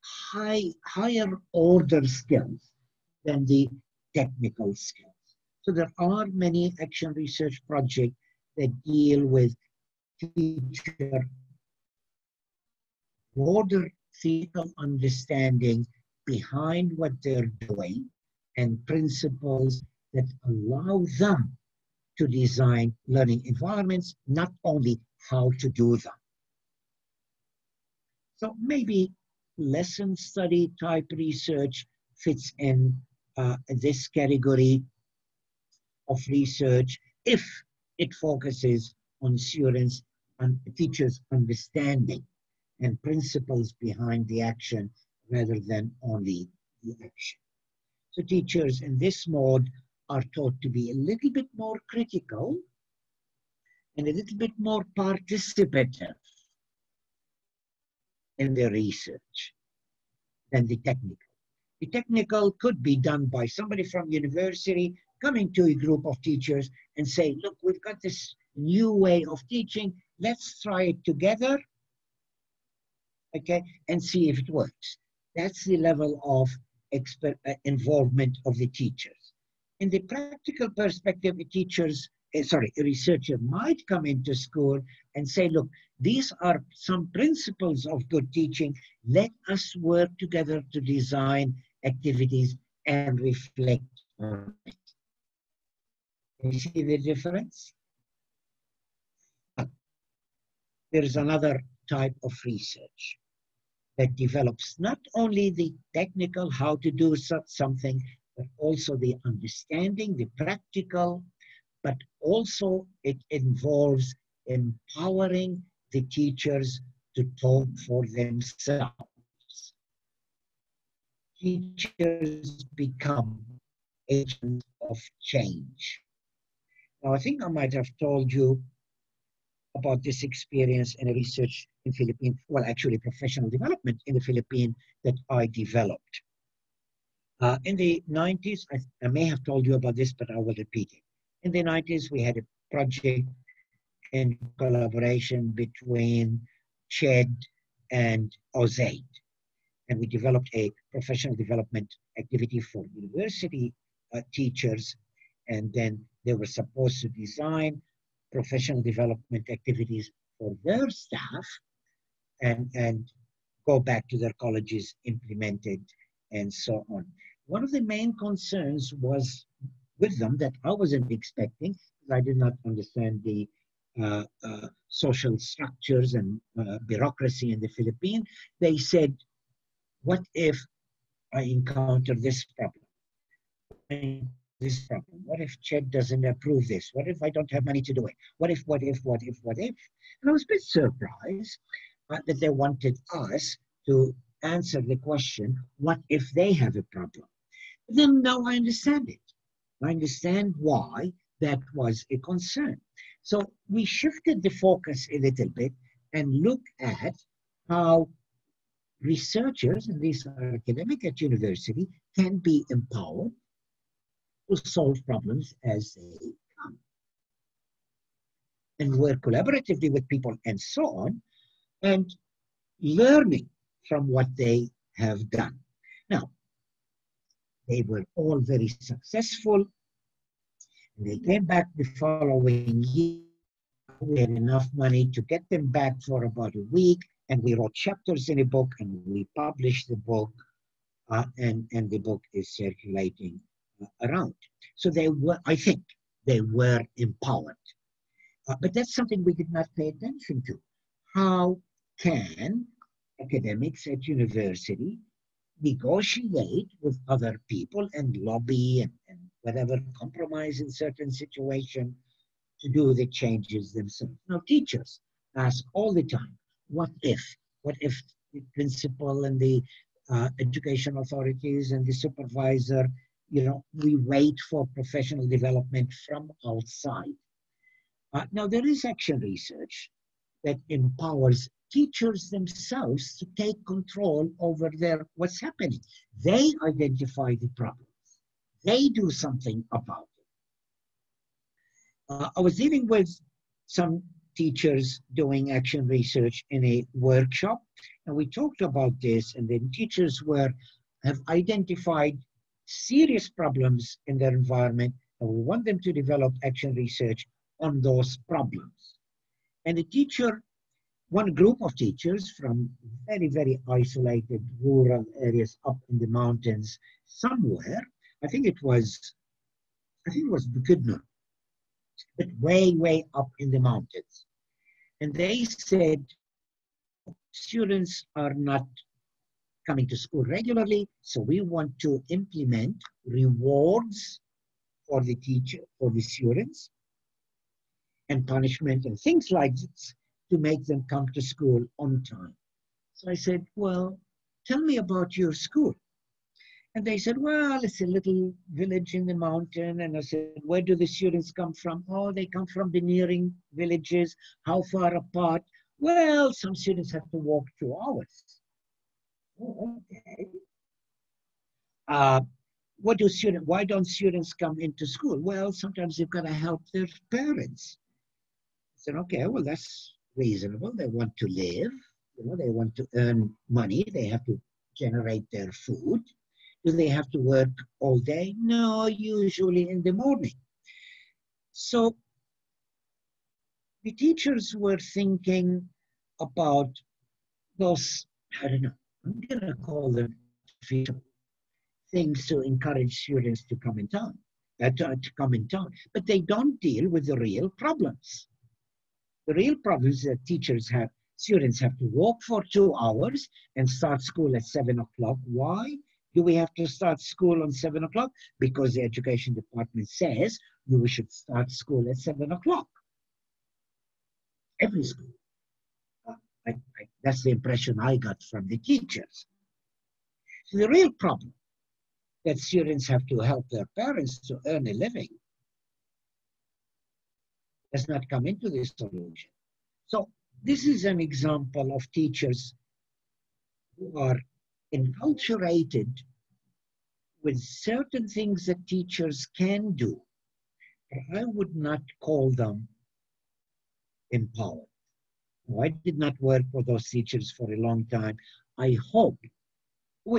higher order skills than the technical skills. So there are many action research projects that deal with teacher broader theoretical understanding behind what they're doing and principles that allow them to design learning environments, not only how to do them. So maybe lesson study type research fits in this category of research if it focuses on students and teachers' understanding and principles behind the action rather than only the action. So teachers in this mode are taught to be a little bit more critical and a little bit more participative in their research than the technical. The technical could be done by somebody from university coming to a group of teachers and say, look, we've got this new way of teaching, let's try it together, okay, and see if it works. That's the level of involvement of the teachers. In the practical perspective, a researcher might come into school and say, look, these are some principles of good teaching. Let us work together to design activities and reflect on it. You see the difference? There is another type of research that develops not only the technical, how to do something, but also the understanding, the practical, but also it involves empowering the teachers to talk for themselves. Teachers become agents of change. Now, I think I might have told you about this experience in a research in Philippines, well, actually professional development in the Philippines that I developed. In the 90s, I may have told you about this, but I will repeat it. In the 90s, we had a project in collaboration between CHED and OZAID. And we developed a professional development activity for university teachers. And then they were supposed to design professional development activities for their staff and go back to their colleges, implement it, and so on. One of the main concerns was with them that I wasn't expecting, because I did not understand the social structures and bureaucracy in the Philippines. They said, what if I encounter this problem? What if CHED doesn't approve this? What if I don't have money to do it? What if? And I was a bit surprised that they wanted us to answer the question, what if they have a problem? But then now I understand it. I understand why that was a concern. So we shifted the focus a little bit and looked at how researchers, and these are academic at university, can be empowered to solve problems as they come. And work collaboratively with people and so on, and learning from what they have done. Now, they were all very successful. They came back the following year. We had enough money to get them back for about a week, and we wrote chapters in a book, and we published the book, and the book is circulating around. So they were, I think, they were empowered. But that's something we did not pay attention to. How can academics at university negotiate with other people and lobby and whatever, compromise in certain situations to do the changes themselves? Now, teachers ask all the time, what if? What if the principal and the education authorities and the supervisor, we wait for professional development from outside? Now, there is action research that empowers teachers themselves to take control over what's happening. They identify the problems. They do something about it. I was dealing with some teachers doing action research in a workshop, and we talked about this, and then teachers have identified serious problems in their environment, and we want them to develop action research on those problems. And one group of teachers from very, very isolated rural areas up in the mountains somewhere, I think it was Bukidnon, but way, way up in the mountains. And they said, students are not coming to school regularly, so we want to implement rewards for the students, and punishment and things like this to make them come to school on time. So I said, well, tell me about your school. And they said, well, it's a little village in the mountain. And I said, where do the students come from? Oh, they come from the nearing villages. How far apart? Well, some students have to walk 2 hours. Oh, okay. Why don't students come into school? Well, sometimes they've got to help their parents. I said, okay, well, that's reasonable. They want to live, they want to earn money. They have to generate their food. Do they have to work all day? No, usually in the morning. So the teachers were thinking about those, I don't know, I'm going to call them things to encourage students to come in time. to come in time, but they don't deal with the real problems. The real problem is that students have to walk for 2 hours and start school at 7 o'clock. Why do we have to start school on 7 o'clock? Because the education department says we should start school at 7 o'clock. Every school. That's the impression I got from the teachers. So the real problem that students have to help their parents to earn a living does not come into this solution. So this is an example of teachers who are enculturated with certain things that teachers can do. I would not call them empowered. I did not work with those teachers for a long time. I hope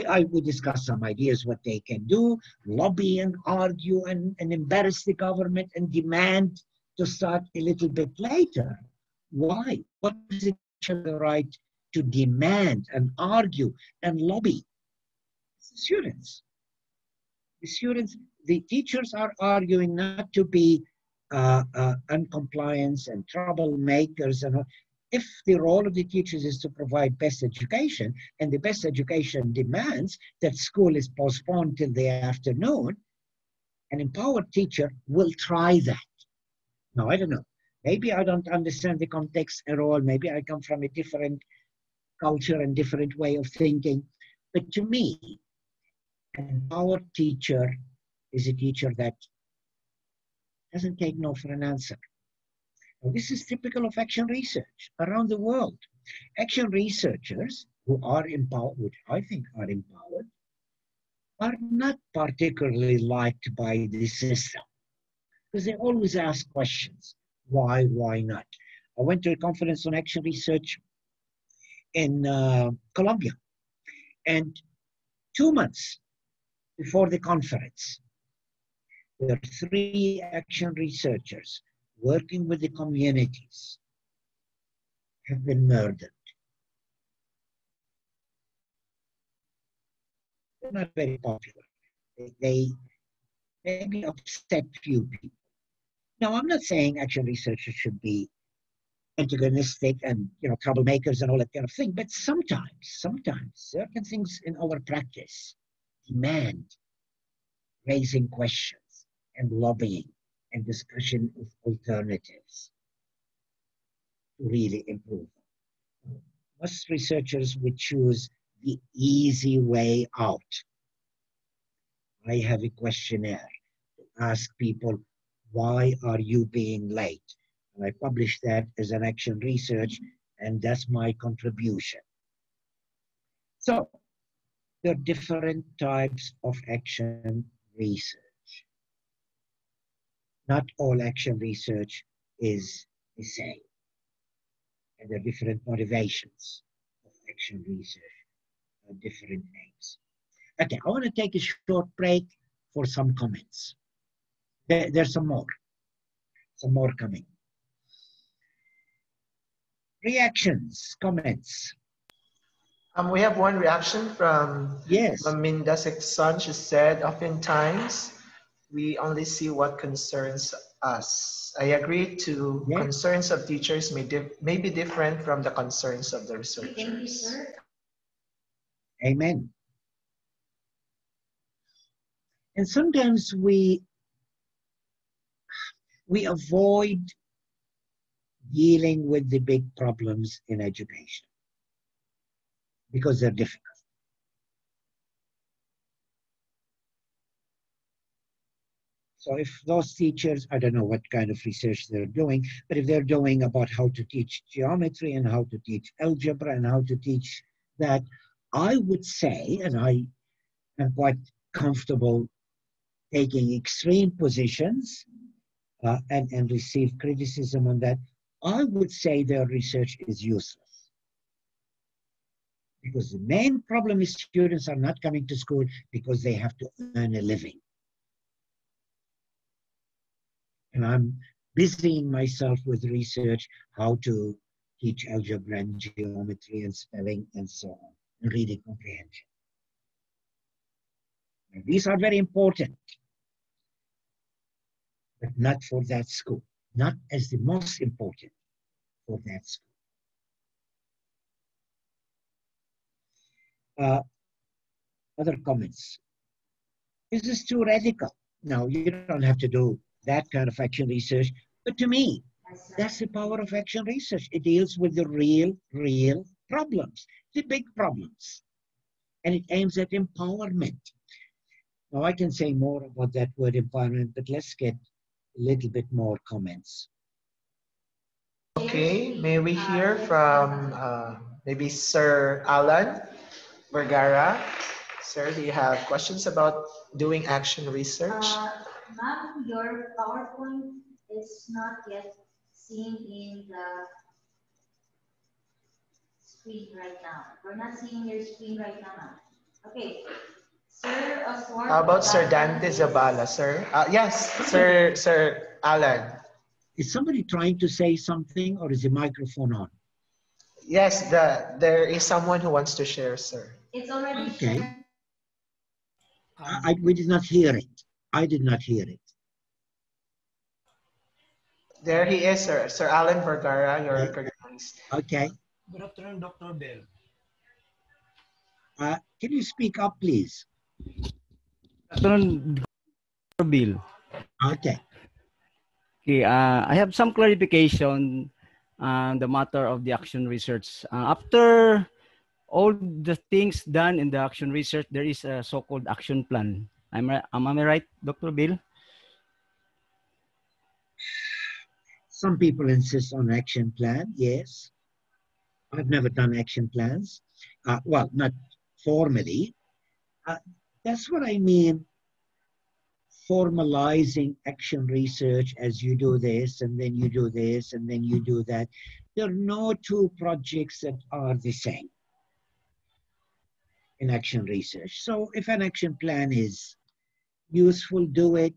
I would discuss some ideas what they can do, lobby and argue and embarrass the government and demand to start a little bit later. Why? What is the teacher the right to demand and argue and lobby? It's the students. The teachers are arguing not to be uncompliance and troublemakers and all. If the role of the teachers is to provide best education, and the best education demands that school is postponed till the afternoon, an empowered teacher will try that. Now, I don't know. Maybe I don't understand the context at all. Maybe I come from a different culture and different way of thinking. But to me, an empowered teacher is a teacher that doesn't take no for an answer. Now, this is typical of action research around the world. Action researchers who are empowered, which I think are empowered, are not particularly liked by the system because they always ask questions. Why not? I went to a conference on action research in Colombia, and 2 months before the conference, there are 3 action researchers working with the communities have been murdered. They're not very popular. They maybe upset few people. Now, I'm not saying action researchers should be antagonistic and troublemakers and all that kind of thing, but sometimes certain things in our practice demand raising questions and lobbying and discussion of alternatives to really improve them. Most researchers would choose the easy way out. I have a questionnaire to ask people, why are you being late? And I publish that as an action research, and that's my contribution. So there are different types of action research. Not all action research is the same. And there are different motivations of action research, different aims. Okay, I want to take a short break for some comments. There's some more coming. Reactions, comments. We have one reaction from Yes. Maminda Sexton. She said, oftentimes we only see what concerns us. I agree to concerns of teachers may be different from the concerns of the researchers. Thank you, sir. Amen. And sometimes we avoid dealing with the big problems in education because they're difficult. So if those teachers, I don't know what kind of research they're doing, but if they're doing about how to teach geometry and how to teach algebra and how to teach that, I would say, and I am quite comfortable taking extreme positions and receive criticism on that, I would say their research is useless. Because the main problem is students are not coming to school because they have to earn a living. And I'm busying myself with research, how to teach algebra and geometry and spelling and so on, and reading comprehension. And these are very important. but not for that school, not as the most important for that school. Other comments? This is too radical. Now, you don't have to do that kind of action research, but to me, that's the power of action research. It deals with the real problems, the big problems, and it aims at empowerment. Now, I can say more about that word empowerment, but let's get a little bit more comments. Okay, may we hear from maybe Sir Alan Vergara? Sir, do you have questions about doing action research? Ma'am, your PowerPoint is not yet seen in the screen right now. We're not seeing your screen right now, ma'am. Okay. Sir Oswald. How about Sir Dante Zabala, sir? Yes, Sir Alan. Is somebody trying to say something, or is the microphone on? Yes, there is someone who wants to share, sir. It's already okay. shared. We did not hear it. I did not hear it. There he is, sir. Sir Alan Vergara, you're recognized. Okay. Good afternoon, Dr. Bell. Can you speak up, please? Good afternoon, Dr. Bill. Okay. Okay, I have some clarification on the matter of the action research. After all the things done in the action research, there is a so-called action plan. Am I right, Dr. Bill? Some people insist on action plan, yes. I've never done action plans. Well, not formally. That's what I mean. Formalizing action research as you do this, and then you do this, and then you do that. There are no two projects that are the same in action research. So if an action plan is useful, do it.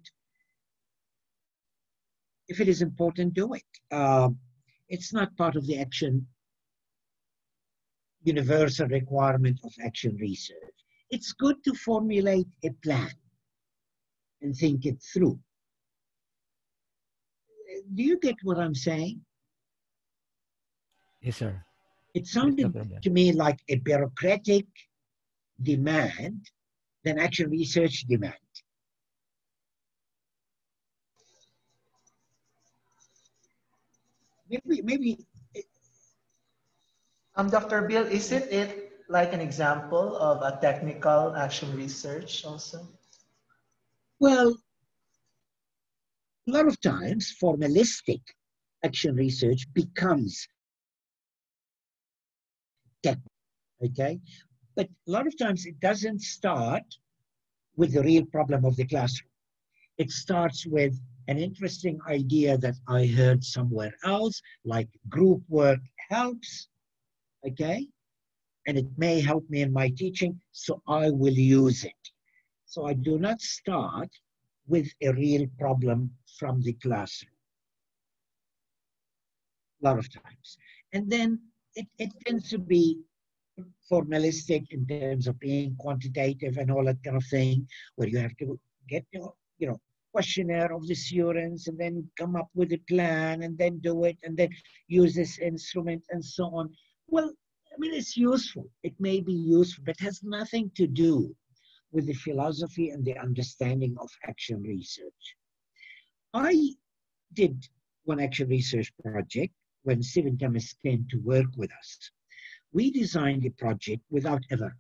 If it is important, do it. It's not part of the action universal requirement of action research. It's good to formulate a plan and think it through. Do you get what I'm saying? Yes, sir. It sounded to me like a bureaucratic demand than action research demand. Maybe. Dr. Bill, isn't it like an example of a technical action research also? Well, a lot of times formalistic action research becomes technical, okay? But a lot of times it doesn't start with the real problem of the classroom. It starts with an interesting idea that I heard somewhere else, like group work helps, okay? And it may help me in my teaching, so I will use it. So I do not start with a real problem from the classroom, a lot of times. And then it tends to be formalistic in terms of being quantitative and all that kind of thing, where you have to get your questionnaire of the students and then come up with a plan and then do it and then use this instrument and so on. Well, I mean, it's useful. It may be useful, but has nothing to do with the philosophy and the understanding of action research. I did one action research project when Stephen Thomas came to work with us. We designed a project without ever,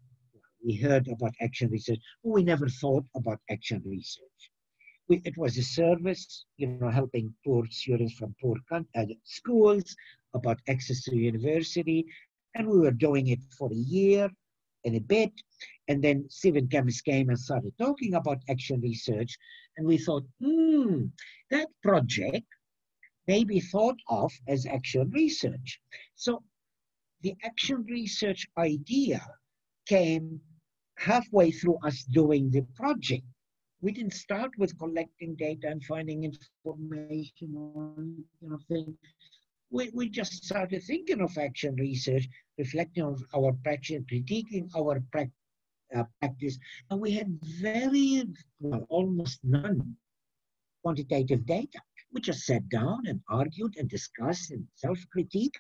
we heard about action research, but we never thought about action research. It was a service, helping poor students from poor schools about access to university, and we were doing it for a year and a bit, and then Stephen Thomas came and started talking about action research, and we thought, that project may be thought of as action research. So the action research idea came halfway through us doing the project. We didn't start with collecting data and finding information or thing. We just started thinking of action research, reflecting on our practice, critiquing our practice, and we had almost none quantitative data. We just sat down and argued and discussed and self-critique,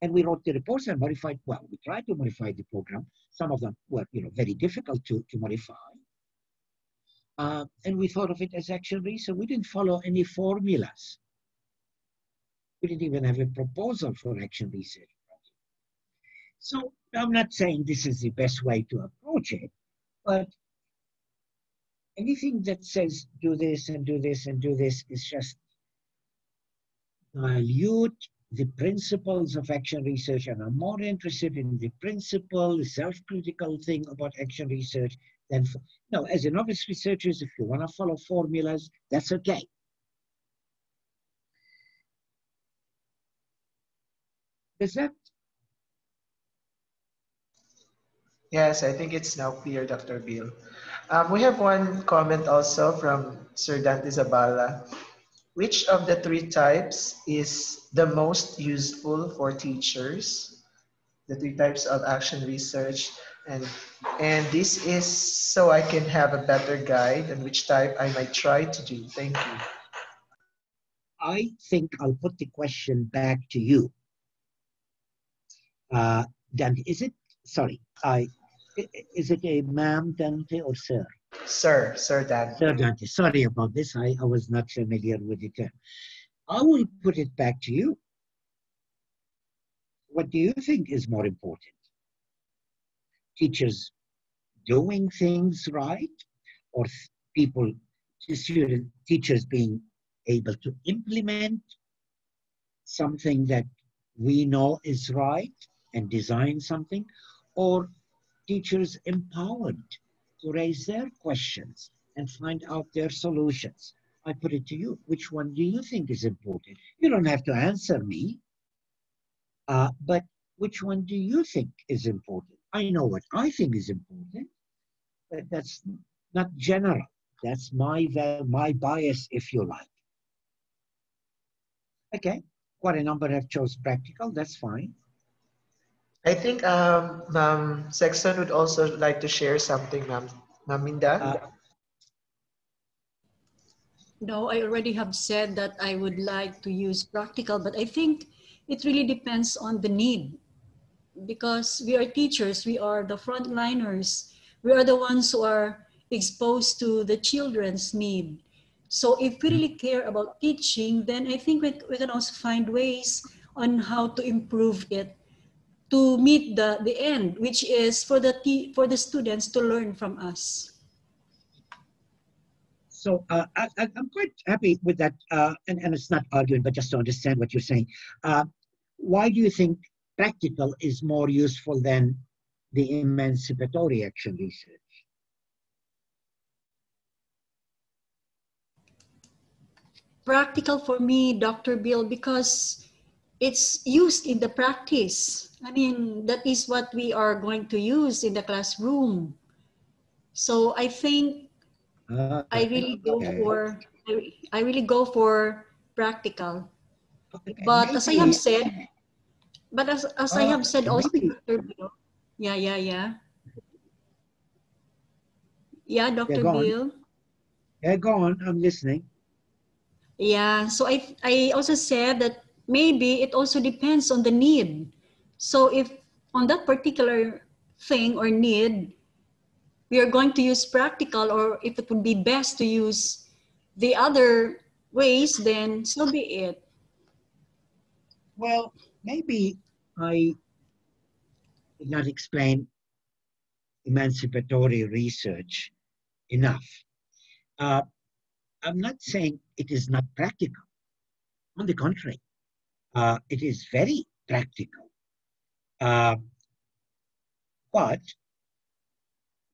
and we wrote the reports and modified. Well, we tried to modify the program. Some of them were, very difficult to modify. And we thought of it as action research. We didn't follow any formulas. We didn't even have a proposal for action research. So I'm not saying this is the best way to approach it, but anything that says do this and do this and do this is just dilute the principles of action research, and I'm more interested in the principle, the self-critical thing about action research than, as a novice researchers, if you want to follow formulas, that's okay. Is that? Yes, I think it's now clear, Dr. Bill. We have one comment also from Sir Dante Zabala. Which of the three types is the most useful for teachers? The three types of action research, and this is so I can have a better guide on which type I might try to do. Thank you. I think I'll put the question back to you. Dante, is it a ma'am, Dante, or sir? Sir Dante. Sir Dante, sorry about this. I was not familiar with the term. I will put it back to you. What do you think is more important? Teachers doing things right, or teachers being able to implement something that we know is right and design something, or teachers empowered to raise their questions and find out their solutions? I put it to you. Which one do you think is important? You don't have to answer me, but which one do you think is important? I know what I think is important, but that's not general. That's my bias, if you like. Okay, quite a number have chose practical. That's fine. I think Ma'am Sexton would also like to share something, Ma'am Minda. No, I already have said that I would like to use practical, but I think it really depends on the need. Because we are teachers, we are the frontliners, we are the ones who are exposed to the children's need. So if we really care about teaching, then I think we can also find ways on how to improve it to meet the end, which is for the students to learn from us. So I'm quite happy with that, and it's not arguing, but just to understand what you're saying. Why do you think practical is more useful than the emancipatory action research? Practical for me, Dr. Bill, because it's used in the practice. I mean, that is what we are going to use in the classroom. So I think I really go for practical. But maybe, as I have said, I have said also, Dr. Bill. Yeah. Yeah, Dr. Bill. Yeah, go on. I'm listening. Yeah, so I also said that maybe it also depends on the need. So if on that particular thing or need, we are going to use practical, or if it would be best to use the other ways, then so be it. Well, maybe I did not explain emancipatory research enough. I'm not saying it is not practical. On the contrary, it is very practical. But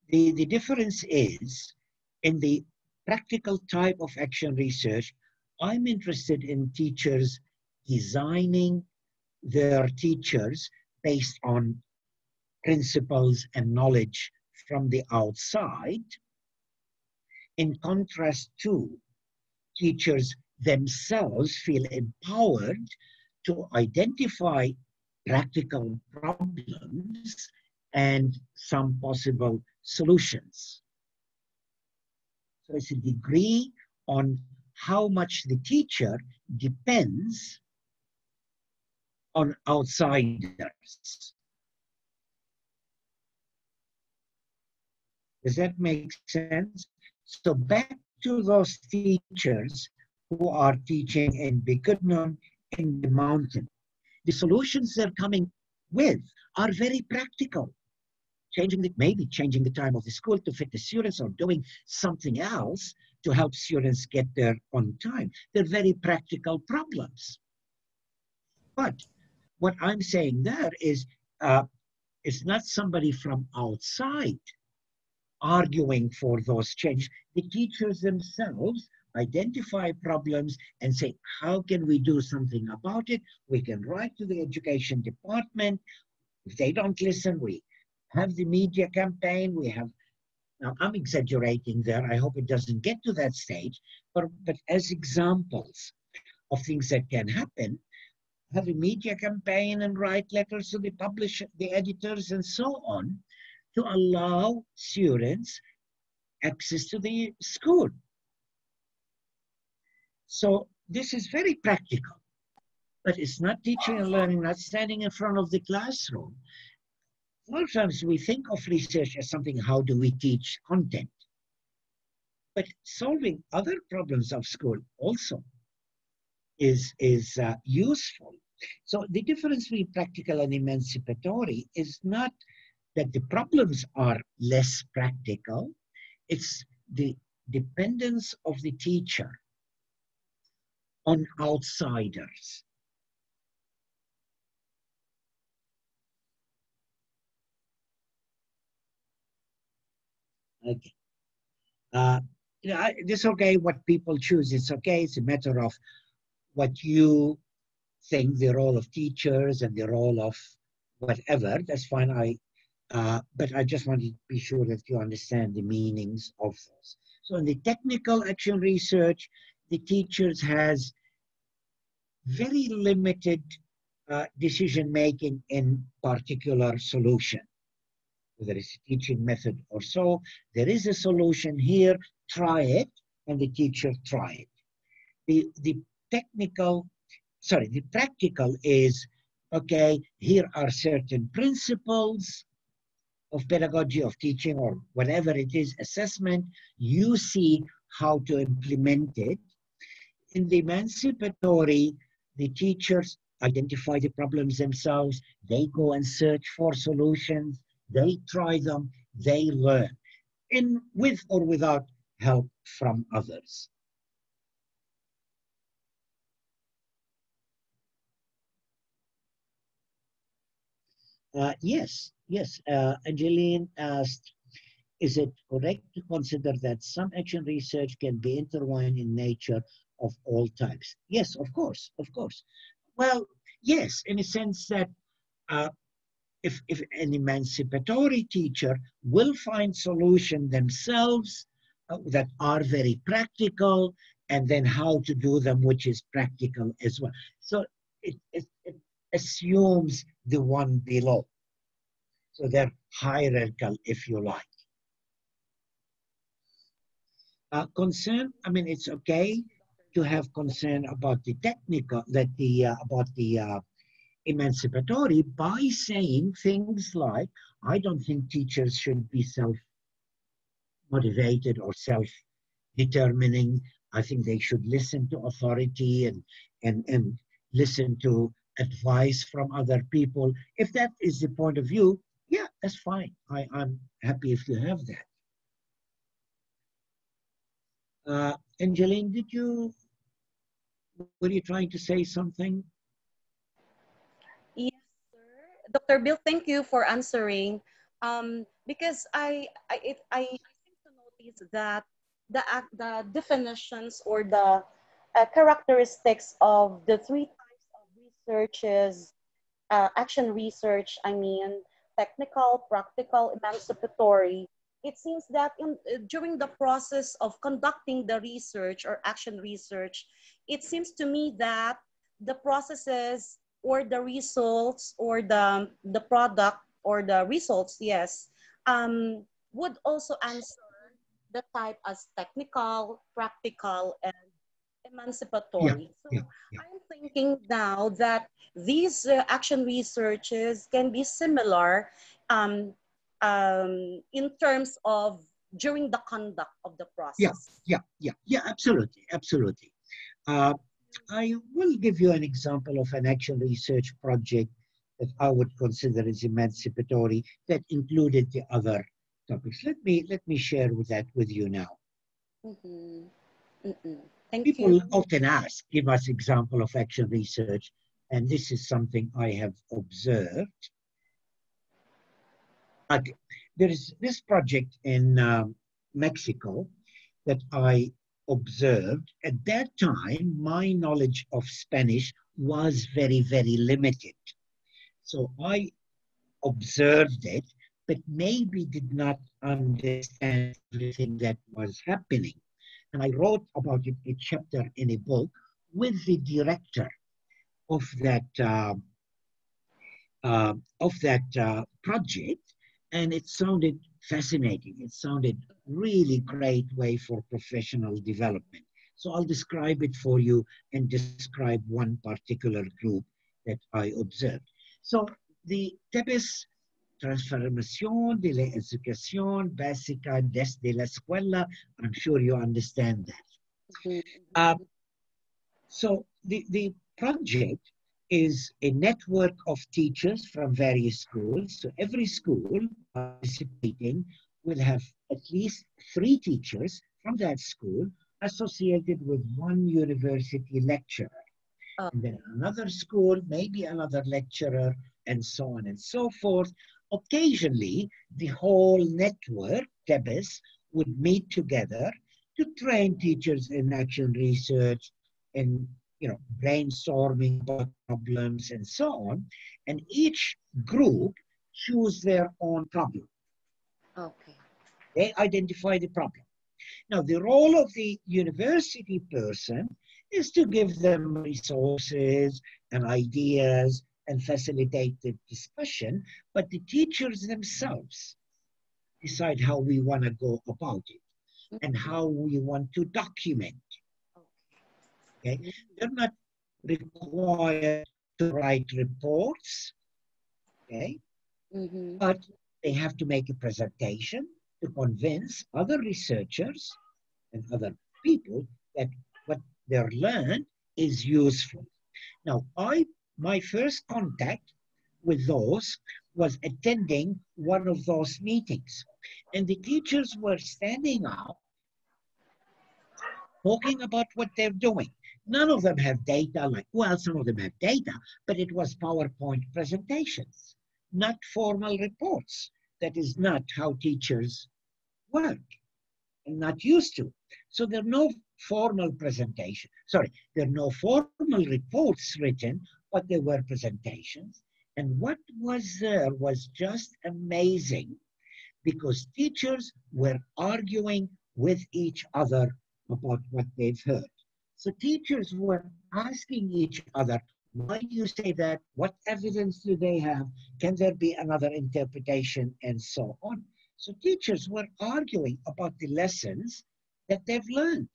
the difference is, in the practical type of action research, I'm interested in teachers designing their teachers based on principles and knowledge from the outside, in contrast to teachers themselves feel empowered to identify practical problems and some possible solutions. So it's a degree on how much the teacher depends on outsiders. Does that make sense? So back to those teachers who are teaching in Bikudnon, in the mountain. The solutions they're coming with are very practical. Maybe changing the time of the school to fit the students, or doing something else to help students get there on time. They're very practical problems. But what I'm saying there is, it's not somebody from outside arguing for those changes. The teachers themselves identify problems and say, how can we do something about it? We can write to the education department. If they don't listen, we have the media campaign. We have, now I'm exaggerating there. I hope it doesn't get to that stage, but as examples of things that can happen, have a media campaign and write letters to the publisher, the editors, and so on, to allow students access to the school. So this is very practical, but it's not teaching and learning, not standing in front of the classroom. A lot of times we think of research as something, how do we teach content? But solving other problems of school also is useful. So the difference between practical and emancipatory is not that the problems are less practical, it's the dependence of the teacher on outsiders. Okay. It's okay what people choose. It's okay. It's a matter of what you think the role of teachers and the role of whatever. That's fine. But I just wanted to be sure that you understand the meanings of those. So in the technical action research, the teachers has very limited decision-making in particular solution. Whether it's a teaching method or so, there is a solution here, try it, and the teacher try it. The practical is, okay, here are certain principles of pedagogy, of teaching, or whatever it is, assessment, you see how to implement it. In the emancipatory, the teachers identify the problems themselves, they go and search for solutions, they try them, they learn, with or without help from others. Yes. Angeline asked, is it correct to consider that some action research can be intertwined in nature of all types? Yes, of course. Well, yes, in a sense that if an emancipatory teacher will find solutions themselves that are very practical, and then how to do them, which is practical as well. So it assumes the one below. So they're hierarchical, if you like. Concern, I mean, it's okay to have concern about the technical, about the emancipatory, by saying things like, I don't think teachers should be self-motivated or self-determining. I think they should listen to authority and listen to advice from other people. If that is the point of view, yeah, that's fine. I'm happy if you have that. Angeline, were you trying to say something? Yes, sir. Dr. Bill, thank you for answering. Because I seem to notice that the definitions or the characteristics of the three types of researches, action research, I mean, technical, practical, emancipatory, it seems that during the process of conducting the research or action research, it seems to me that the processes or the results or the product or the results, yes, would also answer the type as technical, practical, and emancipatory. Yeah, So I'm thinking now that these action researches can be similar um, in terms of during the conduct of the process. Yeah, absolutely, absolutely. Uh, I will give you an example of an action research project that I would consider as emancipatory that included the other topics. Let me share with that with you now. Thank People you. often ask, give us example of action research, and this is something I have observed. There is this project in Mexico that I observed. At that time, my knowledge of Spanish was very, very limited. So I observed it, but maybe did not understand everything that was happening. And I wrote about it a chapter in a book with the director of that project, and it sounded fascinating. It sounded really great way for professional development. So I'll describe it for you and describe one particular group that I observed. So the TEPES, Transformación de la Educación Básica desde la Escuela, I'm sure you understand that. So the project is a network of teachers from various schools. So every school participating will have at least 3 teachers from that school associated with one university lecturer. And then another school, maybe another lecturer, and so on and so forth. Occasionally, the whole network, TEBES, would meet together to train teachers in action research and brainstorming about problems and so on. And each group choose their own problem. Okay. They identify the problem. Now, the role of the university person is to give them resources and ideas and facilitate the discussion, but the teachers themselves decide how we want to go about it and how we want to document. Okay? They're not required to write reports, okay? But they have to make a presentation to convince other researchers and other people that what they're learned is useful. Now, my first contact with those was attending one of those meetings. And the teachers were standing up, talking about what they're doing. None of them have data, some of them have data, but it was PowerPoint presentations, not formal reports. That is not how teachers work and not used to. So there are no formal presentation. There are no formal reports written, but there were presentations. And what was there was just amazing because teachers were arguing with each other about what they've heard. So teachers were asking each other, why do you say that? What evidence do they have? Can there be another interpretation? And so on. So teachers were arguing about the lessons that they've learned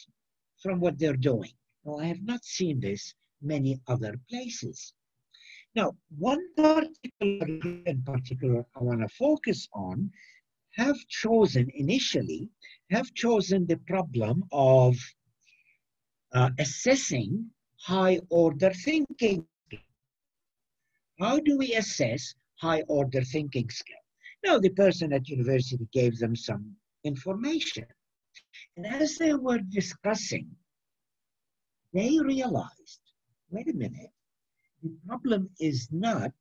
from what they're doing. Now, I have not seen this many other places. Now, one particular group in particular I want to focus on have chosen the problem of assessing high order thinking. How do we assess high order thinking skill? Now, the person at university gave them some information. And as they were discussing, they realized, wait a minute, the problem is not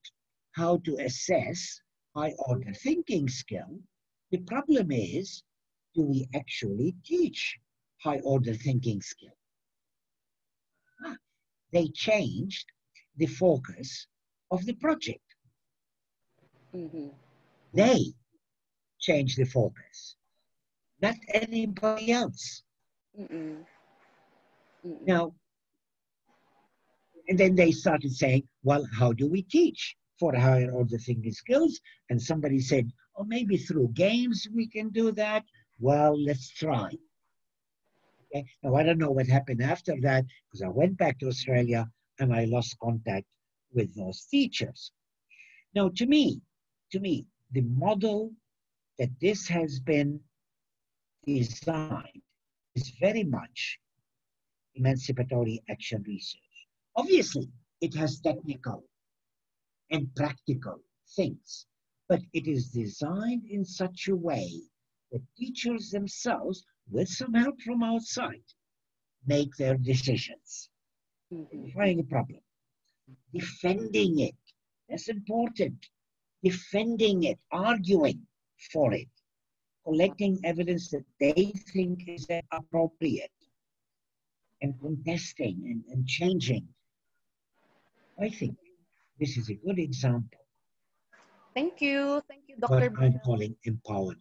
how to assess high order thinking skill. The problem is, do we actually teach high order thinking skill? They changed the focus of the project. They changed the focus, not anybody else. Now, and then they started saying, well, how do we teach for higher order thinking skills? And somebody said, oh, maybe through games we can do that. Well, let's try. Okay? Now, I don't know what happened after that because I went back to Australia and I lost contact with those teachers. Now, to me, the model that this has been designed is very much emancipatory action research. Obviously, it has technical and practical things, but it is designed in such a way that teachers themselves, with some help from outside, make their decisions. Finding a problem. Defending it. That's important. Defending it, arguing for it, collecting evidence that they think is appropriate, and contesting and changing. I think this is a good example. Thank you, Dr. What I'm Bell. calling empowered.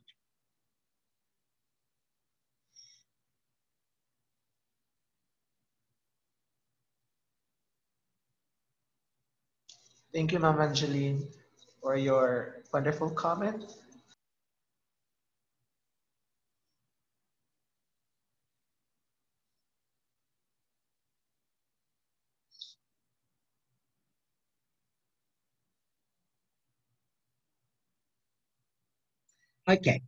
Thank you, Ma'am Angeline, for your wonderful comment. Okay,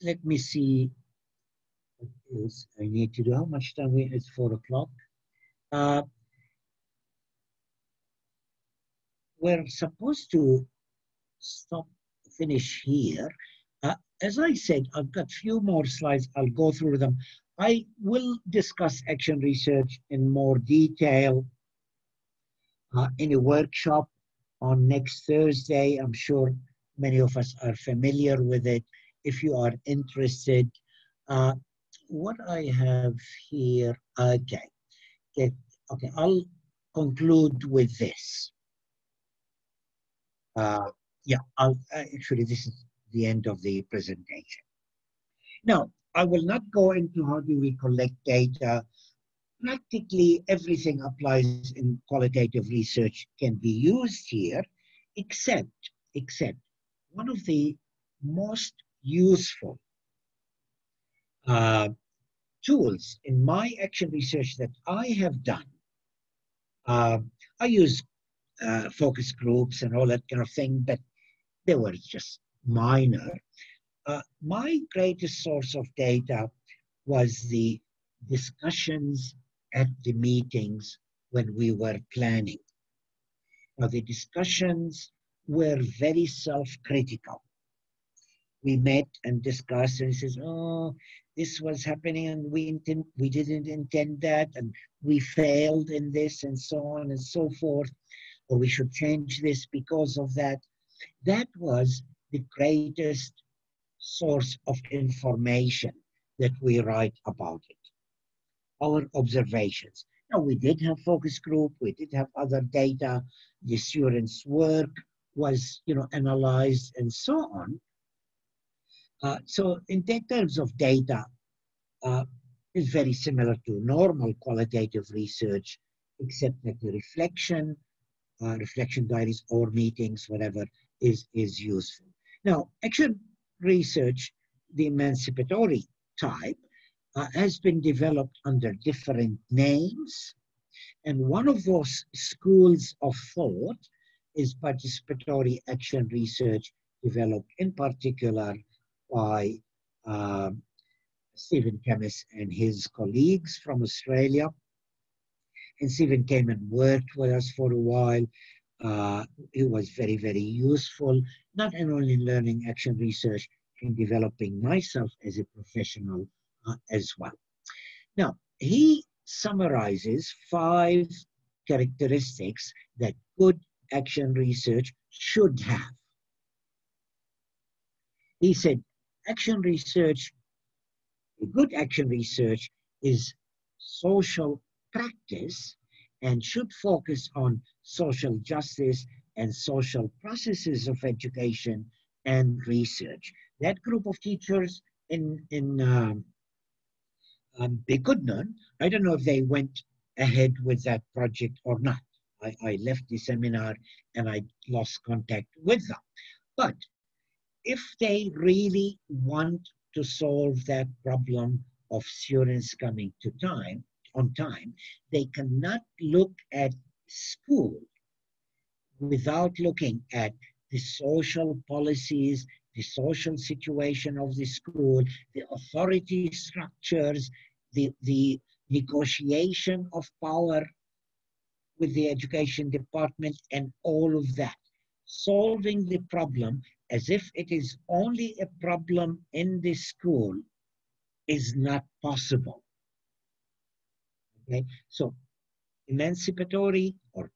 let me see what else I need to do. How much time we? It's 4 o'clock. We're supposed to finish here. As I said, I've got a few more slides. I'll go through them. I will discuss action research in more detail in a workshop on next Thursday. I'm sure many of us are familiar with it. If you are interested, what I have here, okay, I'll conclude with this. Yeah, actually, this is the end of the presentation. Now, I will not go into how do we collect data. Practically everything applies in qualitative research can be used here, except one of the most useful tools in my action research that I have done. I use focus groups and all that kind of thing, but they were just minor. My greatest source of data was the discussions at the meetings when we were planning. Now, the discussions were very self-critical. We met and discussed, and he says, "Oh, this was happening, and we didn't intend that, and we failed in this, and so on and so forth, or we should change this because of that." That was the greatest source of information that we write about it. Our observations. Now, we did have focus group, we did have other data, the students' work was, analyzed and so on. So in terms of data, it's very similar to normal qualitative research, except that the reflection diaries or meetings, whatever, is useful. Now, action research, the emancipatory type, has been developed under different names. And one of those schools of thought is participatory action research, developed in particular by Stephen Kemmis and his colleagues from Australia. And Stephen came and worked with us for a while. It was very, very useful, not only in learning action research, in developing myself as a professional as well. Now, he summarizes 5 characteristics that good action research should have. He said, action research, good action research is social practice and should focus on social justice and social processes of education and research. That group of teachers in Bikudnon, I don't know if they went ahead with that project or not. I left the seminar and I lost contact with them. But if they really want to solve that problem of students coming to on time, they cannot look at school without looking at the social policies, the social situation of the school, the authority structures, the negotiation of power with the education department, and all of that. Solving the problem as if it is only a problem in the school is not possible. Okay, so emancipatory or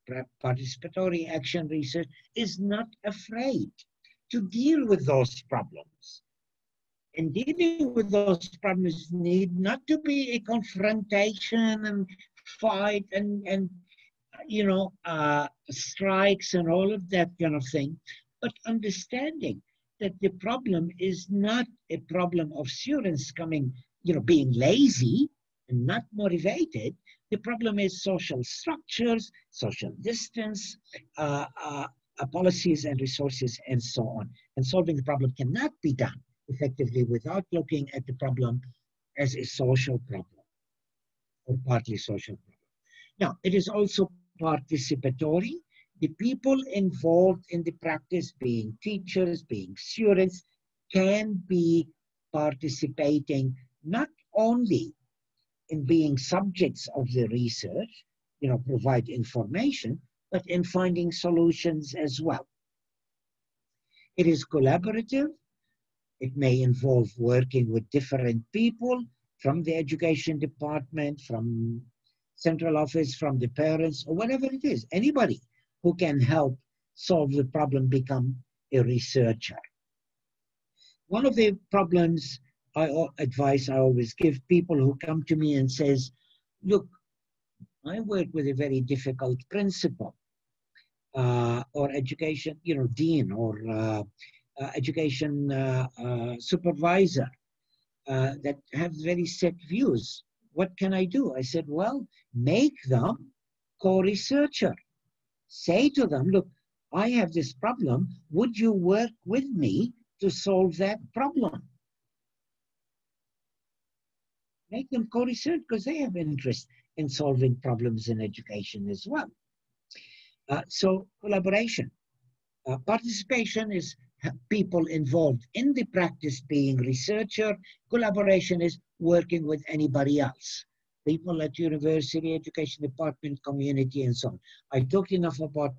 participatory action research is not afraid to deal with those problems. And dealing with those problems need not to be a confrontation and fight and you know, strikes and all of that kind of thing, but understanding that the problem is not a problem of students coming, you know, being lazy and not motivated. The problem is social structures, social distance, policies and resources, and so on. And solving the problem cannot be done effectively without looking at the problem as a social problem or partly social problem. Now, it is also participatory. The people involved in the practice, being teachers, being students, can be participating not only in being subjects of the research, you know, provide information, but in finding solutions as well. It is collaborative. It may involve working with different people from the education department, from central office, from the parents, or whatever it is. Anybody who can help solve the problem become a researcher. One of the problems advice I always give people who come to me and says, look, I work with a very difficult principal or education, you know, dean or education supervisor that have very set views. What can I do? I said, well, make them co-researcher. Say to them, look, I have this problem. Would you work with me to solve that problem? Make them co-research because they have interest in solving problems in education as well. So collaboration. Participation is people involved in the practice being researcher. Collaboration is working with anybody else. People at university, education department, community, and so on. I talked enough about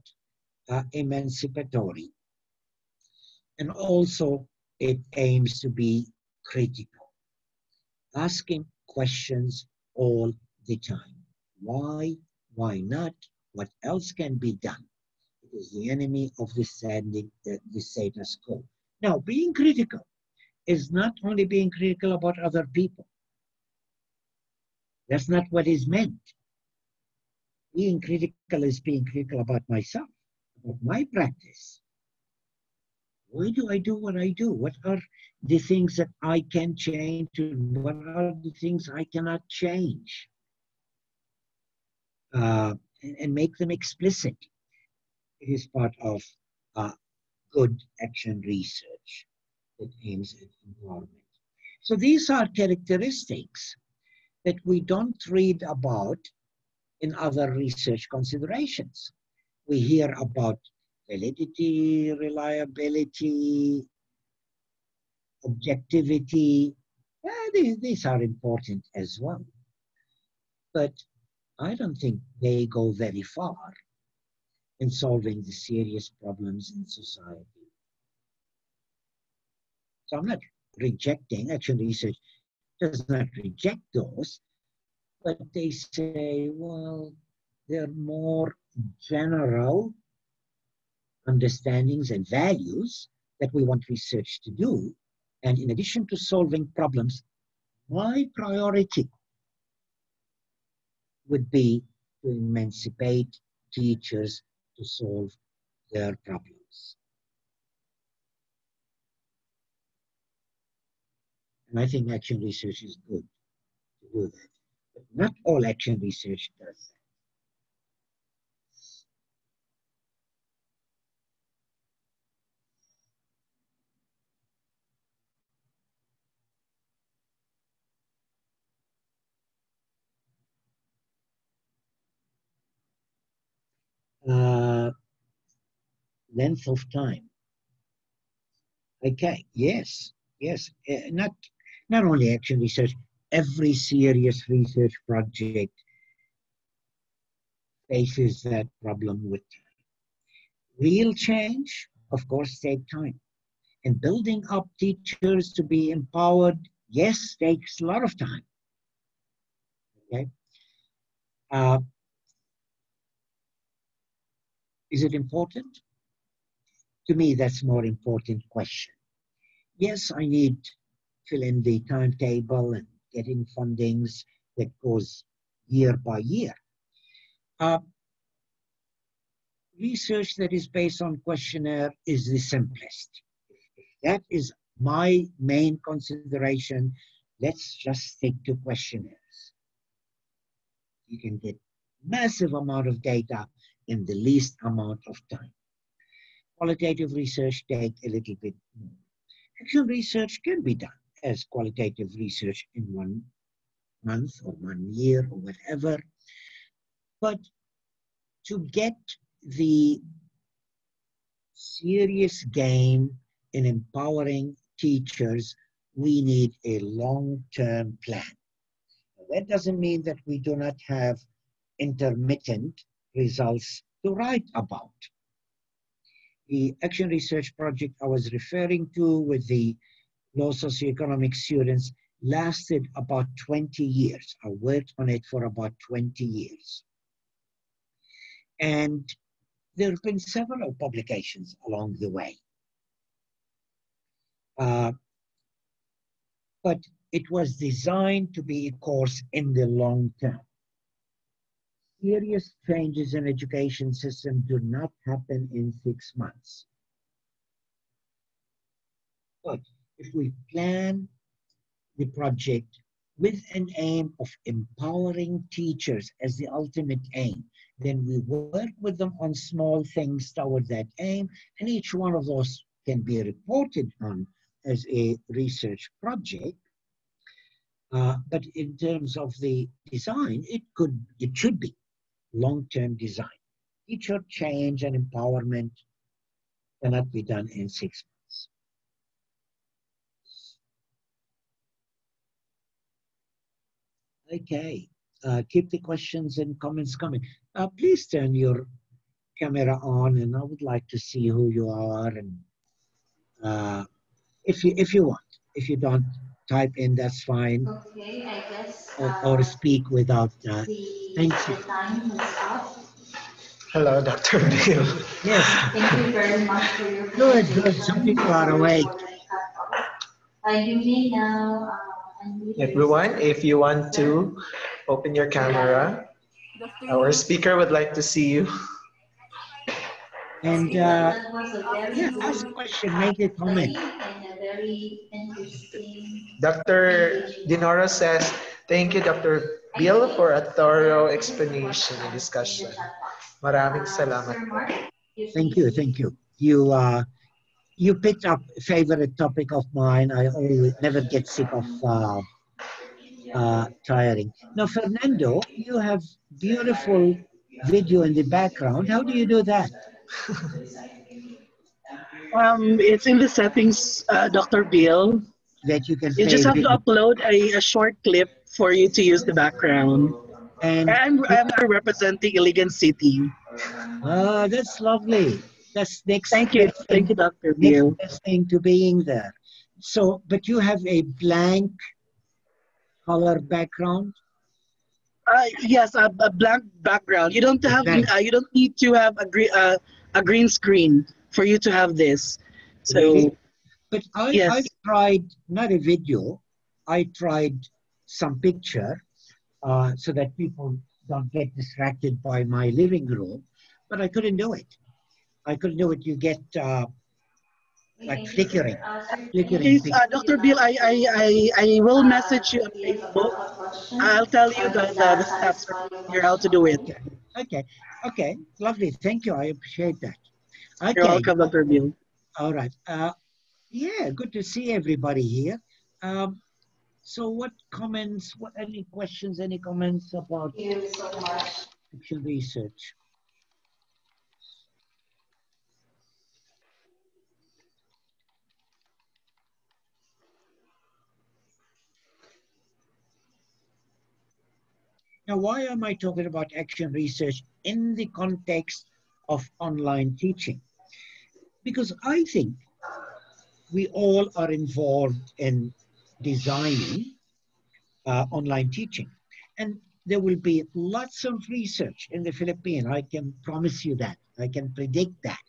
emancipatory. And also, it aims to be critical. Asking questions all the time. Why? Why not? What else can be done? It is the enemy of the status quo. Now, being critical is not only being critical about other people. That's not what is meant. Being critical is being critical about myself, about my practice. Why do I do what I do? What are the things that I can change and what are the things I cannot change? And make them explicit. It is part of good action research that aims at empowerment. So these are characteristics that we don't read about in other research considerations. We hear about validity, reliability, objectivity. These are important as well. But I don't think they go very far in solving the serious problems in society. So I'm not rejecting, action research does not reject those, but they say, well, they're more general understandings and values that we want research to do. And in addition to solving problems, my priority would be to emancipate teachers to solve their problems. And I think action research is good to do that. But not all action research does that. Length of time. Okay, yes, yes. Not only action research, every serious research project faces that problem with time. Real change, of course, takes time. And building up teachers to be empowered, yes, takes a lot of time. Okay. Is it important? To me, that's more important question. Yes, I need to fill in the timetable and getting fundings that goes year by year. Research that is based on questionnaire is the simplest. That is my main consideration. Let's just stick to questionnaires. You can get massive amount of data in the least amount of time. Qualitative research takes a little bit more. Action research can be done as qualitative research in 1 month or 1 year or whatever. But to get the serious gain in empowering teachers, we need a long-term plan. That doesn't mean that we do not have intermittent results to write about. The action research project I was referring to with the low socioeconomic students lasted about 20 years. I worked on it for about 20 years. And there have been several publications along the way. But it was designed to be a course in the long term. Serious changes in education system do not happen in 6 months. But if we plan the project with an aim of empowering teachers as the ultimate aim, then we work with them on small things toward that aim, and each one of those can be reported on as a research project. But in terms of the design, it should be long-term design. Teacher change and empowerment cannot be done in 6 months. Okay, keep the questions and comments coming. Please turn your camera on, and I would like to see who you are, and if you want. If you don't type in, that's fine. Okay, I guess. Or speak without. Thank you. The time is up. Hello, Dr. Bill. Yes. Thank you very much for your Good, good. Some people are awake. You may now unmute Everyone, if you want to open your camera, our speaker would like to see you. And that was a very yeah, good, ask a question, make a comment. and a very interesting. Dr. Dinora says, thank you, Dr. Bill, for a thorough explanation and discussion. Maraming salamat po. Thank you, thank you. You picked up a favorite topic of mine. I always never get sick of tiring. Now, Fernando, you have beautiful video in the background. How do you do that? It's in the settings, Dr. Bill. That you can You play just have to video. upload a short clip for you to use the background. And I'm representing Iligan City. That's lovely. That's next. Thank you, Dr. Next Bill. best thing to being there. So, but you have a blank color background. Yes, a blank background. You don't have. You don't need to have a green screen for you to have this. So, really? But I yes. tried not a video. I tried some picture so that people don't get distracted by my living room. But I couldn't do it. I couldn't do it. You get like flickering. Please, Dr. Bill, I will message you on Facebook. I'll tell you the steps here how to do it. Okay. Lovely. Thank you. I appreciate that. Okay. You're welcome, Dr. Bill. All right. Yeah, good to see everybody here. So what comments, any questions, any comments about action research? Now, why am I talking about action research in the context of online teaching? Because I think we all are involved in designing online teaching. And there will be lots of research in the Philippines. I can promise you that. I can predict that.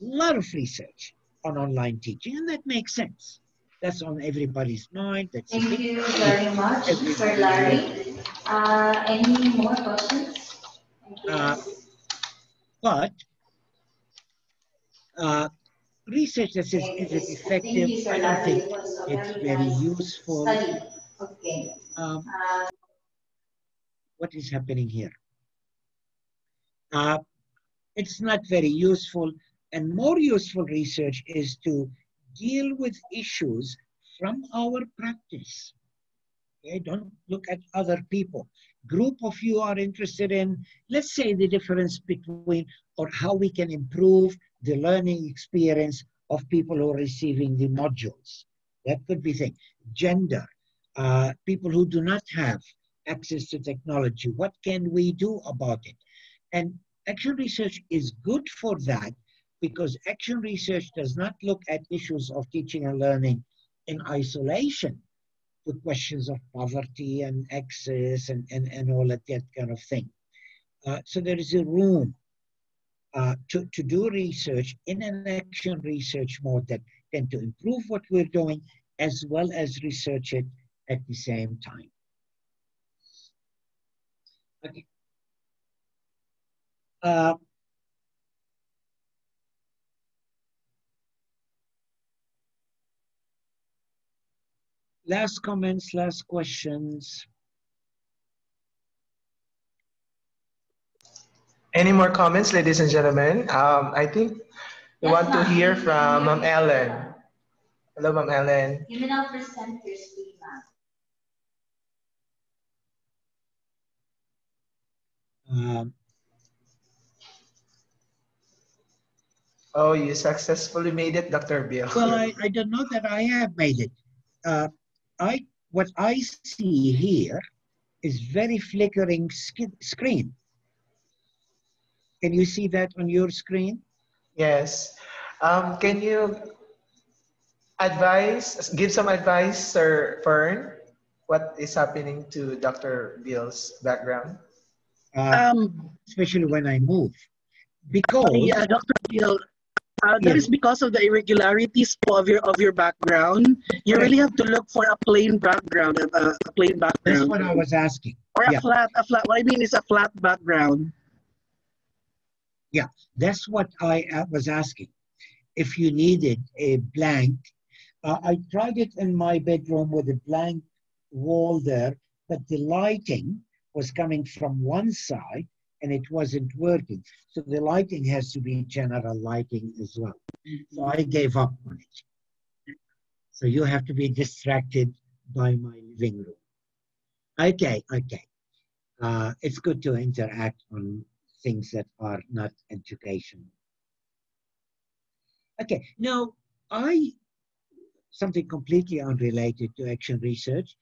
A lot of research on online teaching, and that makes sense. That's on everybody's mind. That's Thank you very much, Sir Larry. Any more questions? But research that says, is it Thank effective? you, Sir I don't Larry. think It was a it's very very nice useful. study. Okay. What is happening here? It's not very useful. And more useful research is to deal with issues from our practice. Okay, don't look at other people. Group of you are interested in, let's say, the difference between or how we can improve the learning experience of people who are receiving the modules. That could be thing. Gender, people who do not have access to technology. What can we do about it? And action research is good for that because action research does not look at issues of teaching and learning in isolation, to questions of poverty and access and all that kind of thing. So there is a room to do research in an action research mode that tend to improve what we're doing as well as research it at the same time. Okay. Last comments, last questions. Any more comments, ladies and gentlemen? I think we want to hear from Ma'am Ellen. Hello, Ma'am Ellen. You may now present your screen, ma'am. Oh, you successfully made it, Dr. Bill. Well, I don't know that I have made it. What I see here is very flickering screen. Can you see that on your screen? Yes. Can you give some advice, Sir Fern? What is happening to Dr. Bill's background? Especially when I move. Because yeah, Dr. Bill, that is because of the irregularities of your background. You really have to look for a plain background, a plain background. That's what I was asking. Or a flat. What I mean is a flat background. Yeah, that's what I was asking. If you needed a blank, I tried it in my bedroom with a blank wall there, but the lighting was coming from one side and it wasn't working. So the lighting has to be general lighting as well. So I gave up on it. So you have to be distracted by my living room. Okay. It's good to interact on things that are not educational. Okay, now something completely unrelated to action research.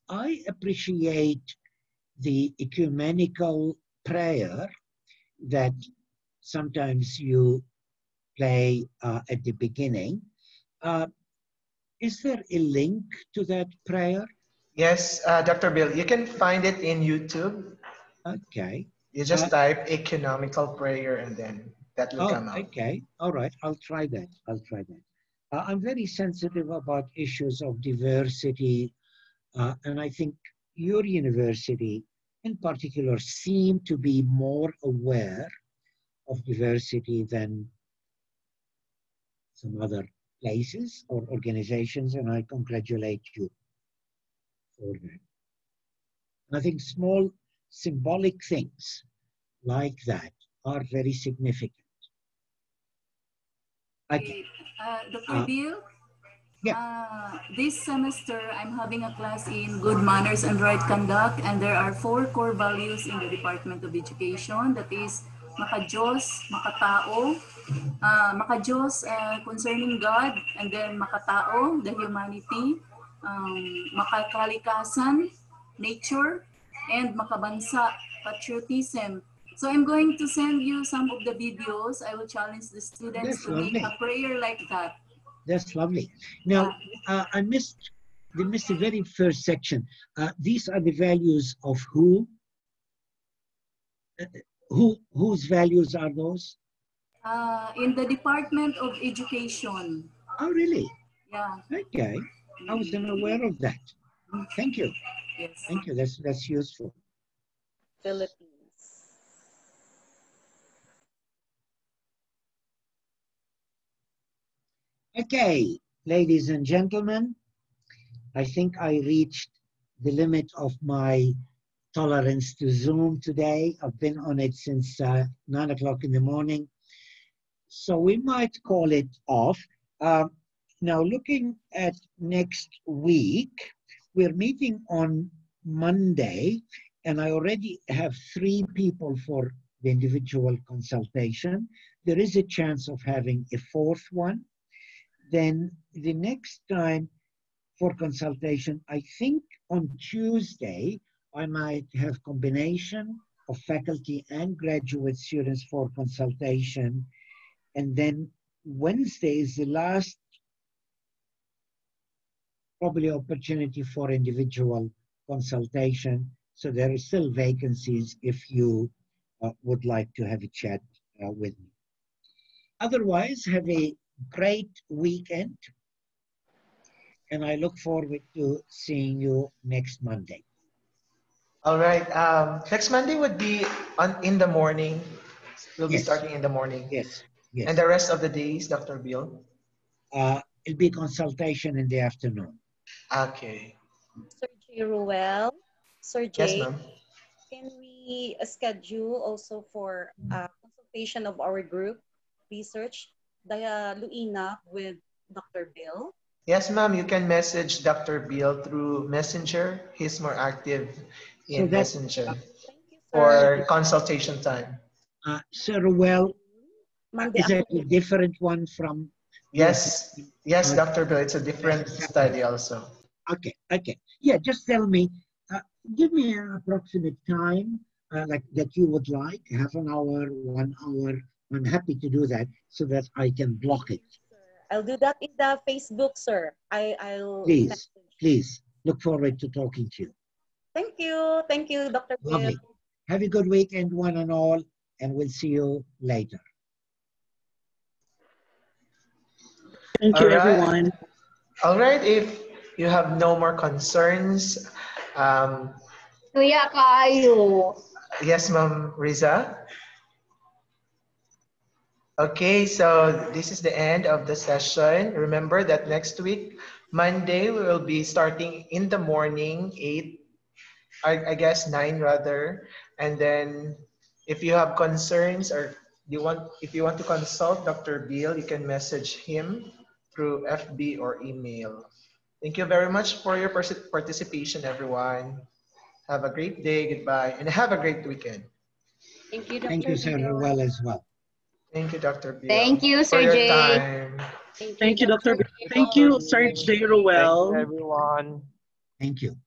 I appreciate the ecumenical prayer that sometimes you play at the beginning. Is there a link to that prayer? Yes, Dr. Bill, you can find it in YouTube. Okay. You just type Ecumenical Prayer and then that will come out. Okay. All right. I'll try that. I'm very sensitive about issues of diversity, and I think your university in particular seem to be more aware of diversity than some other places or organizations, and I congratulate you for that. And I think small symbolic things like that are very significant. Okay. Dr. Bill? Yeah. This semester, I'm having a class in good manners and right conduct, and there are 4 core values in the Department of Education. That is, maka-Diyos, makatao, maka-Diyos concerning God, and then makatao, the humanity, makakalikasan, nature, and makabansa, patriotism. So I'm going to send you some of the videos. I will challenge the students to make a prayer like that. That's lovely. Now, I missed the very first section. These are the values of who? Whose values are those? In the Department of Education. Oh, really? Yeah. Okay. I wasn't aware of that. Thank you. Yes. Thank you. That's useful. Philippines. Okay, ladies and gentlemen, I think I reached the limit of my tolerance to Zoom today. I've been on it since 9 o'clock in the morning. So we might call it off. Now, looking at next week, we're meeting on Monday, and I already have 3 people for the individual consultation. There is a chance of having a 4th one. Then the next time for consultation, I think on Tuesday, I might have combination of faculty and graduate students for consultation. And then Wednesday is the last probably opportunity for individual consultation. So there are still vacancies if you would like to have a chat with me. Otherwise, have a great weekend. And I look forward to seeing you next Monday. All right. Next Monday would be in the morning. We'll be starting in the morning. Yes. Yes. And the rest of the days, Dr. Bill? It'll be consultation in the afternoon. Okay. Sir J. Ruel, Sir J. Yes, ma'am. Can we schedule also for consultation of our group research, Luina with Dr. Bill? Yes, ma'am. You can message Dr. Bill through Messenger. He's more active in Messenger for consultation time. Sir Ruel, is it a different one from? Yes, yes, Dr. Bill. It's a different study also. Okay, okay. Yeah, just tell me, give me an approximate time like that you would like, half an hour, 1 hour. I'm happy to do that so that I can block it. I'll do that in the Facebook, sir. I'll Please. Look forward to talking to you. Thank you, Dr. Lovely. Bill. Have a good weekend, one and all, and we'll see you later. Thank you, everyone. All right, if you have no more concerns. Yes, Ma'am Riza. Okay, so this is the end of the session. Remember that next week, Monday, we will be starting in the morning, 8, I guess 9 rather. And then if you have concerns or if you want to consult Dr. Bill, you can message him through FB or email. Thank you very much for your participation, everyone. Have a great day, goodbye, and have a great weekend. Thank you, Dr. Thank you, Sir Ruel, as well. Thank you, Dr. Bill. Thank you, Sir for your J. time. Thank you, Dr. Bill. Thank you, Sir J. Ruel. Thank you, everyone. Thank you.